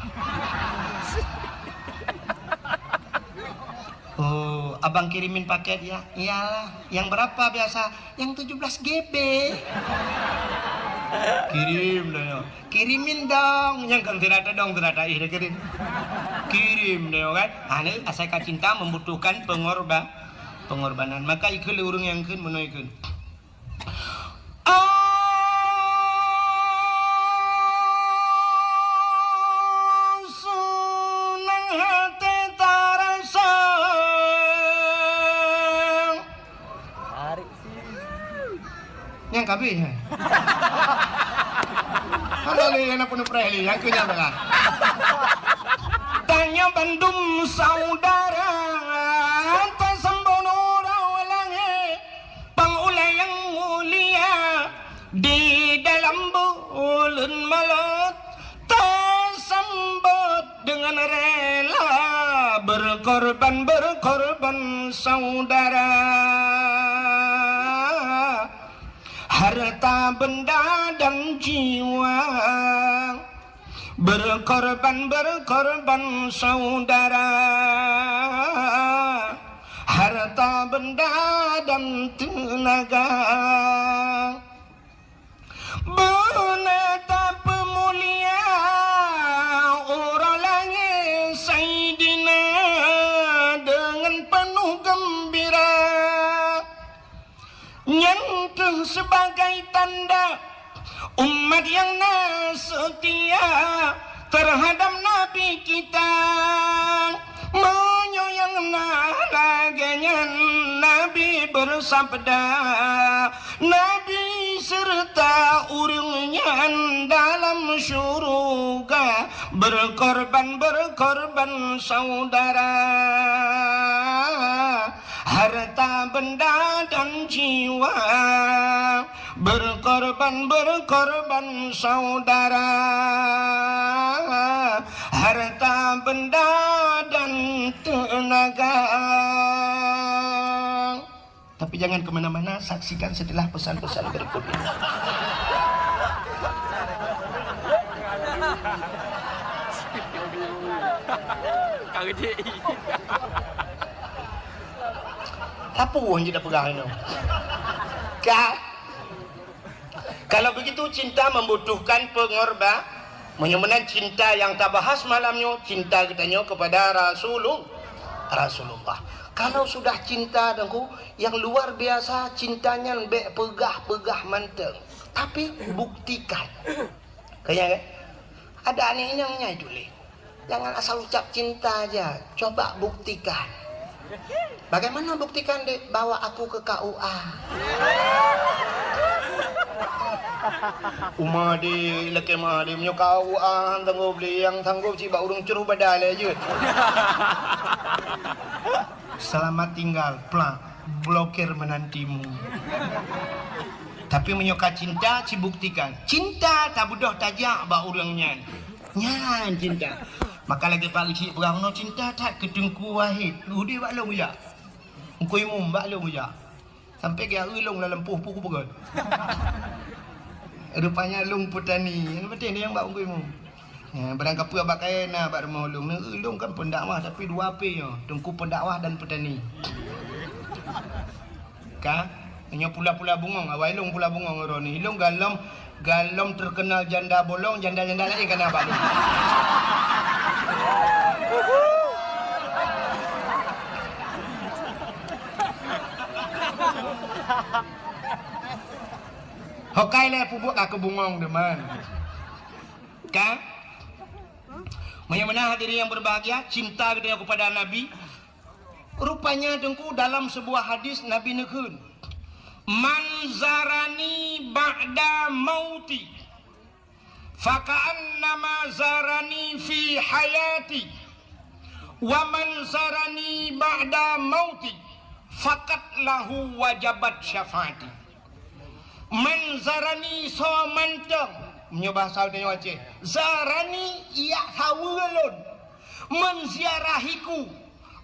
Oh, abang kirimin paket ya? Iyalah. Yang berapa biasa? Yang 17 GB. Kirim dong. Kirimin dong. Yang kan tidak ada dong, tidak ada kirim. Kirim dong kan. Ane asal cinta membutuhkan pengorbanan. Maka ikut urung yang kan menaikkan. Yang kabeh. Kalau lihat apa nu preli yang kunya belah. Tanya Bandung saudara, tasembono rawalange, pangulay yang mulia di dalam bulan malam, tasambut dengan rela berkorban saudara. Harta benda dan jiwa berkorban saudara. Harta benda dan tenaga menetap mulia orang langit Sayyidina dengan penuh gembira, nyentuh sebagai tanda umat yang setia terhadap Nabi kita, menyoyang laganya Nabi bersabda, Nabi serta urungnya dalam syurga berkorban saudara. Harta benda dan jiwa berkorban saudara. Harta benda dan tenaga. Tapi jangan kemana-mana, saksikan setelah pesan-pesan berikut ini. Apa yang tidak pegang itu? Kalau begitu cinta membutuhkan pengorban. Menyemenan cinta yang tak bahas malamnya, cinta kitanya kepada Rasulullah. Kalau sudah cinta dengku yang luar biasa, cintanya lebih pegah manteng. Tapi buktikan. Kayak ada anehnya itu le. Jangan asal ucap cinta aja, coba buktikan. Bagaimana buktikan dek? Bawa aku ke KUA. Umadi laki madi punya KUA tanggup beli yang tanggup ciba urung ceruh badal aja. Selamat tinggal, plak, blokir menantimu. Tapi menyoka cinta, cibuktikan. Cinta tak budoh tajak ba urangnya. Nyan cinta. Maka lagi pagi cik perang no cinta tak kedengku wahid. Ludi bak long ya. Engkoi mum bak long ya. Sampai ke ulung dalam puh-puh pegon. Rupanya lung petani. Yang penting dia yang bak engkoi mum. Ya, barang kapua bak kaina bak rumah ulung. Ulung kan pendakwah tapi dua P yo. Tengku pendakwah dan petani. Ka? Hanya pula-pula bungong. Awal ilung pula bungong roni. Ilung galom terkenal janda bolong, janda-janda lain kena bak lung. Hokai le pupuk aku bungong deman. Kan? Bagaimana hadirin yang berbahagia, cinta kita kepada Nabi. Rupanya dengku dalam sebuah hadis Nabi nekun. Man zarani ba'da mauti faka'annama zarani fi hayati wa man zarani ba'da mauti fakat lahu wajabat syafaati. Man zarani so manteng menyobah saudanya Aceh. Zarani ia hawalun menziarahiku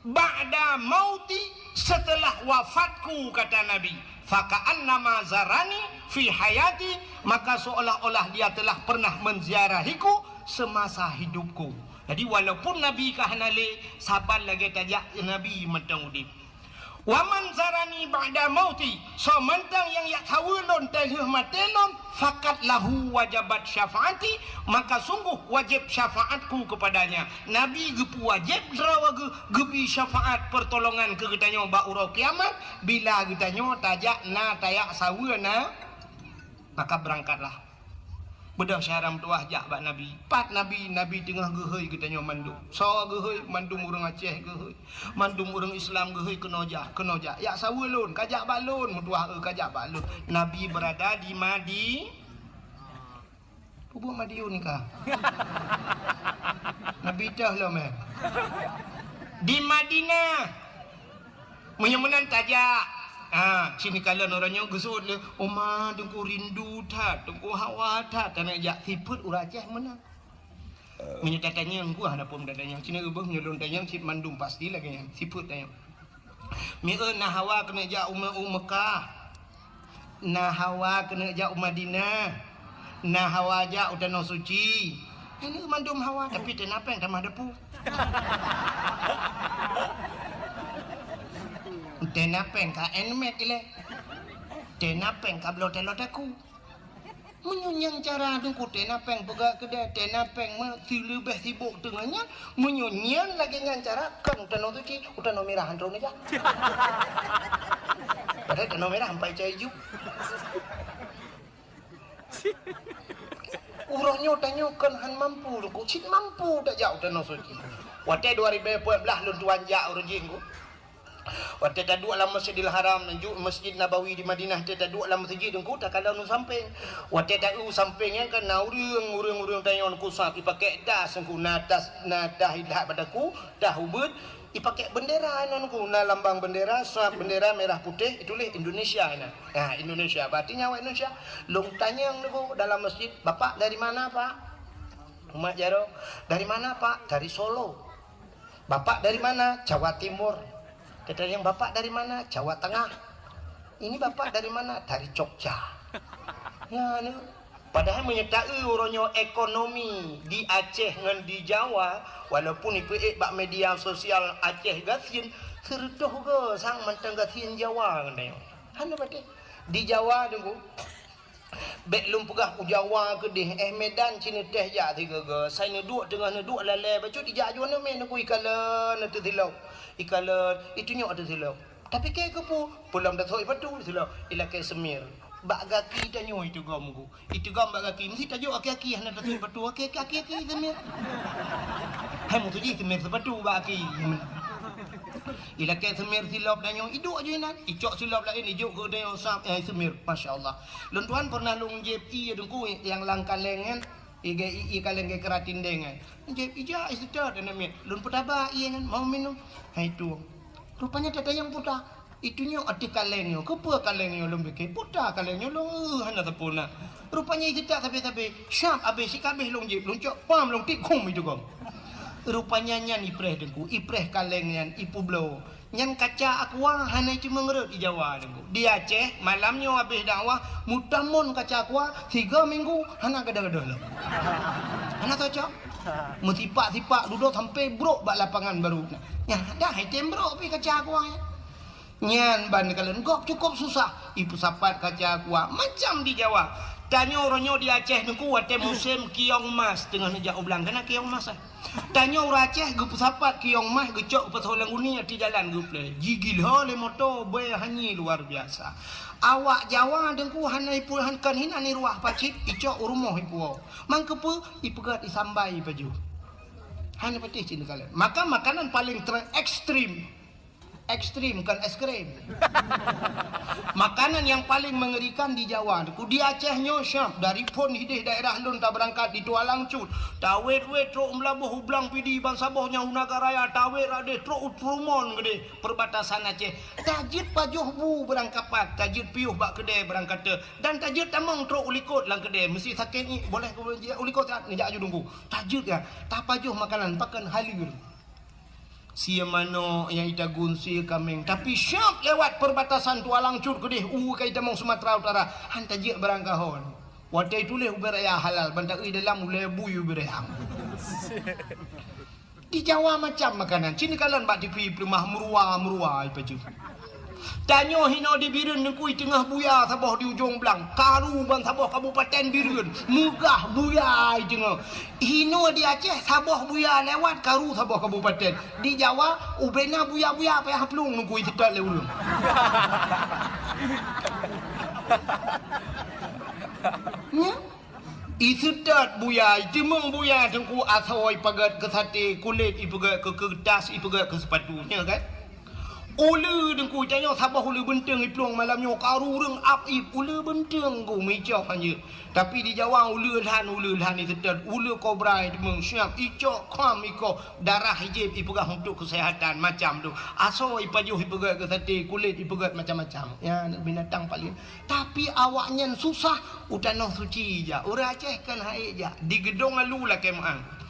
ba'da mauti setelah wafatku, kata Nabi. Faka'annama zarani fi hayati, maka seolah-olah dia telah pernah menziarahiku semasa hidupku. Jadi walaupun Nabi kahanale sabar lagi tajak Nabi mentang udip. Waman zarani ba'da mauti, so mentang yang yakhawulun telih matelon fakat lahu wajabat syafaati, maka sungguh wajib syafaatku kepadanya. Nabi gepu wajib drawa gebi syafaat pertolongan ke kitanya ba'ura kiamat bila kitanya tajak na tayak sawuna, maka berangkatlah. Bedah syaram tuah jak bak Nabi. Pat Nabi tengah gehoi katanya mandum. So gehoi mandum urang Aceh gehoi. Mandum urang Islam gehoi kenojak. Ya sawulun kajak balun mutuah kajak balun. Nabi berada di Pupuk Madiun ni kah? Nabi dah lah meh. Di Madinah. Menyemenan tajak. Sini kalian orangnya gesut le. Oma dengku rindu tat, dengku hawa tat. Tanah jak siput urang Aceh mana? Menyetatanya engku ada pom dadanya. Sini ubah menyelon tanya sip mandum pasti lagi yang siput tanya. Mie nah hawa kena jak Mekah. Nah hawa kena jak Madinah. Nah hawa jak tanah suci. Ini mandum hawa tapi kenapa yang tamah depu? Tenapeng ka enmet ile. Tenapeng ka blot-lot aku. Menyunyang cara dengku tenapeng pegak kedai tenapeng mah silebeh sibuk tengahnya menyunyang lagi ngan cara kan tanah suci tanah merah antro ni jah. Padahal tanah merah sampai cai juk. Urangnya tanya kan han mampu dengku cik mampu tak jauh tanah suci. Waktu 2014 lun tuan jak urang ku. Waktu tak dua dalam Masjidil Haram dan Masjid Nabawi di Madinah tak dua dalam masjid dengku tak kalau nu samping. Waktu tak sampingnya kan urang tanya ku sap dipakai das engku nadas nadah hilah padaku dah ubud dipakai bendera nanku na lambang bendera sap bendera merah putih itulah Indonesia nah. Indonesia berarti nyawa Indonesia. Long tanya engku dalam masjid, "Bapak dari mana, Pak?" Umat Jaro, "Dari mana, Pak?" "Dari Solo." "Bapak dari mana?" "Jawa Timur." Kata yang "Bapak dari mana?" "Jawa Tengah." "Ini Bapak dari mana?" "Dari Jogja." Ya ni padahal menyertai orangnya ekonomi di Aceh dengan di Jawa walaupun ipe bak media sosial Aceh gasin serdoh ke sang mantang gasin Jawa katanya. Hana batik di Jawa dengku. Bek lum pegah Jawa ke deh Medan cina teh ja tiga ke. Saya duduk tengah duduk lale bacu di jaju na men aku ikalan tu silau. Ikalan itunya ada silau. Tapi ke pu pulang dah soi patu silau. Ila ke semir. Bak gaki tanya itu gamku. Itu gam bak gaki mesti tajuk aki-aki hana dah soi patu aki-aki semir. Hai mu tu ji semir sepatu bak aki. Ila ke semir silap dan yang iduk aja nan icok silap lain ijuk ke dan yang sap semir masya-Allah. Lun tuan pernah lung JP dengku yang langkan lengan i kaleng ke keratin dengan JP ija istad dan namanya lun petaba iya kan mau minum hai tu rupanya tata yang puta itunya ati kalengnya kepa kalengnya lum ke puta kalengnya lung hana tapuna rupanya istad tapi syap habis si kabeh lung JP lung cok pam lung tikum itu gom. Rupanya nyan ipreh dengku, ipreh kaleng nyan ipu blow. Nyan kaca aqua hana cuma ngerut di Jawa dengku. Di Aceh malamnya habis dakwah mutamun kaca aqua 3 minggu hana gada-gada lah. Hana cocok. Mutipak-tipak duduk sampai brok bak lapangan baru. Ya dah item brok pi kaca aqua ya. Nyan ban kalian gok cukup susah. Ipu sapat kaca aqua macam di Jawa. Tanya orangnya di Aceh dengku waktu musim kiong mas tengah nejak ublang kena kiong mas Tanya orang Aceh gup sapat kiong mas gecok pesolang uni di jalan gup le. Gigil le motor be hanyi luar biasa. Awak Jawa dengku hanai puluhan kan hina ni ruah pacit icok rumah ipu. Mangkepu ipegat isambai baju. Hanya patih cina kalian. Maka makanan paling ekstrim kan es krim. Makanan yang paling mengerikan di Jawa di Acehnya syap dari pun hidih daerah lun tak berangkat di Tualang Cut tawet truk melabuh hublang pidi bang sabohnya Unagaraya tawet ade truk utrumon gede perbatasan Aceh tajid pajuh bu berangkapat tajid piuh bak kedai berangkat dan tajid tamang truk ulikot lang kedai mesti sakit ni boleh ulikot tak ni jak dungku tajid ya tak pajuh makanan pakan halir sia mano yang ita gunsi kameng tapi syap lewat perbatasan Tualang Cut kedih kai tamang Sumatera Utara hanta je berangkahon wadai tuleh uberaya halal bantak dalam uleh buyu berehang di Jawa macam makanan sini kalian bak di rumah murua ipaju Tanyo hino di Birun nengkui tengah buya saboh di ujung belang karu bang saboh kabupaten Birun mugah buya tengah hino di Aceh saboh buya lewat karu saboh kabupaten di Jawa ubena buya payah pelung nengkui sedal le ulun ya Isedat buya, jemeng buya tengku asoi pagat ke sate kulit ipagat ke kertas ipagat ke sepatunya kan. Ula dengku janyo sabah ula benteng iplong malam nyo karu reng ap ip ula benteng ku meja hanya. Tapi di Jawa ula lhan isedat ula kobrai demeng siap icok kham iko darah hijab ipagak untuk kesehatan macam tu. Asoi pajuh ipagat ke sate kulit ipagat macam-macam. Ya binatang paling. Tapi awaknya susah utanoh suci ja. Ora Aceh kan haik ja. Di gedung alu lah kemang.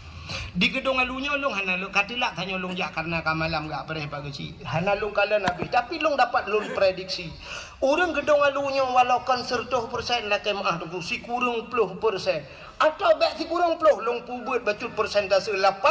Di gedung alunya long hanalung katilak hanya long jak karena kamalam gak pereh pagi hanalung kala nabi tapi long dapat long prediksi orang gedung alunya walau kan 100% lah kemah tu si kurang 10% atau bek si kurang 10 long pubut bacut persentase 80%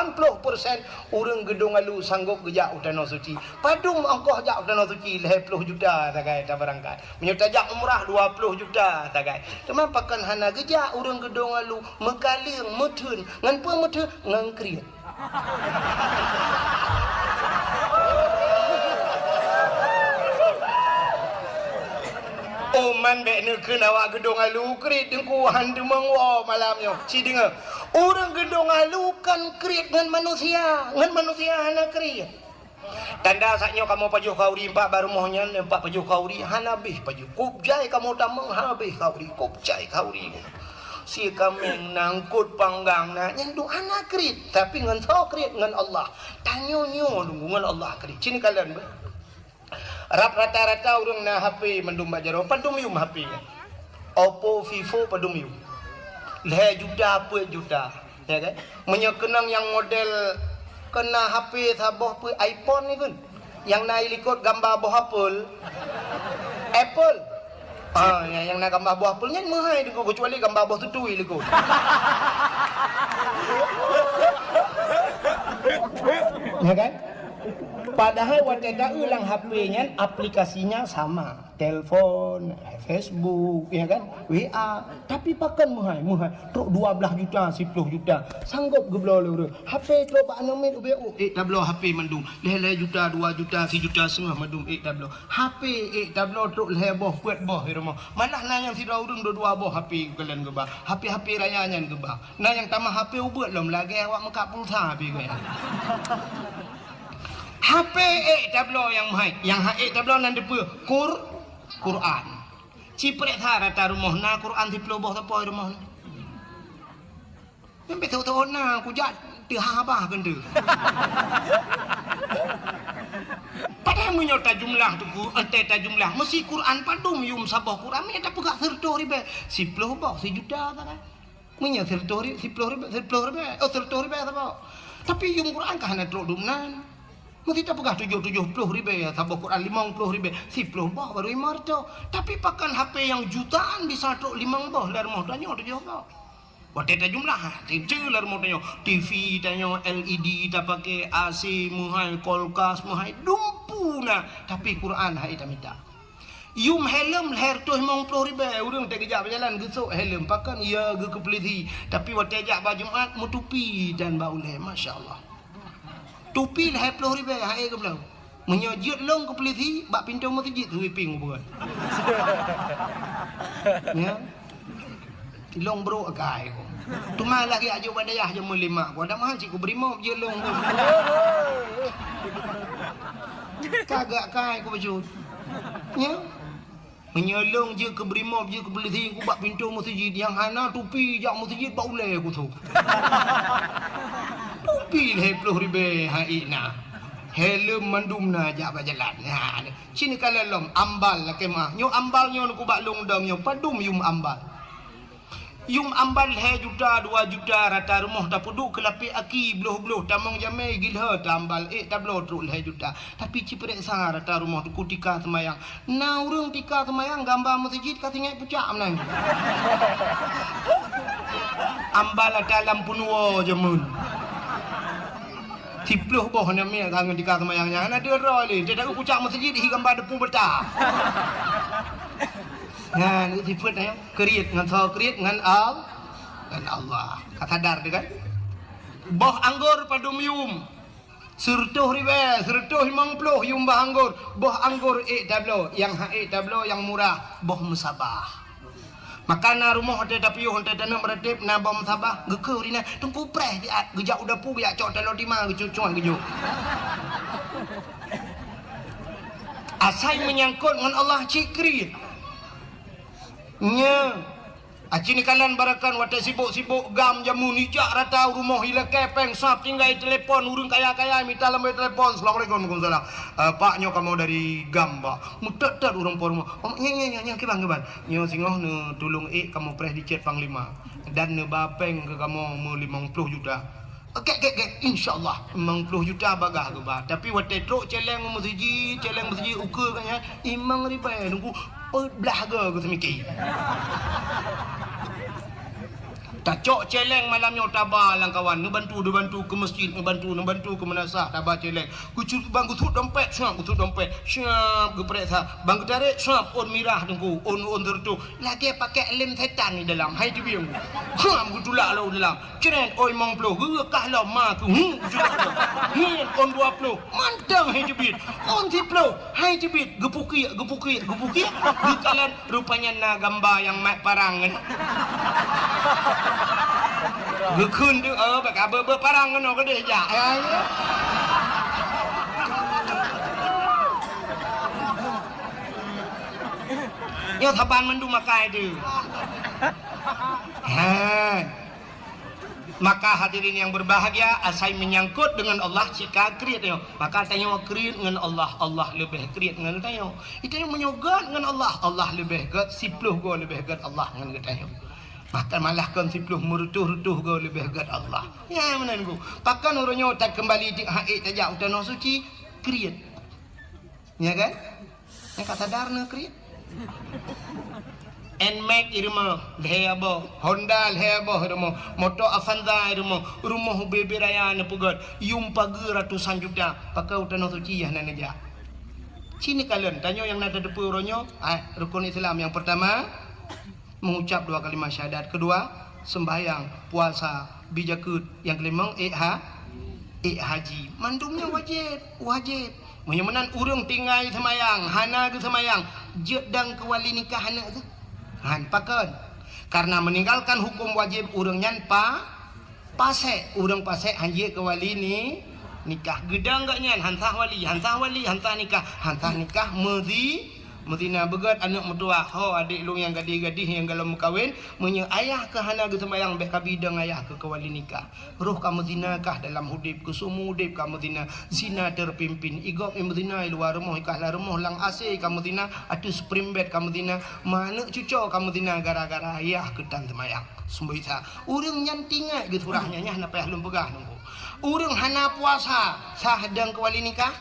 orang gedung alu sanggup gejak utano suci padung angkoh jak utano suci 10 juta tagai tak berangkat menyutajak umrah 20 juta tagai teman pakan hana gejak orang gedung alu mekaling metun ngan pe metun ngan kriat Oman bek nekeun awak gedung alu krit dengku hantu mengwo malamnya. Si dengar. Orang gedung alu kan krit ngan manusia hana krit. Tanda saknya kamu pajuh kauri empat baru mohnya empat pajuh kauri hana habis pajuh. Kupjai kamu tamang habis kauri kupjai kauri. Si kami nangkut panggang na nyendu hana krit tapi ngan so krit ngan Allah. Tanyo nyo ngan Allah krit. Sini kalian rap rata-rata orang na HP mendum bajaro padum yum HP Oppo Vivo padum yum le juta apa juta ya kan menyekenang yang model kena HP sabah pe iPhone ni kan yang naik likut gambar buah Apple yang nak gambar buah Apple nya mahal dekat kecuali gambar buah tutui likut ya kan. Padahal wateda ulang HP-nya aplikasinya sama, telepon, Facebook, ya kan, WA, tapi pakan muhai, truk 12 juta, 10 juta, sanggup geblo lur. HP truk pak nomor UBU, tablo HP mendung, leh juta, 2 juta, 1 juta setengah mendung, tablo. HP tablo truk leh boh buat boh di rumah. Malah na yang sida urang 2 boh HP kalian gebah. HP rayanya gebah. Nah yang tambah HP ubeut lom lagi awak mekak pulsa HP kaya. HP tablo yang mahal yang tablo nan depe Quran cipret harata rumah na Quran di peloboh tapo rumah na membe tahu na ku jak teu habah kan tu padahal menyota jumlah tu ku ta jumlah mesti Quran padum yum sabah Quran me tak pegak 10 ribu 10 boh 1 juta ta kan menya 10 ribu oh 10 ribu ta tapi yum Quran kah na truk dumnan mesti tak pegah 70 ribu ya sabah Quran 50 ribu 10 bah baru imarto tapi pakan HP yang jutaan bisa truk 5 bah dari rumah tanya 7 bah wateta jumlah kecil dari rumah tanya TV tanya LED tak pakai AC muhai kulkas muhai dumpu na tapi Quran hai tak minta yum helm leher tu 50 ribu urang tak kejap berjalan gesuk helm pakan ia ge kepeliti tapi wateta bah Jumaat mutupi dan bauleh masya-Allah tupi lah 10 ribu hai ke belau menyojut long ke peliti bak pintu masjid tu ping bukan ya long bro agai ko tu malah ke ajo badayah je melima ko ada mahal cikgu berimo je long ko kagak kai ko baju ya menyolong je ke berimo je ke peliti ko bak pintu masjid yang hana tupi jak masjid bau le ko tu tupi 10 ribu hai na helm mandum na jak berjalan ha sini kala lom ambal la kemah nyo ambal nyo ku bak long dam nyo padum yum ambal he juta 2 juta rata rumah tak puduk kelapi aki beloh tamang jamai gilha tambal tablo truk he juta tapi ciprek sah rata rumah tu kutika semayang na urang tika semayang gambar masjid ka tinggal pucak menang ambal dalam punwo jemun 10 boh na me kangen tika semayangnya ana dia roli dia dak pucak masjid hi gambar depu betah nah ni sifat ya kriat ngan so kriat ngan Allah kadar dia kan boh anggur padum yum 100 ribu 150 yum bah anggur boh anggur tablo yang tablo yang murah boh musabah Makana rumah hotel tapi hotel tanah meredip na bom sabah gekeu dina tungku preh di gejak udah pu ya cok telo di mana gecucuan gejuk. Asai menyangkut dengan Allah cikri. Nya. Acini kalian barakan wate sibuk-sibuk gam jamu nijak rata rumah hila kepeng sap tinggal telepon urang kaya-kaya minta lambai telepon. Assalamualaikum warahmatullahi wabarakatuh. Pak nyo kamu dari gam pak. Mutet-tet urang por rumah. Nya kebang. Nyo singoh ne tulung kamu preh di chat panglima. Dan ne bapeng ke kamu mau 50 juta. Oke, insyaallah 50 juta bagah ke ba. Tapi wate truk celeng masjid ukur kan ya. Imang ribai nunggu belah ke semiki. Tak cok celeng malamnya tabah lang kawan. Ngebantu ke masjid, ngebantu ke manasah tabah celeng. Kucur bang gutut dompet, syap geprek sah. Bang tarik syap on mirah dengku, on tertu. Lagi pakai lem setan ni dalam. Hai tu biang. Ham gutulak lau dalam. Ceren oi mong plo, gekah lau ma ku. On 20. Mantap hai tu bit. On 10. Hai tu bit. Gepuki. Gekalan rupanya na gambar yang mat parang kan. Gekun tu bak berparang kan ke dia jak. Yo thaban mendu makai tu. Maka hadirin yang berbahagia, asai menyangkut dengan Allah jika kriat yo. Maka tanya kriat dengan Allah lebih kriat dengan tanya. Itu yang menyogat dengan Allah lebih gat 10 go lebih gat Allah dengan tanya. Maka malah kan 10 merutuh-rutuh go lebih gat Allah. Ya mana ku. Pakan orangnya tak kembali di haid saja utano suci kriat. Ya kan? Yang kata darna kriat. Nmax irma lehabo Honda lehabo irma motor Avanza irma rumah bebe raya na pugat yung pagi ratusan juta pakai utano suci ya nanaja. Sini kalian tanya yang nada depu ronyo rukun Islam yang pertama mengucap 2 kalimat syahadat, kedua sembahyang, puasa, bijakut, yang kelima haji. Mandumnya wajib. Menyamanan urang tinggal semayang, hana ke semayang, jedang ke wali nikah hana tu. Pakan. Karena meninggalkan hukum wajib urang nyan pasek, urang pasek hanji ke wali ni nikah. Gedang gak nyan hantah wali, hantah nikah Medina begat anak mertua adik lu yang gadis yang kalau mengkawin ayah ke hana ke sembayang bek kabidang ayah ke wali nikah. Roh kamu zina kah dalam hudip ke sumu hudip kamu zina zina terpimpin igop Medina luar rumah ikahlah rumah lang ase kamu zina atus primbet kamu zina mana cucu kamu zina gara-gara ayah ke tan sembayang sumbaita urang nyantingat gitu urahnya nyah na payah lum pegah nunggu urang hana puasa sah dang ke wali nikah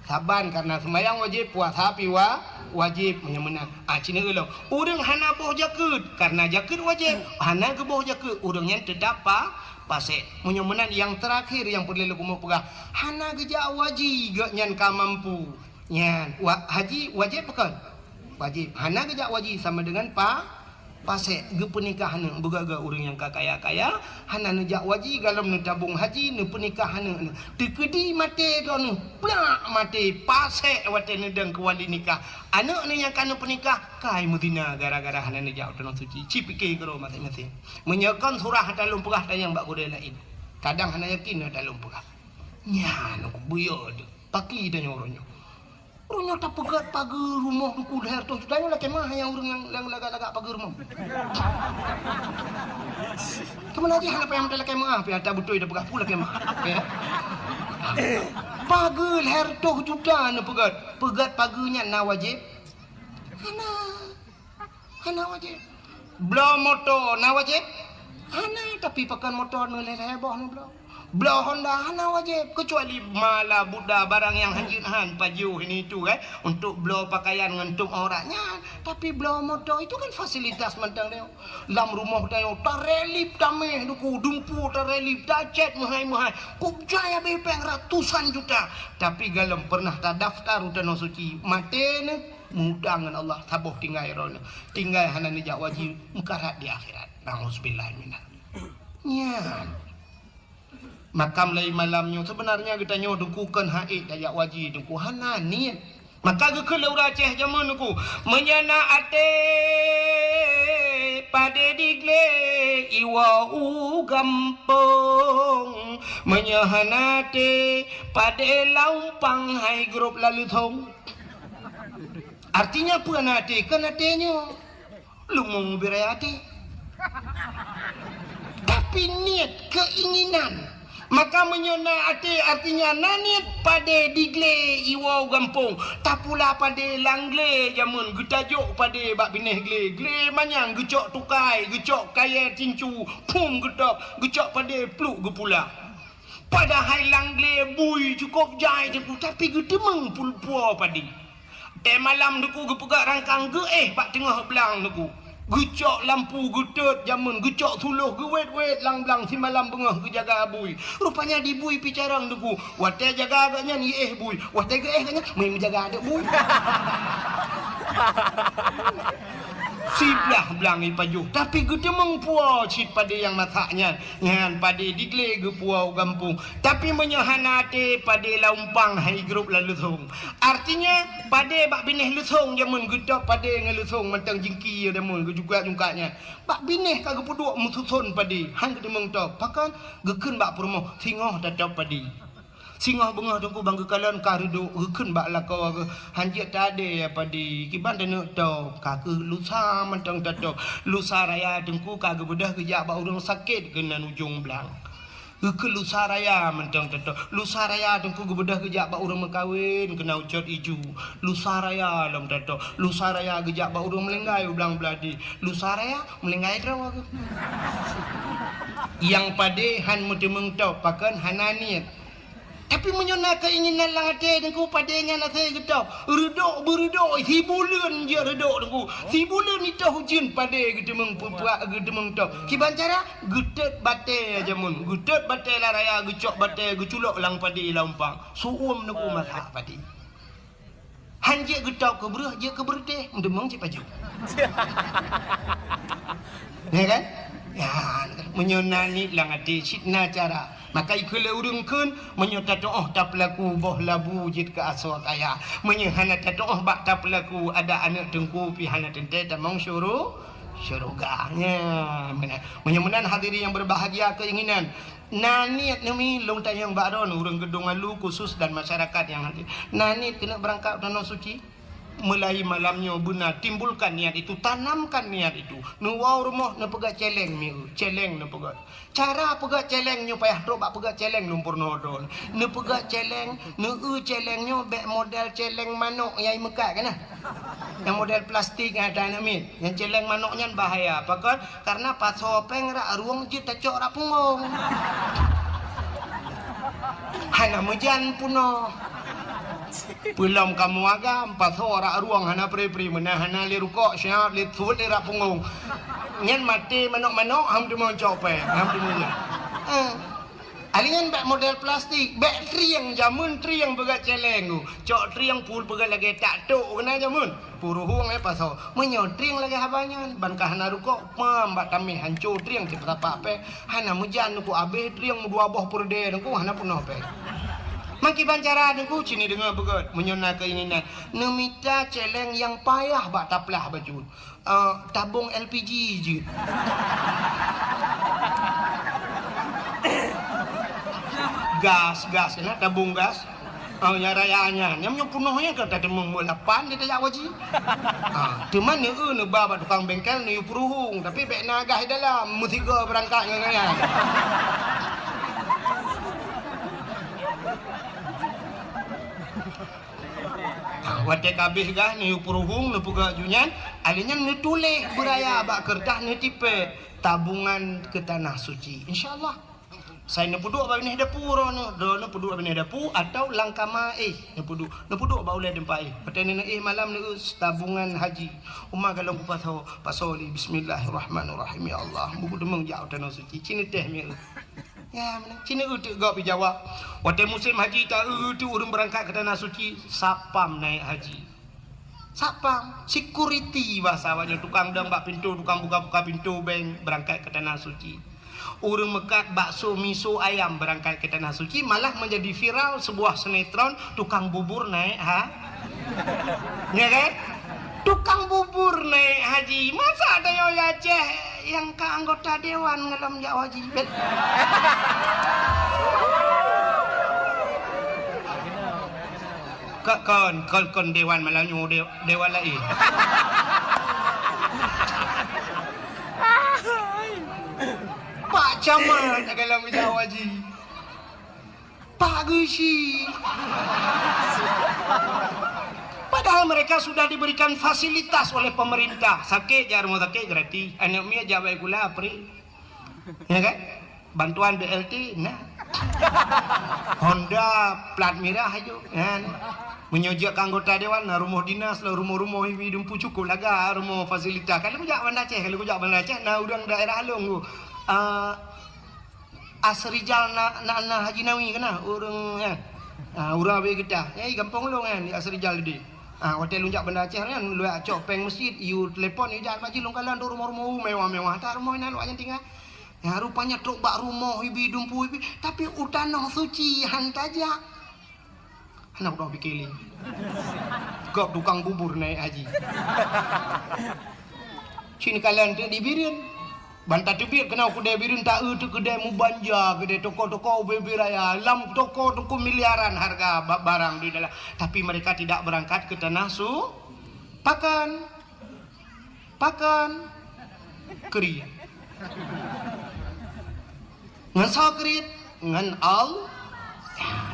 saban karena sembayang wajib puasa piwa wajib menyamenang. Cina gelau. Urang hana boh jakut karena jakut wajib. Hana ke boh jakut urangnya terdapat pasek. Menyamenang yang terakhir yang perlu lu mau pegah. Hana geja wajib gak nyan ka mampu. Nyan haji wajib bukan? Wajib. Hana geja wajib sama dengan pasek ge pernikahan begaga urang yang kaya-kaya hana nejak wajib galam nu tabung haji nu pernikahan nu tekedi mate dono plak mate pasek wate nedang ke wali nikah anak ni yang kana pernikah kai Medina gara-gara hana nejak tanah suci cipike gero mate-mate menyekan surah dalem pegah tayang bak gode lain kadang hana yakin dalem pegah nya nu buyo paki tanya orangnya urangnya tak pegat pagar rumah ku leher tu tanya lah kemah yang urang yang lagak-lagak pagar rumah kemana lagi hana payah mendalah kemah payah tak betul dah pegat pula kemah ya pagar leher tu juga na pegat pagarnya na wajib hana wajib bela motor na wajib hana tapi pakan motor na leher bawah na bela Honda hana wajib kecuali mala Buddha barang yang hanjin pajuh ini tu untuk bela pakaian ngentuk orangnya tapi bela motor itu kan fasilitas mentang dia dalam rumah dia tarelip tameh duku dumpu tarelip dacet mahai kubjaya bepeng ratusan juta tapi galam pernah tak daftar utano suci mate ne mudangan Allah saboh tinggal hana nijak wajib mengkarat di akhirat nauzubillah minal nyan makam lai malamnya sebenarnya kita nyo dukukan haid dayak wajib duku hana niat maka ke laura ceh zaman duku menyana ate pada digle iwa gampung menyahanate pada laupang hai grup lalu thong. Artinya apa nate? Kan natenya lumung berayati. Tapi niat keinginan maka menyona ate artinya naniat pada digle iwau gampung tak pula pada langle jamun getajuk pada bak bineh gle manyang gecok tukai gecok kaya cincu pum gedok gecok pada pluk gepula padahal langle bui cukup jai deku tapi gedemeng pulpua padi malam deku gepegak rangkang ge bak tengah belang deku gecok lampu gedut jamun gecok suluh gewet-wet lang-lang si malam bengah gejaga bui rupanya di bui picarang deku wate jaga agaknya ni bui wate ge agaknya main menjaga ada bui siblah belangi pajuh tapi gedemeng puau cit pada yang mataknya ngan pada digle ge puau gampung tapi menyahanate pada laumpang hai grup lalu thong artinya pada bak bineh lusong jamun gedap pada ngelusong mentang jingki ada mun juga jungkanya bak bineh kagak puduk mususun pada hang gedemeng to pakan geken bak promo singoh dadap pada singoh bengah tunggu bangga kalan karido geken bak lakau hanjit tade ya padi kiban tenu to kake lusa mentang dadap lusa raya tunggu kagak bedah kejak bak urang sakit kena ujung belang ke lusa raya mentang dadap lusa raya tunggu gebedah kejak bak urang mekawin kena ucot iju lusa raya lam dadap lusa raya kejak bak urang melenggai belang beladi lusa raya melenggai draw yang pade han mudemeng to pakan hananiat tapi menyona keinginan lang ate dengku padanya na saya getau redok beredok si bulan je redok dengku si bulan itu hujan pada gedemeng puak gedemeng to kiban cara getet bate jamun getet bate la raya gecok bate geculok lang pada lampang suum dengku masak padi hanjek getau ke berah je ke berde demeng si paju ya kan ya menyona ni lang ate sitna cara maka ikule urungkeun menyota doa tak pelaku boh labu jit ke aswat ayah menyehana doa bak tak pelaku ada anak tengku pihana tente tamong syuruganya menyemenan hadiri yang berbahagia keinginan nanit nami long tayang baron urang gedung alu khusus dan masyarakat yang hadir nanit kena berangkat tanah suci mulai malamnya benar timbulkan niat itu tanamkan niat itu nuwau rumah na pegat celeng mi celeng na pegat cara pegat celengnya payah drop bak pegat celeng lumpur nodon na pegat celeng na celengnya bek model celeng manok yang mekat kan yang model plastik ada namin yang celeng manoknya bahaya pakat karena pas sopeng rak ruang je tacok rak punggung hana mejan puno belum kamu agam pas ora ruang hana pri menahana li rukuk syab li thut li rapunggung nyen mati manok-manok ham di mon cope ham di mun alingan bak model plastik bak triang jamun triang begat celeng tu cok triang pul begat lagi tak tok kena jamun puruhung pas menyo triang lagi habanya ban ka hana rukuk pam bak tamih hancur triang cepat apa hana mujan ku abe triang dua boh purde ku hana punoh pe maki bancara dengku cini dengar begat menyona keinginan nemita celeng yang payah bak taplah baju tabung LPG je gas kena tabung gas nya rayanya nyamnya punohnya kata demung mulapan dia tak waji teman ni ne baba tukang bengkel ni puruhung tapi bek nagah dalam musiga berangkat ngaya wate kabeh gah ni puruhung ni puga junyan alinya ni tulis beraya bak kertas ni tipe tabungan ke tanah suci insyaallah saya ni puduk ba benih dapur no do no puduk ba benih dapur atau langkama ni puduk ba ulai dempai patene ni malam ni tabungan haji umma kalau ku pasoli bismillahirrahmanirrahim ya Allah buku demeng jauh tanah suci cini teh mi ya mana cina utuk gak dijawab waktu musim haji tak utuk urung berangkat ke tanah suci sapam naik haji sapam security bahasa awaknya tukang dam bak pintu tukang buka-buka pintu bank berangkat ke tanah suci urung mekat bakso miso ayam berangkat ke tanah suci malah menjadi viral sebuah sinetron tukang bubur naik ya kan Tukang bubur naik haji. Masa ada yang Aceh yang ke anggota dewan ngelam jak haji. Kon dewan Melayu dewan lain. Pak Camat kalau jak haji. Pak Gusi. Padahal mereka sudah diberikan fasilitas oleh pemerintah. Sakit jar rumah sakit gratis. Anak mia jabai gula apri. Ya kan? Bantuan BLT nah. Honda plat merah aja. Kan? Menyojak anggota dewan nah, rumah dinas lah, rumah-rumah hidup cukup laga, rumah fasilitas. Kalau kau jak Banda Aceh, nah udang daerah Along Asrijal na Haji Nawi kena orang kan. Orang abis kita. Ya gampang long kan di Asrijal dia. Hotel lunjak Banda Aceh kan lu acok peng masjid, you telefon you jangan maji long kalan rumah-rumah mewah-mewah. Tak rumah nak lu aja tinggal. Ya rupanya truk bak rumah hibi dumpu hibi, tapi utanah suci hantaja. Anak dah bikin gop tukang bubur naik haji. Sini kalian tu dibirin. Bantah tebir kena kedai birin tak tu kedai mubanja, kedai toko-toko bebi raya, lam toko miliaran harga barang di dalam. Tapi mereka tidak berangkat ke tanah pakan keria. Ngan sakrit, ngan al.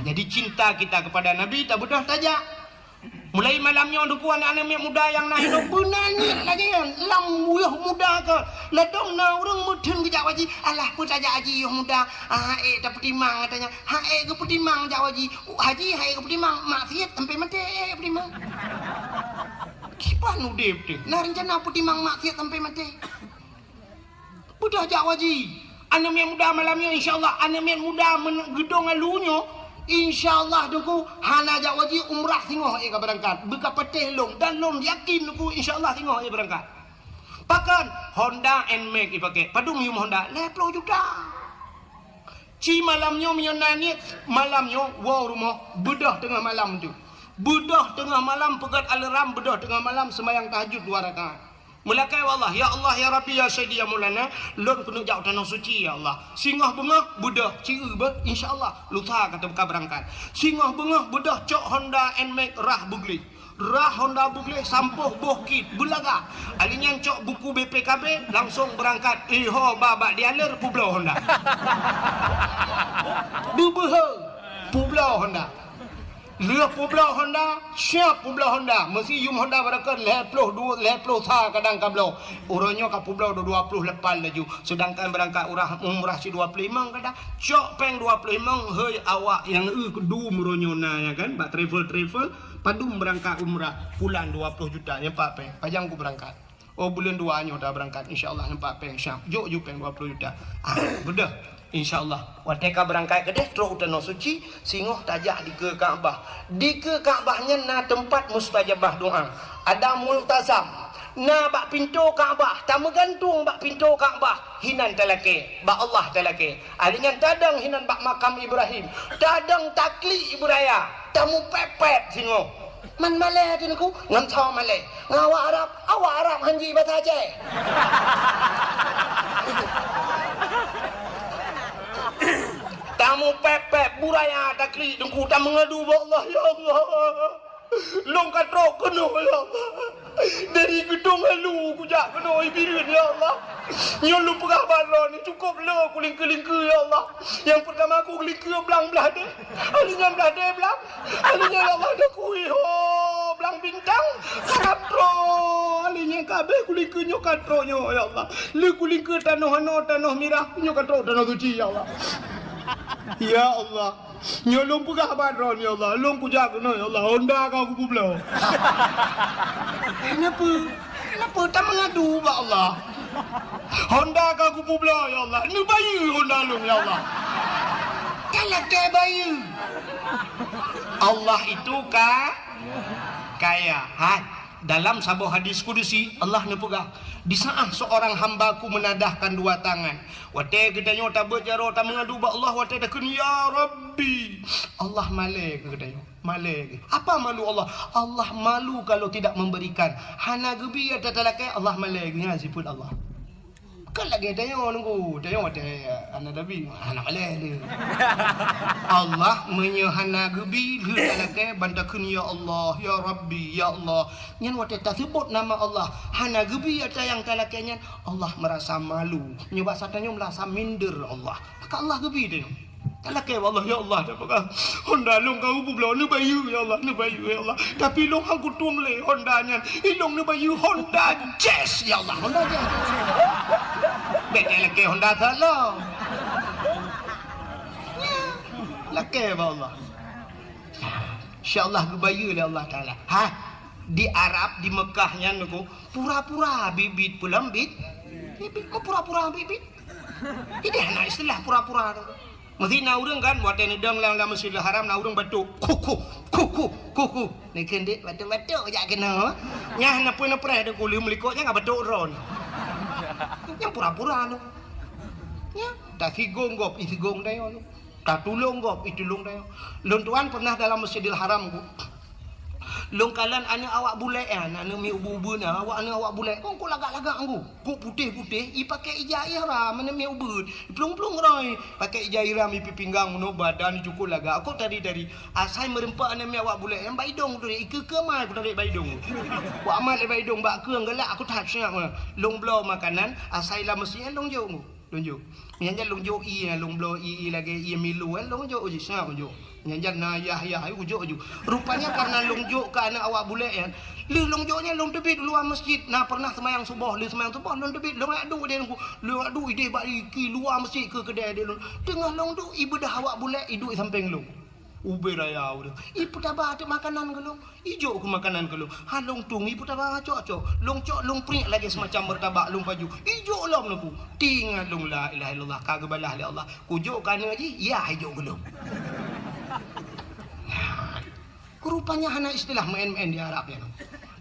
Jadi cinta kita kepada Nabi tak bedah tajak. Mulai malamnya duku anak-anak muda yang nak hidup benanya lagi kan. Lam uyah muda ke. Ladong na orang mudun ke jak waji. Alah pun tajak haji yang muda. Tak petimang katanya. Ke petimang jak waji. Haji ke petimang. Maksiat sampai mati petimang. Kipan udip tu. Nah rencana petimang maksiat sampai mati. Bedah jak waji. Anak yang muda malamnya insyaAllah. Anak yang muda menggedong alunya. InsyaAllah duku hana jak wajib umrah tengok ia berangkat. Buka petih long dan long yakin duku insyaAllah tengok ia berangkat. Pakan Honda NMAX dipakai. Padung yum Honda 10 juta. Ci malamnya menyonani malamnya wow rumah bedah tengah malam tu. Bedah tengah malam pegat alarm bedah tengah malam sembahyang tahajud 2 rakaat. Mulakai wallah ya Allah ya Rabbi ya Sayyidi ya Maulana lon kena jauh tanah suci ya Allah. Singah bengah bedah ciu be insyaallah lusa kata buka berangkat. Singah bengah bedah cok Honda NMAX rah bugli. Rah Honda bugli sampuh bukit bulaga. Alinya cok buku BPKB langsung berangkat. Ho baba dialer Pulau Honda. Bubuh Pulau Honda. Lihat Pulau Honda, siap Pulau Honda. Mesti yum Honda berakan 10 sa kadang kablo. Orangnya ke Pulau 20 lepas laju. Sedangkan berangkat umrah si 25 kadang. Cok peng 25 hei awak yang kedua muronyo na ya kan. Bak travel padum berangkat umrah bulan 20 juta nyempak peng. Pajang ku berangkat. Oh bulan 2 nya dah berangkat insyaallah nyempak peng siap. Jok peng 20 juta. Bedah. InsyaAllah wateka berangkat ke deh terus tanah suci singoh tajak di ke Kaabah. Di ke Kaabahnya na tempat mustajabah doa. Ada multazam. Na bak pintu Kaabah, tak menggantung bak pintu Kaabah. Hinan talake, bak Allah talake. Alinya tadang hinan bak makam Ibrahim. Tadang takli Ibraya. Tamu pepet singoh. Man Malay adinku, ngam tahu Malay. Ngawak Arab hanji bahasa Aceh. Tamu pepek buraya takli dengku tak mengadu Allah ya Allah. Long katrok kena ya Allah. Dari gedung halu kujak kena ibirin ya Allah. Nyolu pegah balon ni cukup lo kulingke-lingke ya Allah. Yang pertama aku kulingke belang belah de. Alinya belah de belang. Alinya ya Allah dah kui ho belang bintang. Katro alinya kabeh kulingke nyo katro nyo ya Allah. Le kulingke tanah merah nyo katro tanah suci ya Allah. Ya Allah, nyolong pegah badron ya Allah, long kujak no ya Allah, Honda kau ku pulau. Kenapa tak mengadu ba Allah? Honda kau ku pulau ya Allah, ni bayi Honda long ya Allah. Kalau ke bayi, Allah itu kaya. dalam sebuah hadis kudusi Allah nepegah di saat seorang hambaku menadahkan dua tangan wate katanya tak bercara tak mengadu ba Allah wate dah kun ya Rabbi Allah malai katanya malai apa malu Allah Allah malu kalau tidak memberikan hana gebi ada talakai Allah malai dengan sifat Allah kan lagi tanya nunggu tanya wate anak nabi anak malai dia Allah menyehana gebi talakai bantakun ya Allah ya Rabbi ya Allah nyan wate tak sebut nama Allah hana gebi ada yang talakainya Allah merasa malu nyoba satanya merasa minder Allah maka Allah gebi dia talakai Allah ya Allah apakah Honda long kau bublon ni bayu ya Allah ni bayu ya Allah tapi long aku tuang le Honda nya ilong ni bayu Honda Jazz ya Allah Honda Jazz bete laki Honda salah laki Allah insyaallah gebayu le Allah taala ha di Arab di Mekahnya niku pura-pura bibit pulang bibit kok pura-pura bibit ini ana istilah pura-pura mesti na urang kan buat ni dang lang Masjidil Haram na urang batuk kuku ni kendik batuk jak kena nyah na pun preh de kulim likoknya ngah batuk ron yang pura-pura tu ya tak higong gop higong dayo tak tulung gop itulung dayo lon tuan pernah dalam Masjidil Haram ku long kalan ana awak bulek ana mi ubu-ubu na awak bulek kau lagak-lagak aku ku putih-putih i pakai ijai haram mana mi ubu plung-plung roi pakai ijai haram i pinggang no badan cukup lagak aku tadi asai merempak ana mi awak bulek yang baidong tu ke mai aku tarik baidong ku amat le baidong bak keung galak aku tak siap long blow makanan asai lah mesti long jo nyanja long jo i long blow i lagi i milu long jo uji siap jo nyanjan na yah ujuk rupanya karena longjuk ke anak awak bulek kan lu longjoknya long tebit luar masjid nah pernah semayang subuh long tebit long adu dia lu adu ide bagi luar masjid ke kedai dia tengah long tu ibadah awak bulek iduk samping lu ube raya udah ibu tabah ada makanan ke lu ijo ke makanan ke lu halong tung ibu tabah cok long prik lagi semacam bertabak long baju ijo long lu tinggal long la ilaha illallah kagabalah li Allah kujuk kana ji ya ijo ke lu rupanya hana istilah main-main di Arab ya.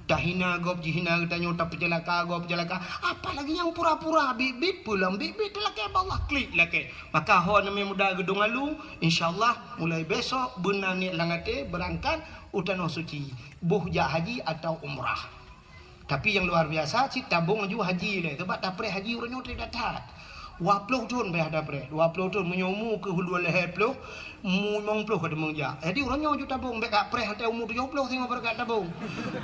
Dahina gop jihina katanya tapi jelaka gop jelaka apalagi yang pura-pura bibit pulang bibit laki Allah klik laki maka ho nami muda gedung alu insyaallah mulai besok benani langate berangkat utano suci buh haji atau umrah tapi yang luar biasa si tabung aju haji le sebab dapre haji urang tidak datat 20 tahun dah ada bre 20 tahun menyomu ke hulu leher ploh mu 90 kada mengja jadi orangnya ju tabung bek pre hantai umur 70 sing berkat tabung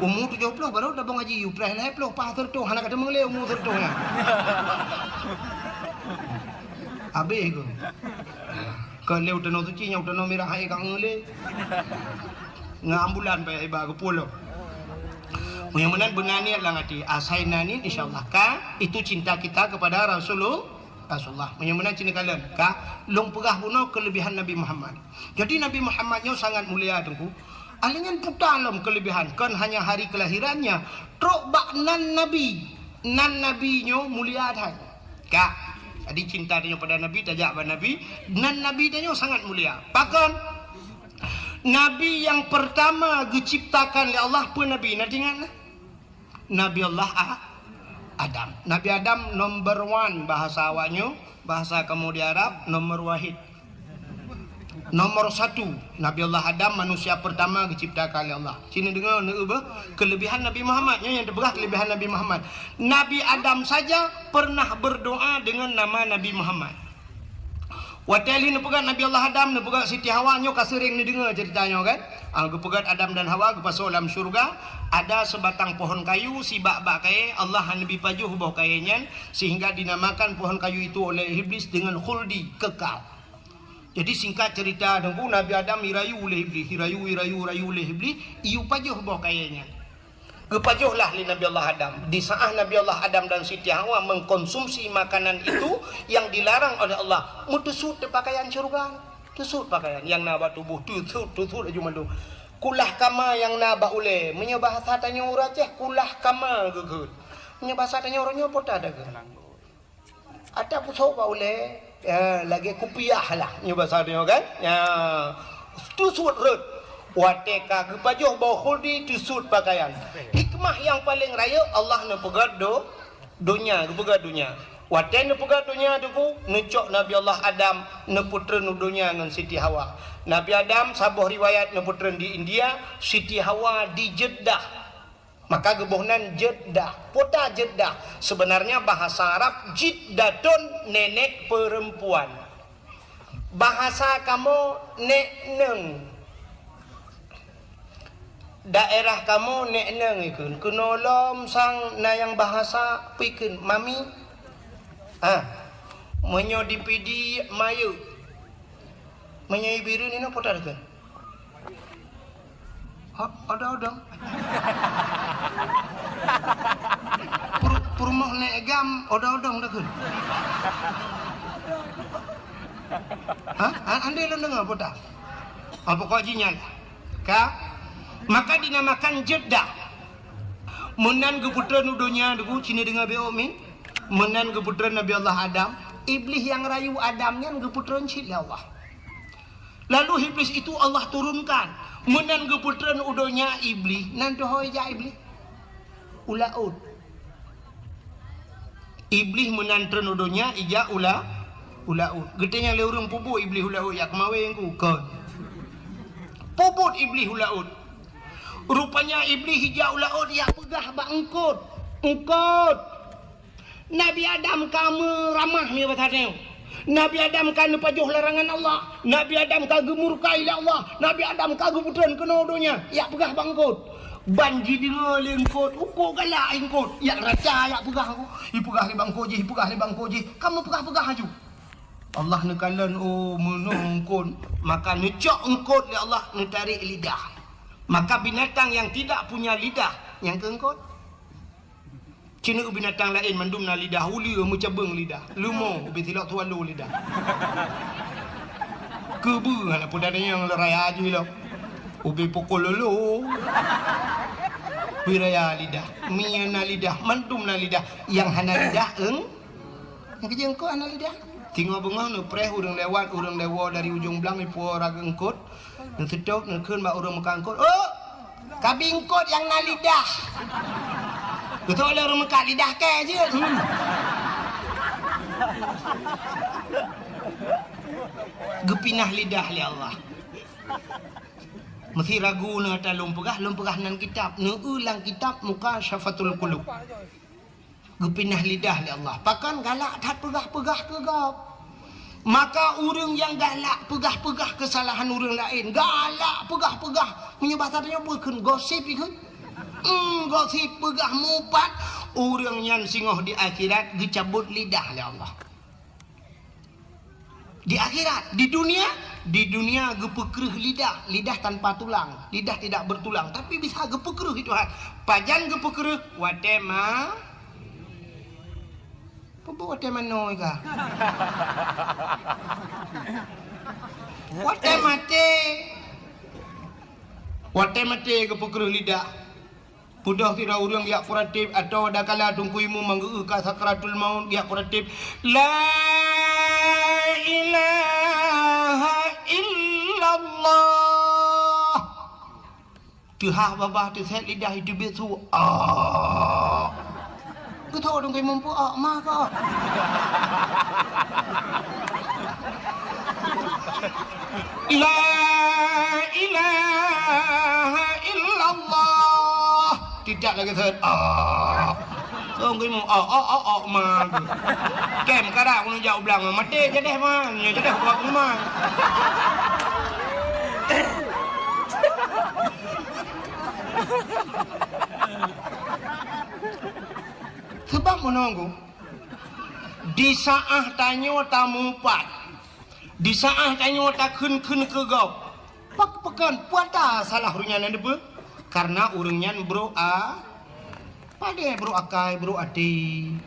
umur 70 baru tabung haji pre leher ploh pas tertu hana kada mengle umur tertu nya abe go ke leu tano suci nya tano merah hai kang ngele ngambulan bae ba ke pulau mudah-mudahan benani lah ngati asai nani insyaallah ka itu cinta kita kepada Rasulullah menyemena cina kalian ka long pegah puno kelebihan Nabi Muhammad jadi Nabi Muhammadnya sangat mulia tengku alingan putalam kelebihan kan hanya hari kelahirannya trok bak nan nabinya mulia dah ka jadi cinta dia pada Nabi tajak pada Nabi nan nabi dia sangat mulia bahkan Nabi yang pertama diciptakan oleh Allah pun Nabi nadingan Nabi Allah Adam. Nabi Adam number 1 bahasa awaknya, bahasa kamu di Arab nomor wahid. Nomor 1 Nabi Allah Adam manusia pertama diciptakan oleh Allah. Sini dengar kelebihan Nabi Muhammadnya yang terberat kelebihan Nabi Muhammad. Nabi Adam saja pernah berdoa dengan nama Nabi Muhammad. Wateli ni pegat Nabi Allah Adam ni pegat Siti Hawa nyo kasering ni dengar ceritanya kan. Pegat Adam dan Hawa ke pasal dalam syurga ada sebatang pohon kayu si bak-bak kaya Allah Nabi pajuh bawah kayanya sehingga dinamakan pohon kayu itu oleh iblis dengan khuldi kekal. Jadi singkat cerita dengku Nabi Adam irayu oleh iblis, irayu oleh iblis, iu pajuh bawah kayanya. Kepajuhlah li Nabi Allah Adam. Di saat Nabi Allah Adam dan Siti Hawa mengkonsumsi makanan itu yang dilarang oleh Allah, mutusut pakaian syurga, tusut pakaian yang naba tubuh, tusut aja malu. Kulah kama yang naba ule, menyebah satanya uraceh kulah kama gegut. Menyebah satanya orangnya pota ada ke? Ada pusau ba ule, lagi kupiah lah menyebah satanya kan? Ya, tusut rut. Wateka kepajuh bawa khuldi tusut pakaian. hikmah yang paling raya Allah nak pegat dunia, pegat dunia. Watan nak pegat dunia tu ku necok Nabi Allah Adam nak putra nu dunia dengan Siti Hawa. Nabi Adam sabuh riwayat nak putra di India, Siti Hawa di Jeddah. Maka gebuhnan Jeddah, kota Jeddah. Sebenarnya bahasa Arab Jiddatun, nenek perempuan. Bahasa kamu nek neng. Daerah kamu nek neng ikun. Kenolom sang nayang bahasa pikun mami. Menyo dipidi mayu. Menyo ibiru ni no potar kan. Ada. Purmoh nek gam ada dah kan. Anda lo dengar potar. Apa kau jinyal? Maka dinamakan Jeddah. Menan ke putra nudunya dugu cina dengan beomi. Menan ke putra Nabi Allah Adam. Iblis yang rayu Adamnya ke putra cila Allah. Lalu iblis itu Allah turunkan. Menan ke putra nudunya iblis. Nanti hoi ja iblis. Ulaud. Iblis menan nudunya ija ulaud. Getenya leurung pubu iblis ulaud ya kemawe yang ku kon. Puput iblis ulaud. Rupanya iblis hijau laut yang pegah bak engkut. Nabi Adam kamu ramah ni batanya. Nabi Adam kan pajuh larangan Allah. Nabi Adam kagum murkai Allah. Nabi Adam kagum putran kena dunia. Ya pegah bak engkut. Banji dengar lengkut. Ukur galak engkut. Ya raca ya pegah aku. Ipegah li bang koji. Kamu pegah aju. Allah nekalan menungkun. Maka necok engkut li Allah netarik lidah. Maka binatang yang tidak punya lidah yang keengkot. Cina binatang lain mandum na lidah uli mencabeng lidah. Lumo ubi tilak tualu lidah. Kebu anak pudana yang leraya aja lo. Ubi pukul lulu. Wiraya lidah, miana lidah, mandum na lidah. Yang hana lidah yang kerja engkot hana lidah. Tinggal bengah nu preh urang lewat dari ujung belang ipu orang engkot. Nak sedok nak keun mak urang mekangkot. Oh, kabingkot yang na lidah. Betul orang mekak lidah ke je. Gepinah lidah li Allah. Mesti ragu na ta lumpegah nan kitab, nu ulang kitab muka syafatul qulub. Gepinah lidah li Allah. Pakan galak tak pegah-pegah ke gap. Maka orang yang galak pegah-pegah kesalahan orang lain, galak pegah-pegah menyebabkannya bukan gosip itu. Gosip pegah mupat orang yang singoh di akhirat dicabut lidah oleh Allah. Di akhirat, di dunia gepekreh lidah tanpa tulang, lidah tidak bertulang tapi bisa gepekreh itu Tuhan. Pajan gepekreh watema Pupuk wate mano ika. Wate mate ke pekruh lidah. Pudah tidak urang dia kuratif atau ada kala tungkuimu manggu ka sakratul maut dia kuratif. La ilaha illallah. Tuhan babah tu set lidah itu betul. Cứ thôi đừng cái mông phụ ma cơ. La ilaha illallah. Tidak lagi thệt. Không cái mông ma. Kèm cả đạo nó dạo blang mà mắt đê cho đẹp mà, nhờ cho đẹp quá cũng mà. Sebab menunggu di saat tanyo tamu pat, di saat tanyo tak kun ke gau, pekan puata salah urunyan ada ber, karena urunyan bro pada bro akai bro ati,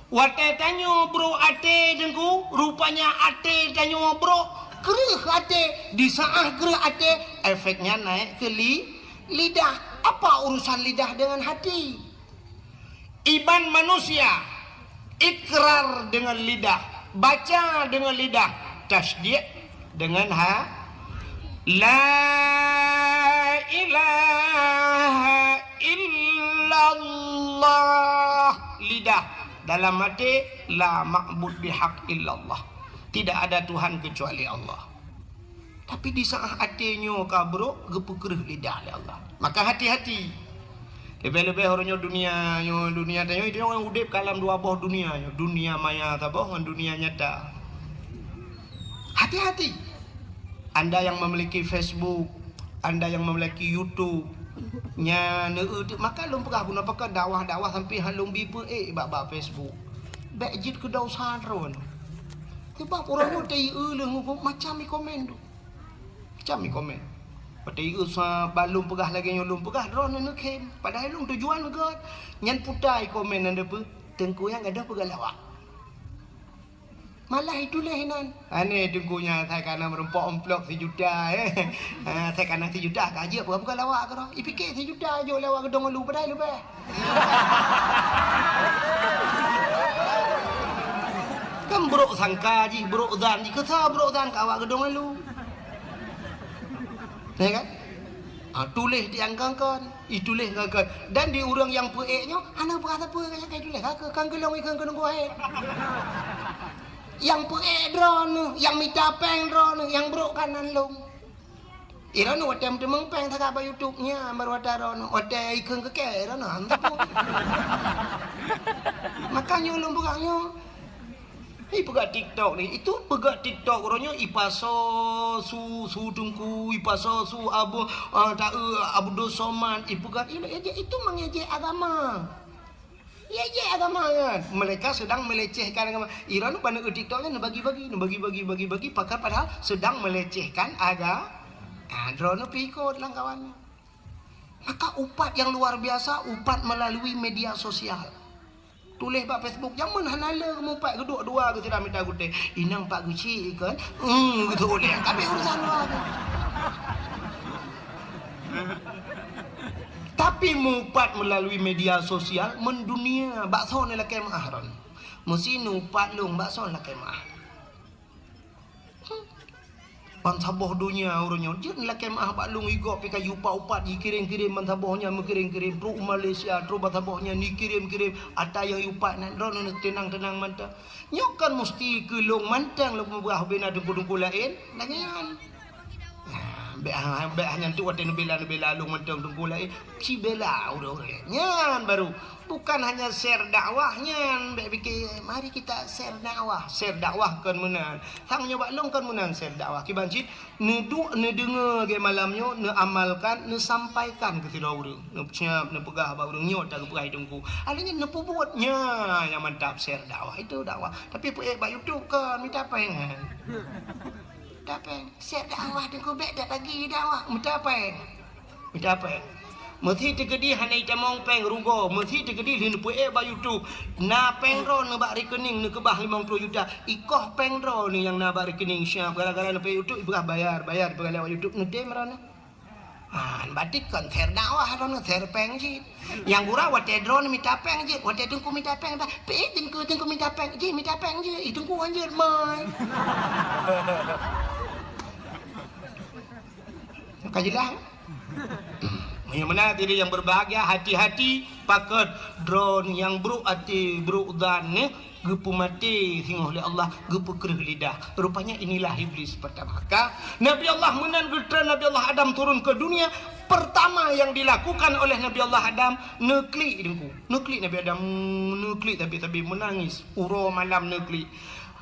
wate tanyo bro ate dengku, rupanya ate tanyo bro kerih ate, di saat kerih ate efeknya naik ke lidah. Apa urusan lidah dengan hati? Iman manusia ikrar dengan lidah, baca dengan lidah, tasdik dengan La ilaha illallah. Lidah, dalam hati la ma'bud bihaq illallah. Tidak ada Tuhan kecuali Allah. Tapi di saat hatinya kabrok, gepukerah lidah oleh Allah. Maka hati-hati. Lebih-lebih orangnya dunia tanya itu orang udip kalam dua buah dunia, dunia maya tabah dengan dunia nyata. Hati-hati. Anda yang memiliki Facebook, Anda yang memiliki YouTube, maka lum pegah guna pakai dakwah sampai halum bipe bab Facebook. Bejit ke daw sadron. Sebab orang tu tei macam ni komen tu. Macam ni komen. Patai usah balum pegah lagi nyolum pegah drone nak kem. Padahal lum tujuan ke nyan putai komen anda pe tengku yang ada pegah lawak. Malah itulah hinan. Ane tengkunya saya kana merempok amplop 1 juta saya kana 1 juta gaji apa bukan lawak ke dah. Ipikir 1 juta je lawak gedong lu padai lu be. Kan bro sangka ji bro dan ji kata bro dan ka awak gedong lu. Ya kan? Tulis diangkangkan, itulis ngangkan. Dan di orang yang peeknya, ana berasa apa kayak tulis kan gelong ikan kena gohet. Yang peek drone, yang minta peng drone, yang bro kanan long. Iran wate temeng peng tak apa YouTube-nya baru ada drone, wate ikan ke Iran hantu. Makanya ulung bukanya. Pegat TikTok ni, itu pegat TikTok orangnya ipaso su dengku, ipaso su abu Abdul Somad, pegat ini itu mengejek agama. Ejek agama kan. Mereka sedang melecehkan agama. Iran tu pada TikToknya nak bagi-bagi padahal sedang melecehkan agama. Drone pikot lah kawan. Maka upat yang luar biasa, upat melalui media sosial. Tulis pak Facebook jangan hanala kamu pak geduk dua ke tidak minta gute inang pak guci kan gitu boleh tapi urusan luar tapi mupat melalui media sosial mendunia bakso ni lah kemah ron mesti nupat long bakso lah kemah Pansaboh dunia orangnya jen lah kemah pak long igop pika yupa upat dikirim-kirim pansabohnya mengirim-kirim pro Malaysia pro pansabohnya ni kirim-kirim ada yang yupat nan ron tenang-tenang mantap nyokan mesti ke long mantang long buah bena dengku-dengku lain nangan be hanya tu wate bela long mantang dengku lain si bela orang-orang nyan baru bukan hanya share dakwahnya be fikir mari kita share dakwah kan menang sang nyoba long kan menang share dakwah ki bancit ne dengar ge malamnya ne amalkan ne sampaikan ke tidak urang ne siap ne pegah ba urang nyot tak pegai dengku alanya ne pubuatnya yang mantap share dakwah itu dakwah tapi pe ba YouTube kan minta pengen tapi share dakwah dengku be dak lagi dakwah minta pengen Mesti tegedi hanai tamong peng rugo, mesti tegedi hin pu ba YouTube. Na pengro na ba rekening ne kebah 50 juta. Ikoh pengro ni yang na ba rekening siap gara-gara na pe YouTube ibah bayar pergi lewat YouTube ne dem rana. Batik kan share dakwah rana share peng ji. Yang gura wate drone minta peng ji, wate tungku minta peng ba. Pe tungku minta peng ji, minta peng ji. Itungku anjir mai. Kajilah. Yang mana tadi yang berbahagia hati-hati pakai drone yang buruk hati buruk dan gepu mati singgoh oleh Allah gepu kerah lidah. Rupanya inilah iblis pertama. Maka Nabi Allah menanggutan Nabi Allah Adam turun ke dunia. Pertama yang dilakukan oleh Nabi Allah Adam neklik Nabi Adam neklik tapi menangis uro malam neklik.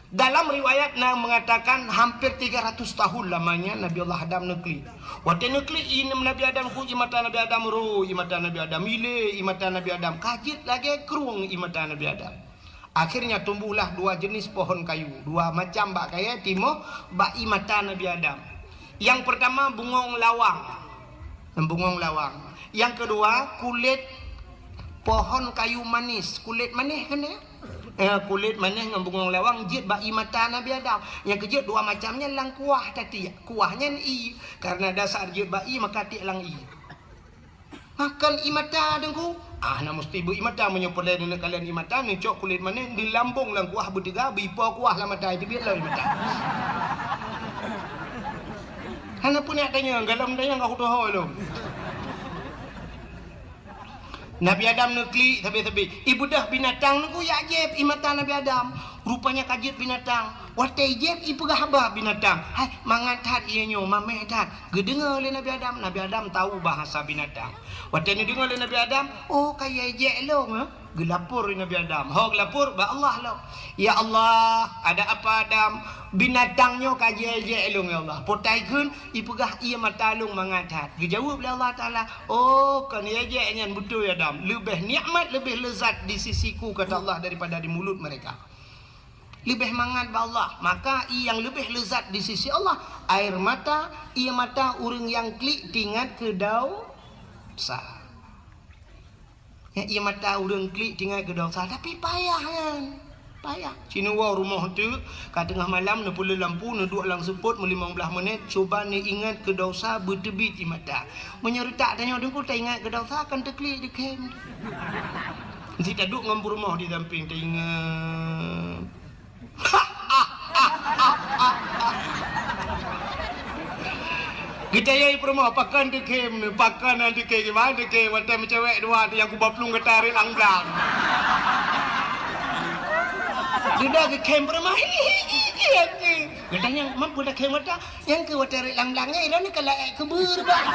Dalam riwayat mengatakan hampir 300 tahun lamanya Nabi Allah Adam nekli. Waktu nekli ini Nabi Adam ku imata Nabi Adam ru, imata Nabi Adam ile, imata Nabi Adam kajit lagi kerung imata Nabi Adam. Akhirnya tumbuhlah dua jenis pohon kayu, dua macam bak kaya timo bak imata Nabi Adam. Yang pertama bungong lawang. Yang kedua kulit pohon kayu manis, kulit manis kan ya? Kulit manis dengan bungong lawang jid bak mata Nabi Adam. Yang kejut dua macamnya lang kuah tadi. Kuahnya i karena dasar jid bak maka ti lang i. Makan imata dengku. Nak mesti bu imata menyopolai dengan kalian imata ni cok kulit manis di lambung lang kuah bertiga bipo kuah lah mata itu biarlah imata. Hana punya tanya galam tanya enggak tahu lo. Nabi Adam nekli tabi-tabi. Ibu dah binatang nuku ya jeb imata Nabi Adam. Rupanya kajet binatang. Watai jeb ibu gahaba binatang. Hai mangan tat ianyo mameh tat. Gedengar oleh Nabi Adam. Nabi Adam tahu bahasa binatang. Watai ni dengar oleh Nabi Adam. Oh kaya jeb lo ha. Gelapur Nabi Adam. Ho gelapur ba Allah lo. Ya Allah, ada apa Adam? Binatangnya kaje-je elong ya Allah. Potai kun ipegah ia matalung mangatat. Dijawab oleh Allah Taala, "Oh, kan ia je nyan betul ya Adam. Lebih nikmat, lebih lezat di sisiku kata Allah daripada di mulut mereka." Lebih mangat ba Allah, maka yang lebih lezat di sisi Allah air mata, ia mata urang yang klik tingat ke dosa. Ya, ia mata urang klik tingat ke dosa, tapi payah kan. Payah. Cina wa rumah tu kat tengah malam nak pula lampu nak duduk lang seput 15 minit cuba ni ingat ke dosa bertebit di mata. Menyeretak tanya dengku tak ingat ke dosa akan terklik di kem. Nanti tak duduk ngam rumah di samping tak ingat. Kita yai rumah pakan di kem ni pakan nanti ke gimana ke macam cewek dua tu yang ku baplung ke tarik langgang. Dia ke kem rumah katanya mampu dah kem mata yang ke tarik langgangnya ini ni kalau kebur bah.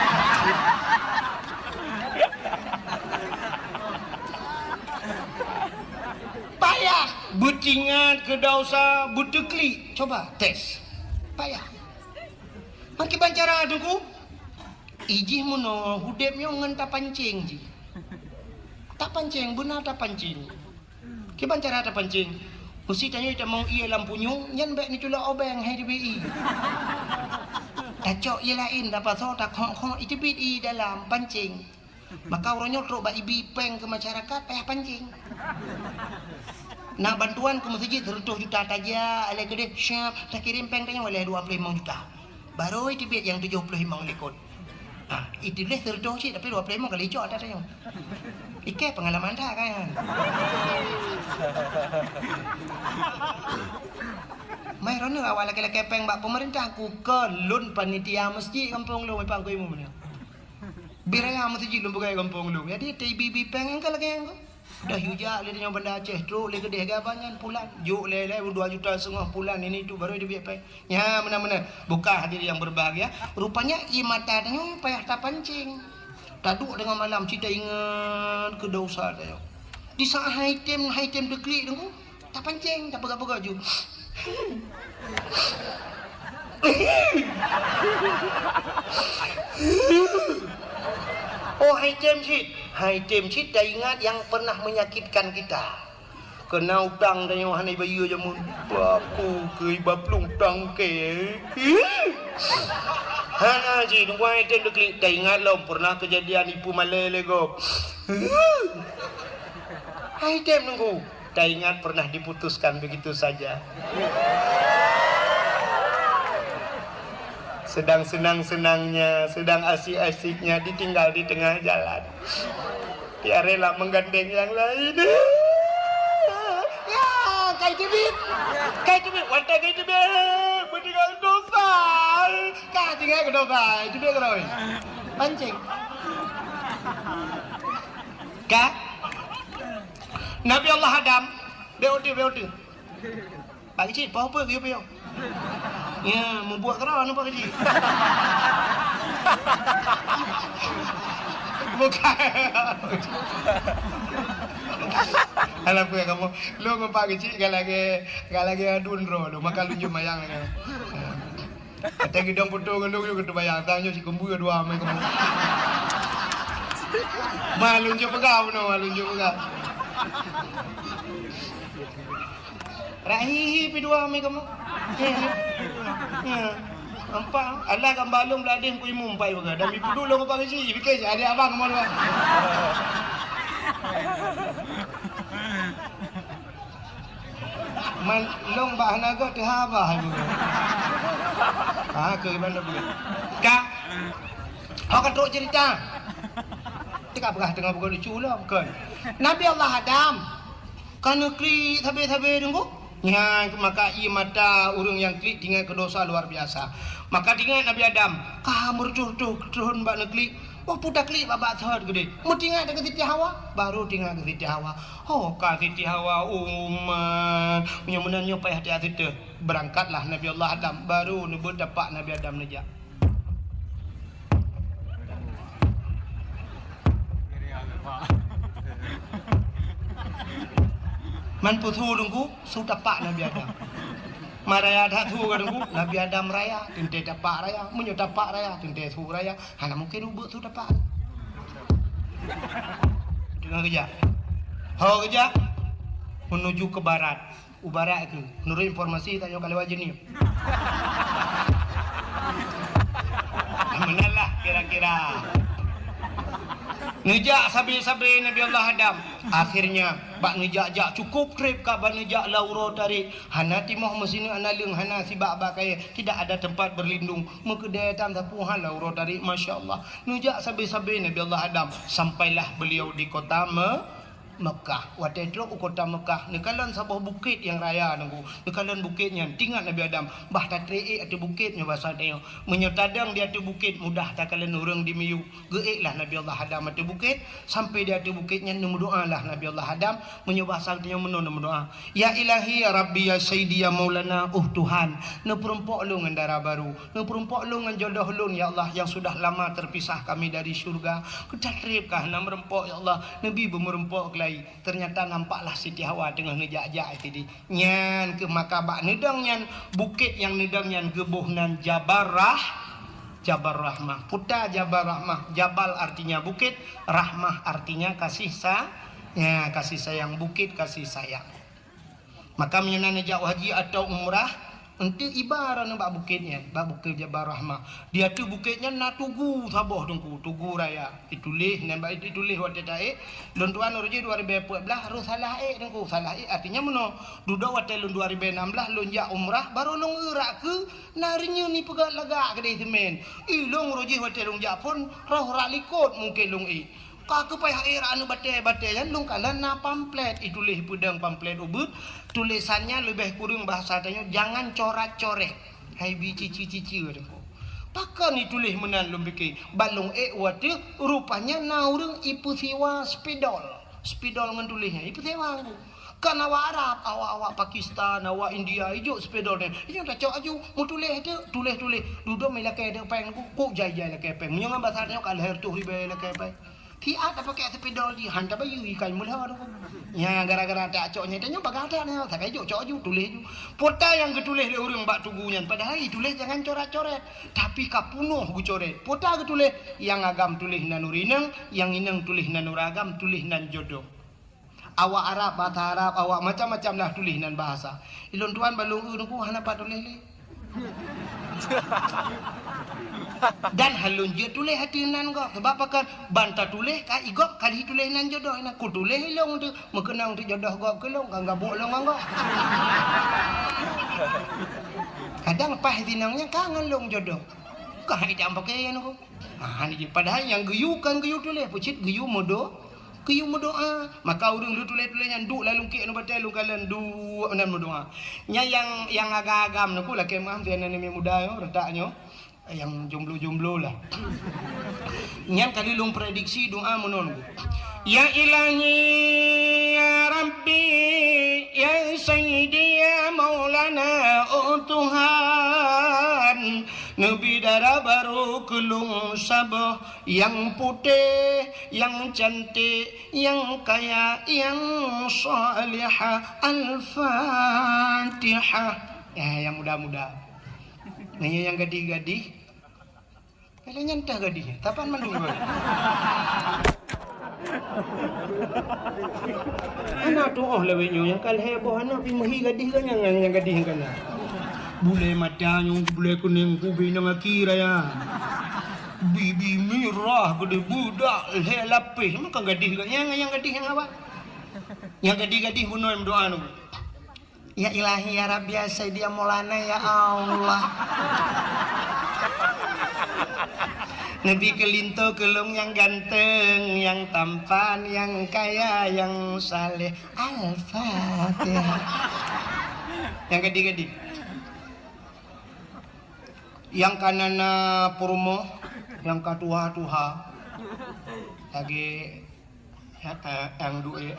Payah butingan ke dosa butekli coba tes payah makin bancara aduku ijih muno hudepnya ngan tak pancing ji tak pancing benar tak pancing ke bancara tak pancing mesti tanya kita mau ia lampu nyung nyan bek ni cula obeng hai DBI tak cok ia lain dapat so tak khok itu bit i dalam pancing maka orangnya teruk bak ibi peng ke masyarakat payah pancing. Nak bantuan ke masjid 100 juta saja alai ke dia siap tak kirim peng tanya oleh 25 juta baru itu bit yang 75 ikut itu boleh 100 sih tapi 25 kali cok ada tanya ikai pengalaman dah kan mai rono awal laki-laki peng bak pemerintah aku ke lun panitia masjid kampung lu mai pangku imu mana biraya masjid lu bukan kampung lu jadi TBB peng engkau lagi engkau dah hujak le dia benda Aceh teruk le gede gabangan pulan juk le 2 juta setengah pulan ini tu baru dia biar pay ya mana-mana bukan hadir yang berbahagia rupanya i mata dia payah tak pancing taduk dengan malam cerita ingat ke dosa dia di saat item deklik tu tak pancing tak pegang-pegang ju oh item shit dah ingat yang pernah menyakitkan kita kena utang dan yang hanai bayu jamun aku ke baplung tang ke hana ji tunggu item deklik dah ingat lom pernah kejadian ipu malai lego item nunggu dah ingat pernah diputuskan begitu saja sedang senang-senangnya, sedang asik-asiknya ditinggal di tengah jalan. Dia rela menggandeng yang lain. Ya, kayak tibit, wanita kayak tibit, meninggal dosa. Kah tinggal ke dosa, itu dia keroi. Pancing. Kah? Nabi Allah Adam, beotu. Bagi cik, apa ke yo? Ya, membuat kerana nampak kecil. Bukan. Alam punya kamu, lu nampak kecil kalau lagi adun roh, maka lu cuma yang lagi. Kata kita potong lu kita bayang, tanya si kumbu dua mai kamu. Malu je pegau no, malu je pegau. Rahi dua mai kamu. Ya. Nampak? Alah kan balung belading ku imum pai baga. Dan ibu dulu apa sih? Fikir ada abang kemana? Man long bah naga teh abah ibu. Ke mana boleh? Kak. Kau kan teruk cerita. Tekak berah tengah bukan lucu lah bukan. Nabi Allah Adam. Kan kli tabe-tabe tunggu. Ya, maka ia mata urang yang klik tinggal ke dosa luar biasa. Maka tinggal Nabi Adam, kah merjuh tu turun bak neklik Oh putar klik babak third gede. Mu tinggal dekat Siti Hawa, baru tinggal ke Siti Hawa. Oh ka Siti Hawa umat. Punya menanya payah hati-hati tu. Berangkatlah Nabi Allah Adam, baru nebut dapat Nabi Adam najak. Man putu dungku sudah pak Nabi Adam. Maraya dah tu dungku Nabi Adam raya, tente dapat raya, menyo dapat raya, tente tu raya. Hana mungkin ubuk tu dapat. Dengar kerja. Hau kerja menuju ke barat. Barat itu menurut informasi tanya kalau wajib ni. Menalah kira-kira. Ngejak sabi-sabi Nabi Allah Adam. Akhirnya bak ngejak-jak cukup trip ka ban ngejak lauro tarik. Hana timoh mesini analung hana si bak kaya tidak ada tempat berlindung. Mekedai tam sapu ha lauro tarik masya-Allah. Ngejak sabi-sabi Nabi Allah Adam sampailah beliau di kota Mekah. Watai drop kota Mekah. Nekalan sabah bukit yang raya nunggu. Nekalan bukitnya tinggal Nabi Adam. Bah tatrei atu bukitnya bahasa dia. Menyotadang dia atu bukit mudah tak kalian urang di miyu. Geiklah Nabi Allah Adam atu bukit sampai dia atu bukitnya nemu doa lah Nabi Allah Adam menyobah dia nemu doa. Ya Ilahi ya Rabbi ya Sayyidi ya Maulana Tuhan. Ne perumpok lu ngan darah baru. Ne perumpok lu ngan jodoh lu ya Allah yang sudah lama terpisah kami dari syurga. Kedatripkah nam rempok ya Allah. Nabi berempok kelai. Ternyata nampaklah Siti Hawa tengah ngejak-jak tadi. Nyan ke makabak nedang nyan bukit yang nedang nyan gebuhnan Jabal Rahmah. Puta Jabal Rahmah. Jabal artinya bukit, Rahmah artinya kasih kasih sayang, bukit kasih sayang. Maka menyenang nejak haji atau umrah enti ibarat bak bukitnya, bak bukit Jabal Rahmah. Dia tu bukitnya nak tugu sabah dengku, tugu raya. Ditulis dan bak ditulis waktu taik. Lon tuan urji 2014 harus salah dengku. Salah artinya meno. Duda waktu lon 2016 lon jak umrah baru lon gerak ke narinya ni pegat lagak kedai semen. Lon urji waktu lon jak pun roh ralikot mungkin lon Kau payah era anu batai-batai kan lung kalan na pamflet itulis pedang pamflet ubud tulisannya lebih kurang bahasa tanya jangan corak-coret hai bi cici-cici tu. Pakan ditulis menan lum fikir balung watu rupanya naurung ipu siwa spidol ngan tulisnya ipu siwa tu. Kan awak Arab, awak Pakistan, awak India ijuk spidol ni. Ijuk tak cok aju mu tulis tu, tulis. Duduk mai lakai de peng ku jai-jai lakai peng. Menyangan bahasa tanya kalau her tu ribe lakai peng. Ki ada pakai sepedol di hantar bayu ikai mula tu. Ya gara-gara tak coknya tanya bagata ni tak kaya cok aju tulis ju. Pota yang ketulis le urang bak tugunya padahal tulis jangan coret-coret. Tapi kapunuh gu coret. Pota ketulis yang agam tulis nan urinang, yang inang tulis nan uragam, tulis nan jodoh. Awak Arab, bahasa Arab, awak macam-macam lah tulis nan bahasa. Ilon tuan balung urangku hana pak tulis le. Dan halun je tulis hati nan kau sebab pakan bantah tulis ka igok kali tulis nan jodoh nak ku tulis long tu mengenang tu jodoh kau ke long kan gabuk long kau kadang pas tinangnya kangen long jodoh kau tidak pakai yang kau ni padahal yang geyu tulis pucit geyu modo maka urang lu tulis-tulisnya duk lalu kek nu batai lu kalan du nan doa nya yang agak-agam nu lah kemah tian ni muda yo retaknya yang jomblo-jomblo lah. Nyan kali lung prediksi doa menon. Ya Ilahi ya Rabbi ya Sayyidi ya Maulana Tuhan. Nabi darah baru kelung sabah yang putih, yang cantik, yang kaya, yang salihah. Al-Fatihah. Yang muda-muda. Nanya yang gadih-gadih. Kalian nyantah gadihnya. Tapan menunggu. Anak tu lebih yang kal heboh anak pi mahi gadih kan yang gadih kan. Bule matanya, bule kuning kubi nang akira ya. Bibi merah gede budak le lapis maka gadih kan yang gadih yang apa? Yang gadih-gadih bunuh doa nu. Ya Ilahi ya Rabbi ya Sayyidi ya Maulana ya Allah. Nabi kelinto kelung yang ganteng, yang tampan, yang kaya, yang saleh. Al-Fatihah. Yang gadih-gadih. Yang kanana purmo, yang katuha-tuha. Lagi ang duwe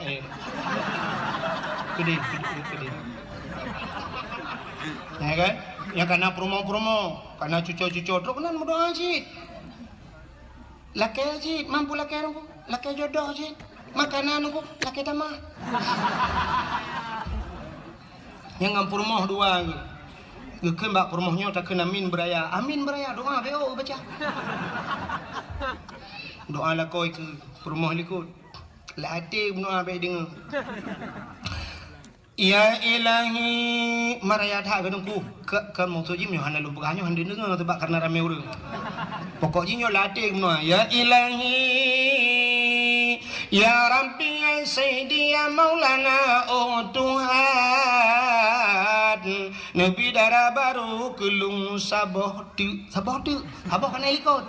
Kedin. Ya kan? Ya karena promo-promo, karena cucu-cucu terus kan mau doa sih. Laki sih, mampu laki aku, laki jodoh sih. Makanan aku, laki tamah. Yang ngam promo dua. Ngeken bak promohnya tak kena amin beraya. Amin beraya doa beo baca. Doa lah kau ke promoh likut. Latih doa be dengar. Ya ilahi marayat hak gedungku ke maksud jim yo hana lu bukannya hande dengar tebak karena rame urang. Pokoknya latih doa ya ilahi ya rabbi ya sayyidi ya maulana oh Tuhan Nabi darah baru kelung sabah kan ikut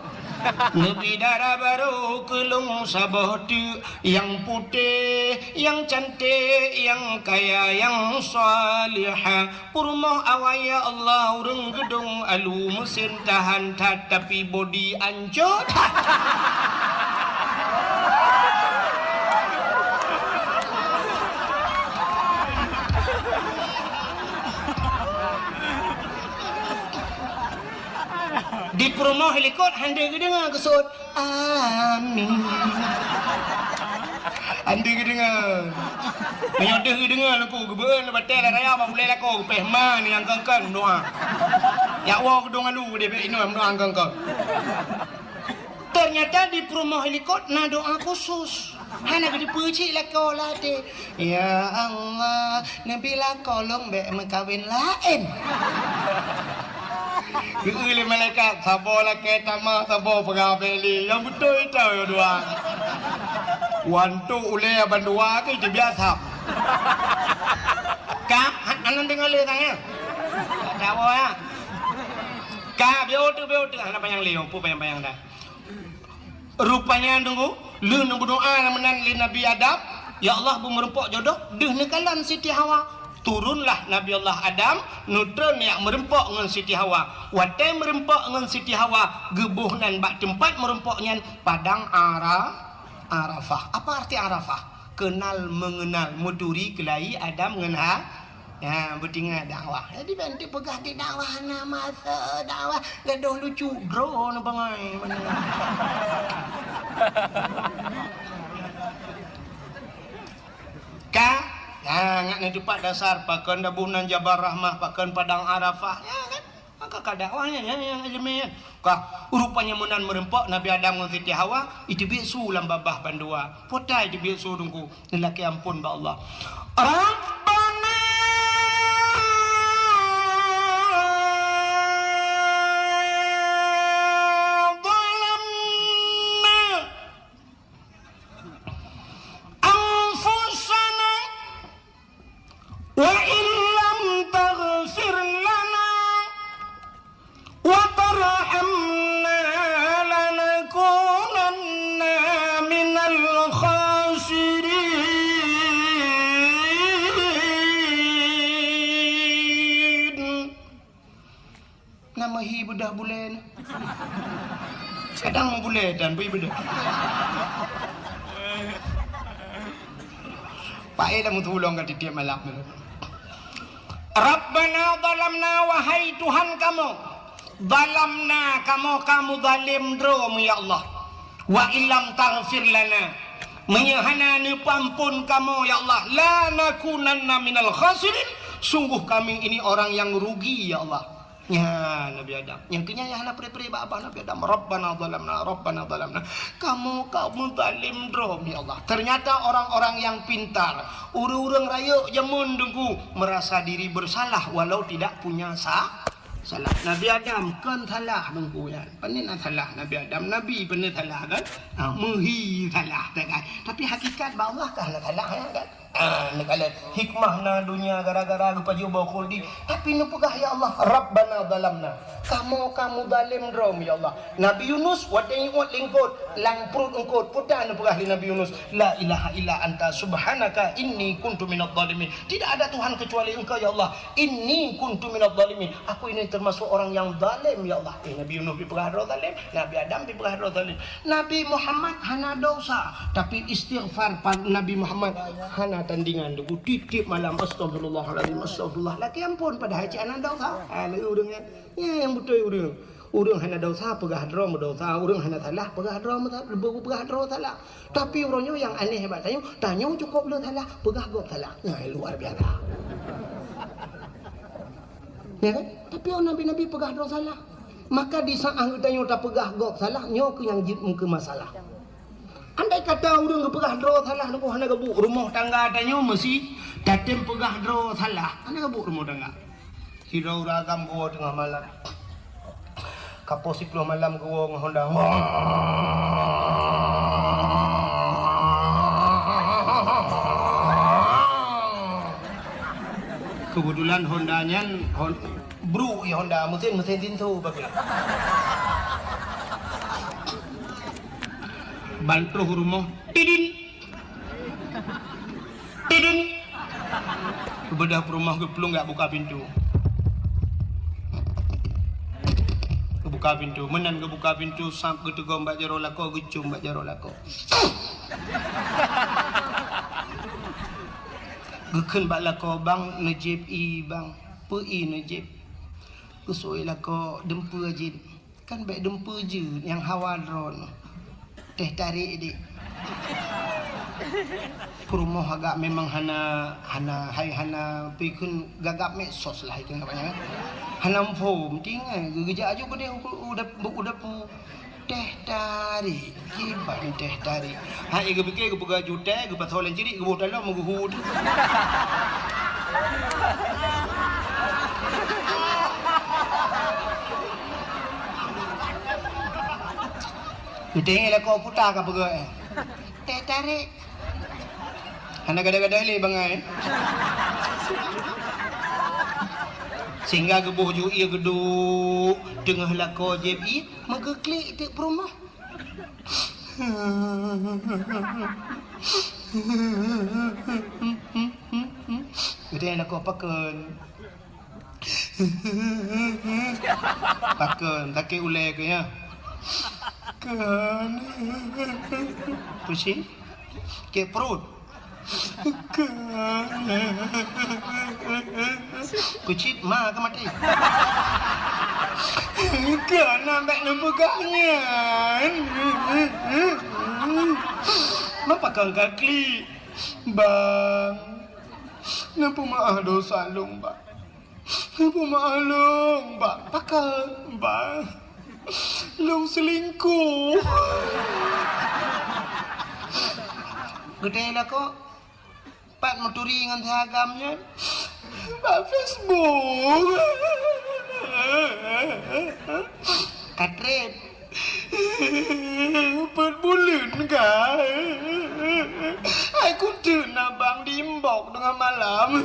Nabi darah baru kelung sabah yang putih yang cantik yang kaya yang salihah purmoh awaya Allah urang gedung alu mesin tahan tapi body anjot di promo helikot hande gedenga kesut amin hande gedenga nyode gedenga laku gebeun batel raya ba boleh laku pehma ni angkangkan doa ya wa gedung alu de be inu doa angkangkan ternyata di promo helikot na doa khusus hana gede puji laku lade ya Allah nabi lakolong be mekawin lain Kekili malaikat, sabo lah ketama, sabo pegabeli. Yang betul itu ya dua. Wantu ule bandua ke itu biasa. Kak, anan dengar le tanya. Tahu ya. Kak, biar tu, anak bayang leo, pu bayang dah. Rupanya tunggu, lu nak berdoa menan li Nabi Adam. Ya Allah, bu merempok jodoh, deh nekalan Siti Hawa. Turunlah Nabi Allah Adam nutron yang merempok dengan Siti Hawa watai merempok dengan Siti Hawa gebuhnan bak tempat merempoknya padang Arafah. Apa arti Arafah? Kenal mengenal muduri kelai Adam mengenal ya bertinggal dakwah. Jadi bantu pegah di dakwah na masa dakwah gaduh lucu draw na bangai mana. Ngak ni tempat dasar pakan dabunan Jabal Rahmah pakan padang Arafah ya kan maka kadakwahnya ya yang ilmiah kah rupanya menan merempok Nabi Adam dengan Siti Hawa itu bisu lam babah bandua potai itu bisu dungku lelaki ampun ba Allah Rabbana wa illam taghfir lana wa tarhamna lanakunanna minal khasirin. Nama hi bedah bulan kadang mau bulan dan bui bedah Pak Eda mau tolong kat tiap malam Rabbana zalamna wahai Tuhan kamu zalamna kamu zalim drom ya Allah wa illam taghfir lana menyahana ni pampun kamu ya Allah la nakunanna minal khasirin sungguh kami ini orang yang rugi ya Allah ya Nabi Adam yang kenyanya hana peri-peri apa Nabi Adam Rabbana zalamna kamu zalim drom ya Allah. Ternyata orang-orang yang pintar urang raya jamun dengku merasa diri bersalah walau tidak punya salah. Nabi Adam kan salah dengku ya penin salah Nabi Adam Nabi benar salah kan mehi salah kan tapi hakikat ba Allah kan salah ya kan Nak kala hikmah na dunia gara-gara lupa jumpa khuldi. Tapi nu pegah ya Allah, Rabbana zalamna. Kamu zalim rom ya Allah. Nabi Yunus wadai uat lingkut, lang perut engkut putan nu pegah Nabi Yunus. La ilaha illa anta subhanaka inni kuntu minadh zalimin. Tidak ada Tuhan kecuali Engkau ya Allah. Inni kuntu minadh zalimin. Aku ini termasuk orang yang zalim ya Allah. Nabi Yunus dipegah zalim, Nabi Adam dipegah zalim. Nabi Muhammad hana dosa, tapi istighfar pada Nabi Muhammad hana tandingan debu titip malam astagfirullahaladzim astagfirullah laki ampun pada haji anak dosa urangnya ya yang betul urang hana dosa pegah hadram dosa urang hana salah pegah hadram salah tapi urangnya yang aneh hebat tanya cukup lu salah pegah gop salah nah luar biasa ya kan tapi orang nabi-nabi pegah dosa salah maka di saat tanya tak pegah gop salah nyo ke yang jid ke masalah. Andai kata orang pegah draw salah nak hana gebuk rumah tangga tanya mesti datem pegah draw salah hana gebuk rumah tangga. Hirau ragam gua tengah malam. Kapo 10 malam gua Honda. Kebetulan Hondanya bro ya Honda mesin tintu bagus. Bantu rumah tidin kebedah rumah ke pelung nggak buka pintu menan ke buka pintu sampai ke mbak jaro lako gecum mbak jaro lako geken mbak lako bang nejib i bang pi nejib kusoi lako dempu aja kan baik dempu je yang hawa drone teh tarik dik rumah agak memang hana pikun gagap mesos lah itu namanya hana form tinggal geja aja gede udah pu teh tarik kiban teh tarik hai ge pikir ge pega juta ge patolen jadi ge bodoh mau guhud Gede lah kau putar ke apa teh tarik. Hana gada-gada ni bangai. Sehingga gebuh ju ia geduk tengah lah kau JB maka klik tik perumah. Gede lah kau pakai. Pakai ulai ke ya. Kan pusing ke perut kan kucit mah ke mati kan nampak nempukanya apa kaki bang nampu maaf dosa long bang nampu maaf long bang pakai bang long selingkuh. Gede lah kok. Pak moturi dengan seragamnya. Pak Facebook. Katret. Berbulan kah? Aku tuna bang dimbok dengan malam.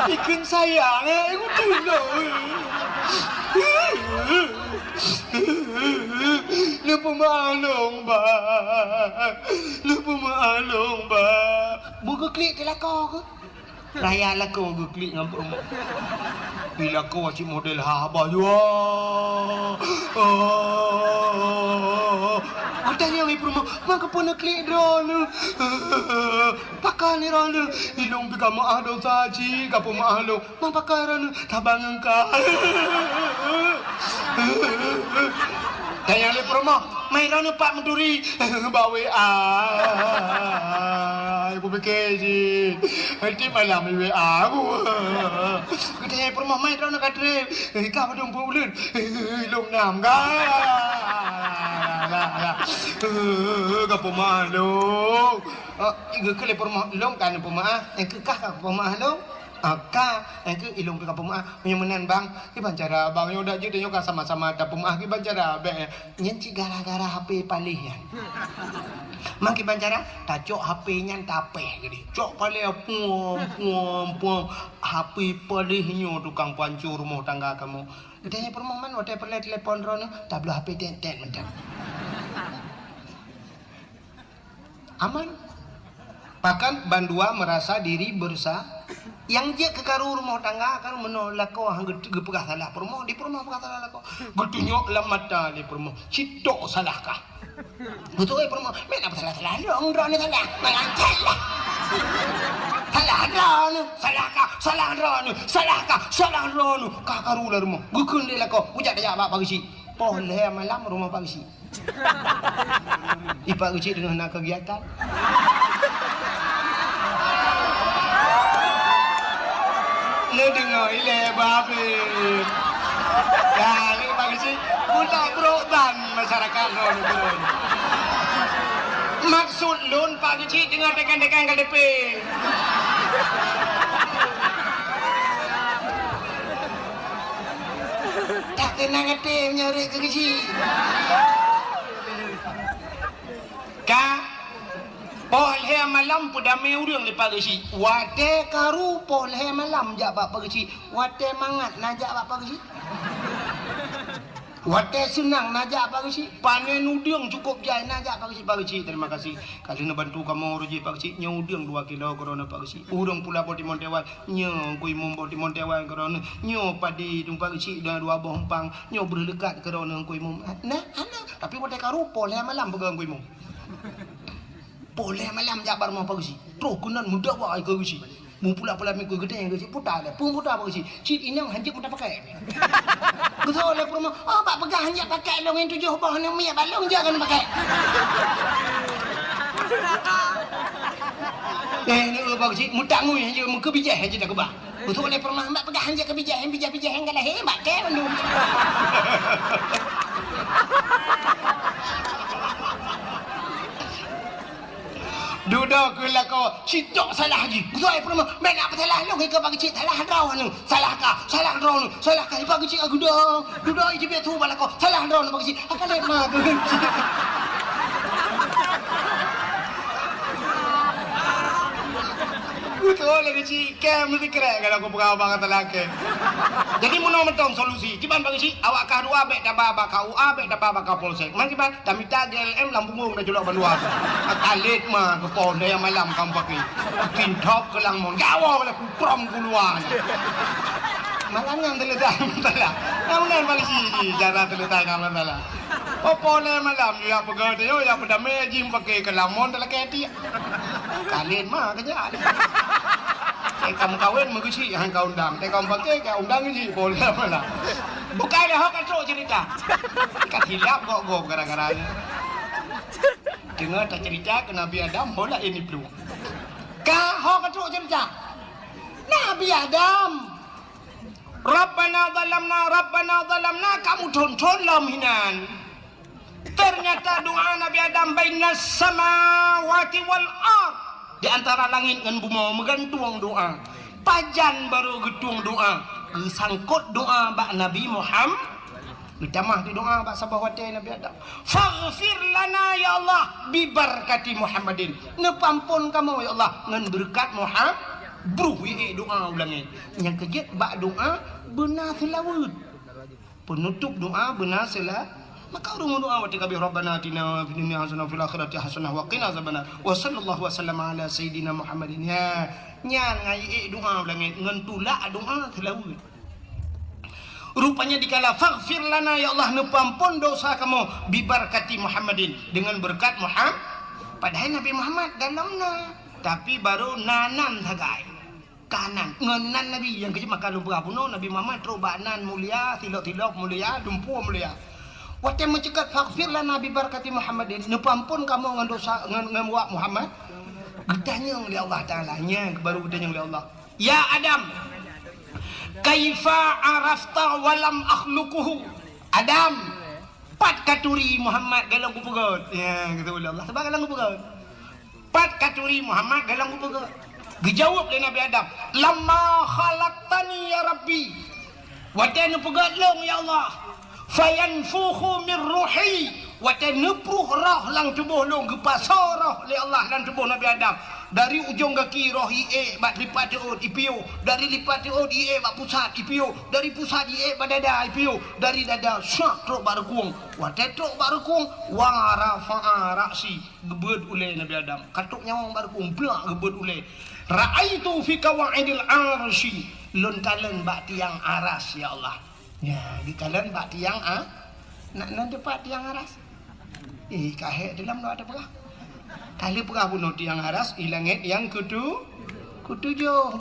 Ikan sayang, aku tuna. Lupa maklum ba. Buka klik ke lakau ke? Raya lakau buka klik ngampak rumah. Bila kau cik model haba jua. Tanya mi rumah, maka pun nak klik drone. Pakai ni drone. Ilung bika maah dong saji, kapu maah lo. Mang pakai drone, tabang engkau. Tanya li rumah, main drone Pak Menturi. Bawa aku fikir je. Nanti malam ni aku. Tanya li rumah, main drone kat trip. Kau dong bulan. Ilung nam Kapo mahlong. Iga kali permahlong kan pemaah. Yang kekah ka pemahlong. Aka, ke ilung pika pemah, menyumenan bang, kiban cara bang, yo dak jadi nyoka sama-sama ada pemah, kiban cara be, nyenci gara-gara HP palihan. Mang kiban cara, tacok HP nyan tapeh gede, cok palih puang, HP palihnya tukang pancur rumah tangga kamu. Gedenya permoman, wadah perle telepon rono, tablo HP ten mendan. Aman. Bahkan bandua merasa diri bersah. Yang dia kekaru rumah tangga akan menolak kau hang gepegah salah permo di permo pegah salah kau getunyok lam mata di permo citok salahkah betul permo men apa salah dong drone salah mangan salah drone kakaru lah rumah gukun dia lah kau ujak dia apa pagi boleh malam rumah pagi ipa uci dengan nak kegiatan lu dengar ile babe ya ini bagi sih buta brotan masyarakat lon maksud lun pagi sih dengar dekan-dekan KDP tak kena ngerti nyari ke sih ka Polhe malam pada meurang lepas gesi. Wate karu polhe malam jak bapa gesi. Wate mangat najak bapa gesi. Wate senang najak bapa gesi. Panen udang cukup jai najak bapa gesi. Terima kasih. Kali nak bantu kamu ruji bapa gesi. Nya udang 2 kilo korona bapa gesi. Udang pula boti Montewan. Nya kui mum boti Montewan korona. Nya padi tumpa gesi dan 2 buah empang. Nya berdekat korona kui mum. Nah, tapi wate karu polhe malam pegang kui mum. Boleh malam jabar mau pagi. Terus kunan muda wah ikut gisi. Mu pula minggu gede yang gisi putar dah. Pun putar pagi. Cik ini yang hanjak muda pakai. Betul le promo. Oh pak pegang hanjak pakai long yang 7 bawah yang minyak balong jangan pakai. Ni pagi mutangu yang mu kebijak hanjak dah kebah. Betul le promo mbak pegang hanjak kebijak yang bijak yang galah hebat ke belum. Duduk kula kau citok salah lagi. Gua pernah main apa salah lu ke bagi cik salah draw anu. Salah draw anu. Salah kah bagi cik aku dah. Duduk je biar tu bala kau. Salah draw anu bagi cik. Akan lihat mah. Betul lagi cik. Kem mesti keren kalau aku pegang abang kata laki. Jadi mau mentong solusi. Kiban bagi cik. Awak kah 2 bek dah baba kau A bek dah baba kau polsek. Man kiban dah minta GLM Lampung dah julak bandua. Akalit mah ke pon yang malam kamu pakai. Pintop ke langmon. Gawa boleh kuprom keluar. Malam yang terletak masalah. Namun bagi sini cara terletak masalah. Oh pon malam ya pegang dia ya pada mejim pakai ke langmon dalam keti. Kalit mah kerja. Kamu kawin mengisi yang kau undang, kamu pakai kau undang ini boleh mana? Bukan dah kau terus cerita. Kat hilap kok gara-garanya. Dengar tak cerita ke Nabi Adam, bola ini perlu. Kau terus cerita. Nabi Adam. Rabbana zalamna, kamu tonton laminan. Ternyata doa Nabi Adam bainas samawati wal ard. Di antara langit dan bumi menggantung doa. Pajan baru getung doa. Sangkut doa bak Nabi Muhammad. Ditamah di doa bak sahabat Nabi Adam. Faghfir lana ya Allah bi barakati Muhammadin. Ngepampun kamu ya Allah ngan berkat Muhammad. Bruh doa ulangin. Yang kejut bak doa benar selawat. Penutup doa benar selawat. Maka urung doa wa tikabi rabbana atina fid dunya hasanah fil akhirati hasanah wa qina azabannar wa sallallahu wasallam ala sayidina Muhammadin ya nyan ngai doa langit ngentula doa selawat rupanya dikala faghfir lana ya Allah nepampun dosa kamu bi barakati Muhammadin dengan berkat Muhammad padahal Nabi Muhammad dalamna tapi baru nanan sagai kanan ngenan Nabi yang kecil makan lupa puno Nabi Muhammad terus banan mulia tilok mulia dumpu mulia. Waktu mencegat faghfir lana bi barakati Muhammadin nepampun kamu ngan dosa ngan wa Muhammad gedanya oleh Allah Taala nya baru gedanya oleh Allah ya Adam kaifa arafta walam akhluquhu Adam pat katuri Muhammad galang kupegot ya gitu oleh Allah sebab galang kupegot pat katuri Muhammad galang kupegot dijawab oleh Nabi Adam lamma Rabbi. Watan pegat long ya Allah. Fayanfukhu min ruhi. Watan nepruh roh lang tubuh long gepasar roh li Allah lang tubuh Nabi Adam. Dari ujung kaki roh ie bat lipat teut ipiu, dari lipat teut ie bat pusat ipiu, dari pusat ie bat dada ipiu, dari dada syak truk barkung, wate truk barkung wara fa'arasi gebed ule Nabi Adam. Katuk nyawang barkung blak gebed ule. Ra'aitu fi kawaidil arsy lun kalen bak tiang aras ya Allah. Ya, di kalen bak tiang nak depat tiang aras. Kahek dalam no ada apa? Kali perah bunuh tiang aras, ilangit yang ketujuh.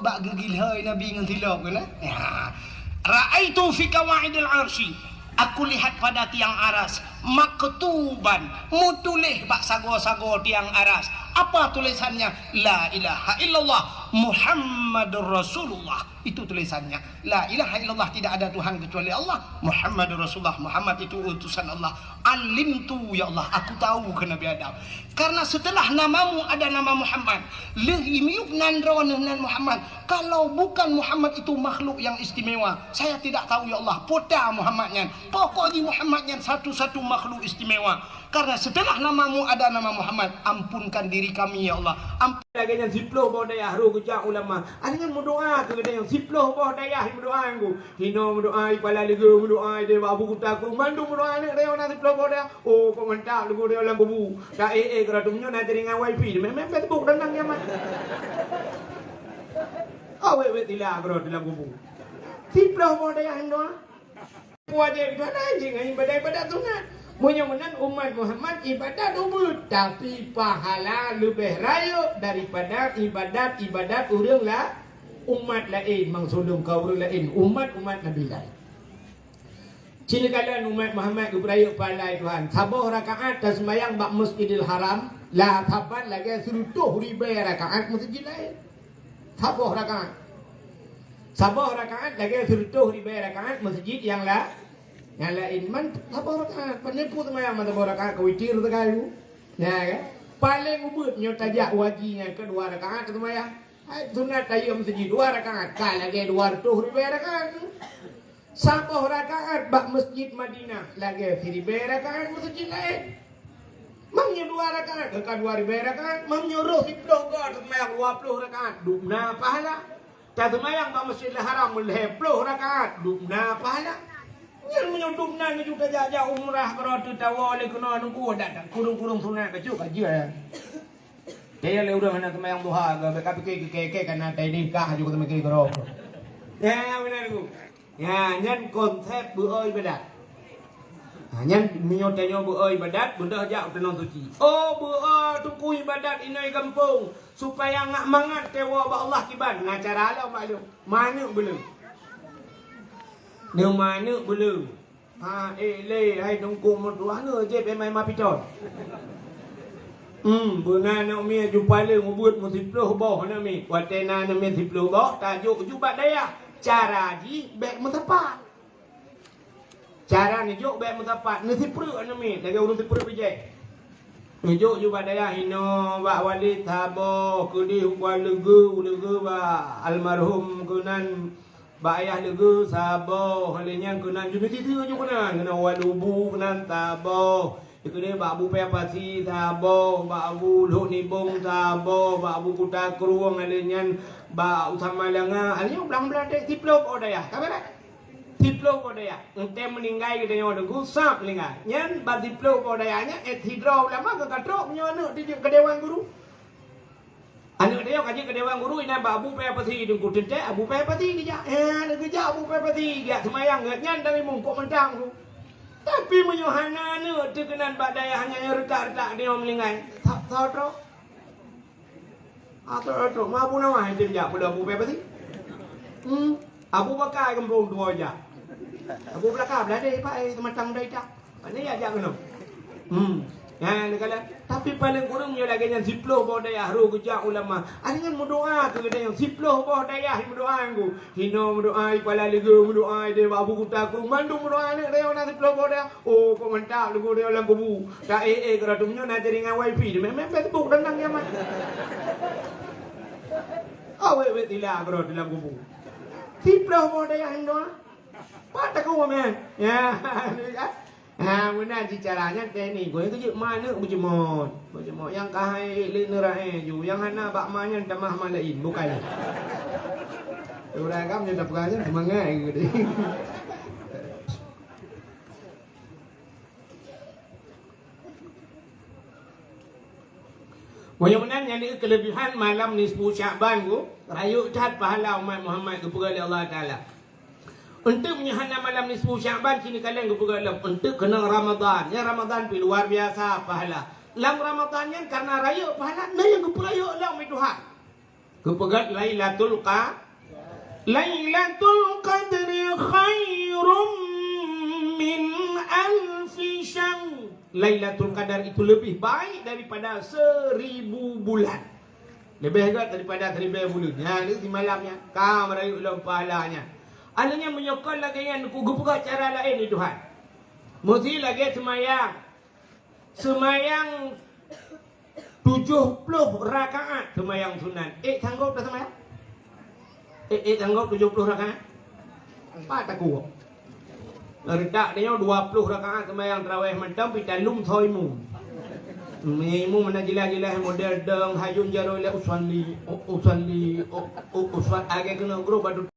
Bak gegilhai Nabi dengan silap kan? Ya. Ra'aitu fi kawaidil arsy. Aku lihat pada tiang aras maktuban, mutulih bak sago-sago tiang aras. Apa tulisannya? La ilaha illallah Muhammadur Rasulullah. Itu tulisannya. La ilaha illallah, tidak ada Tuhan kecuali Allah. Muhammadur Rasulullah. Muhammad itu utusan Allah. Alimtu ya Allah, aku tahu ke Nabi Adam. Karena setelah namamu ada nama Muhammad. Lehimiuk nandronan Muhammad. Kalau bukan Muhammad itu makhluk yang istimewa, saya tidak tahu ya Allah. Pota Muhammadnya. Pokoknya Muhammadnya satu-satu makhluk istimewa. Karena setelah namamu ada nama Muhammad, ampunkan diri kami ya Allah. Lagi yang siploh bawa daya ru kejak ulama. Ada yang berdoa ke dia yang siploh bawa daya berdoa aku. Hino berdoa kepala lega berdoa dia abu kuta aku mandu berdoa ni dia nak siploh bawa daya. Oh komentar lega dia dalam bubu. Dah keratumnya nak jaringan wifi. Memang Facebook dan nang nyaman. Oh we tila bro dalam bubu. Siploh bawa daya hino. Wajib kan anjing ibadah sunat. Menyaman umat Muhammad ibadat umur, tapi pahala lebih raya daripada ibadat orang lah umat lain, mangsudum kau orang lain, umat Nabi lain. Cina kalian umat Muhammad beraya pandai Tuhan. Sabah rakaat dan sembahyang bak Masjidil Haram, lah saban lagi selutuh ribu rakaat masjid lain. Sabah rakaat lagi selutuh ribu rakaat masjid yang lain man sabah rakaat penipu sembahyang man sabah rakaat kewitir terkayu ya kan paling ubud nyo tajak wajinya kedua rakaat sembahyang sunat tayyum masjid dua rakaat kan lagi 200 ribu rakaat sabah rakaat bak masjid Madinah lagi 1000 rakaat masjid lain mamnya 2 rakaat ke 2000 rakaat mamnya roh 10 god sembahyang 20 rakaat dumna pahala ta sembahyang bak Masjidil Haram 10 rakaat dumna pahala. Yang menyudup nan juga jajah umrah kalau tu tawa oleh kena nunggu dah kurung sunat kecu kaji dia le udah nak sembahyang duha ke BKPK karena tadi nikah juga temen ke kero ya benar ku ya nyan konsep beoi bedat nyan minyotenyo beoi bedat benda jak tenang suci oh beoi tuku ibadat inai kampung supaya ngak mangat tewa ba Allah kiban ngacara ala maklum mana belum nếu mà nước bự lử lê hay đông cụ một đoán nữa chết em mày mà bị tròn bữa nay nó mía chụp bài lử một bữa một thịt lô bỏ nó mì quả tên na nó mía thịt lô bỏ ta chụp bạn đây à cara gì bẹ một tháp pa cara này chụp bẹ một tháp pa nó thịt lửa nó mì để cái uống thịt lửa bây giờ người chụp bạn đây à hino bạ wali thabo cứ đi qua lử và almarhum kunan ba ayah lega Sabah halnya kenan unity tu je kenan kena walubu kenan Sabah ikune ba abu pepasi Sabah ba abu lut nibung Sabah ba abu kuta kruang halnya ba utama langa halnya belang-belang tiplok odaya kabara tiplok odaya ente meninggal kita nyo dengku sap linga nyen ba tiplok odayanya hidro lama ke katrok nyo di kedewan guru anak dia kaji ke dewan guru ina ba abu pepati dengku tente abu pepati dia kerja abu pepati dia semayang ngan dari mungkuk mentang tu tapi menyohana ne terkenan badai hanya retak-retak dia melingai tak tahu atau mampu nama itu dia pada abu pepati abu bakar kembung dua aja abu belakang beladai pak tematang dai tak ini aja kena ya kalian tapi paling kurang nyo lagi yang siploh bawa daya ru kejak ulama ada yang berdoa ke dia yang siploh bawa daya berdoa aku hino berdoa kepala lega berdoa dia abu kuta aku mandu berdoa ni dia nak siploh bawa daya oh komentar lega dia dalam bubu dah keratumnya nak jaringan wifi memang Facebook dan nang nyaman oh we tila bro dalam bubu 10 model yang doa. Pak tak kau men. Ya. Mana caranya ni? Gue tu je mana berjemot. Berjemot yang kahai le nerai ju. Yang hana bak manya tamah malain bukan. Orang kam je tak pegang semangat gitu. Bagaimana yang ini kelebihan malam nisfu Syaban tu, rayuk cat pahala umat Muhammad kepada Allah Taala. Untuk menyahana malam nisfu Syaban kini kalian kepada Allah untuk kena Ramadan. Ya Ramadan pi luar biasa pahala. Lam Ramadan yang karena rayuk pahala nah yang kepada rayuk Allah mai Tuhan. Kepada Lailatul Qadri khairum min alfi syahr. Lailatul Qadar itu lebih baik daripada 1000 bulan. Lebih hebat daripada 1000 bulan. Ya, ini di malamnya. Kau merayu dalam pahalanya. Alanya menyokol lagi yang kugupuka cara lain ni Tuhan. Mesti lagi semayang. Semayang 70 rakaat semayang sunan. Sanggup dah semayang? Sanggup 70 rakaat? Apa tak kuat? Redak dia 20 rakaat sembahyang tarawih macam pitalum thoimu. Mu mana jelas-jelas model deng hayun jaro le usalli agak kena guru badu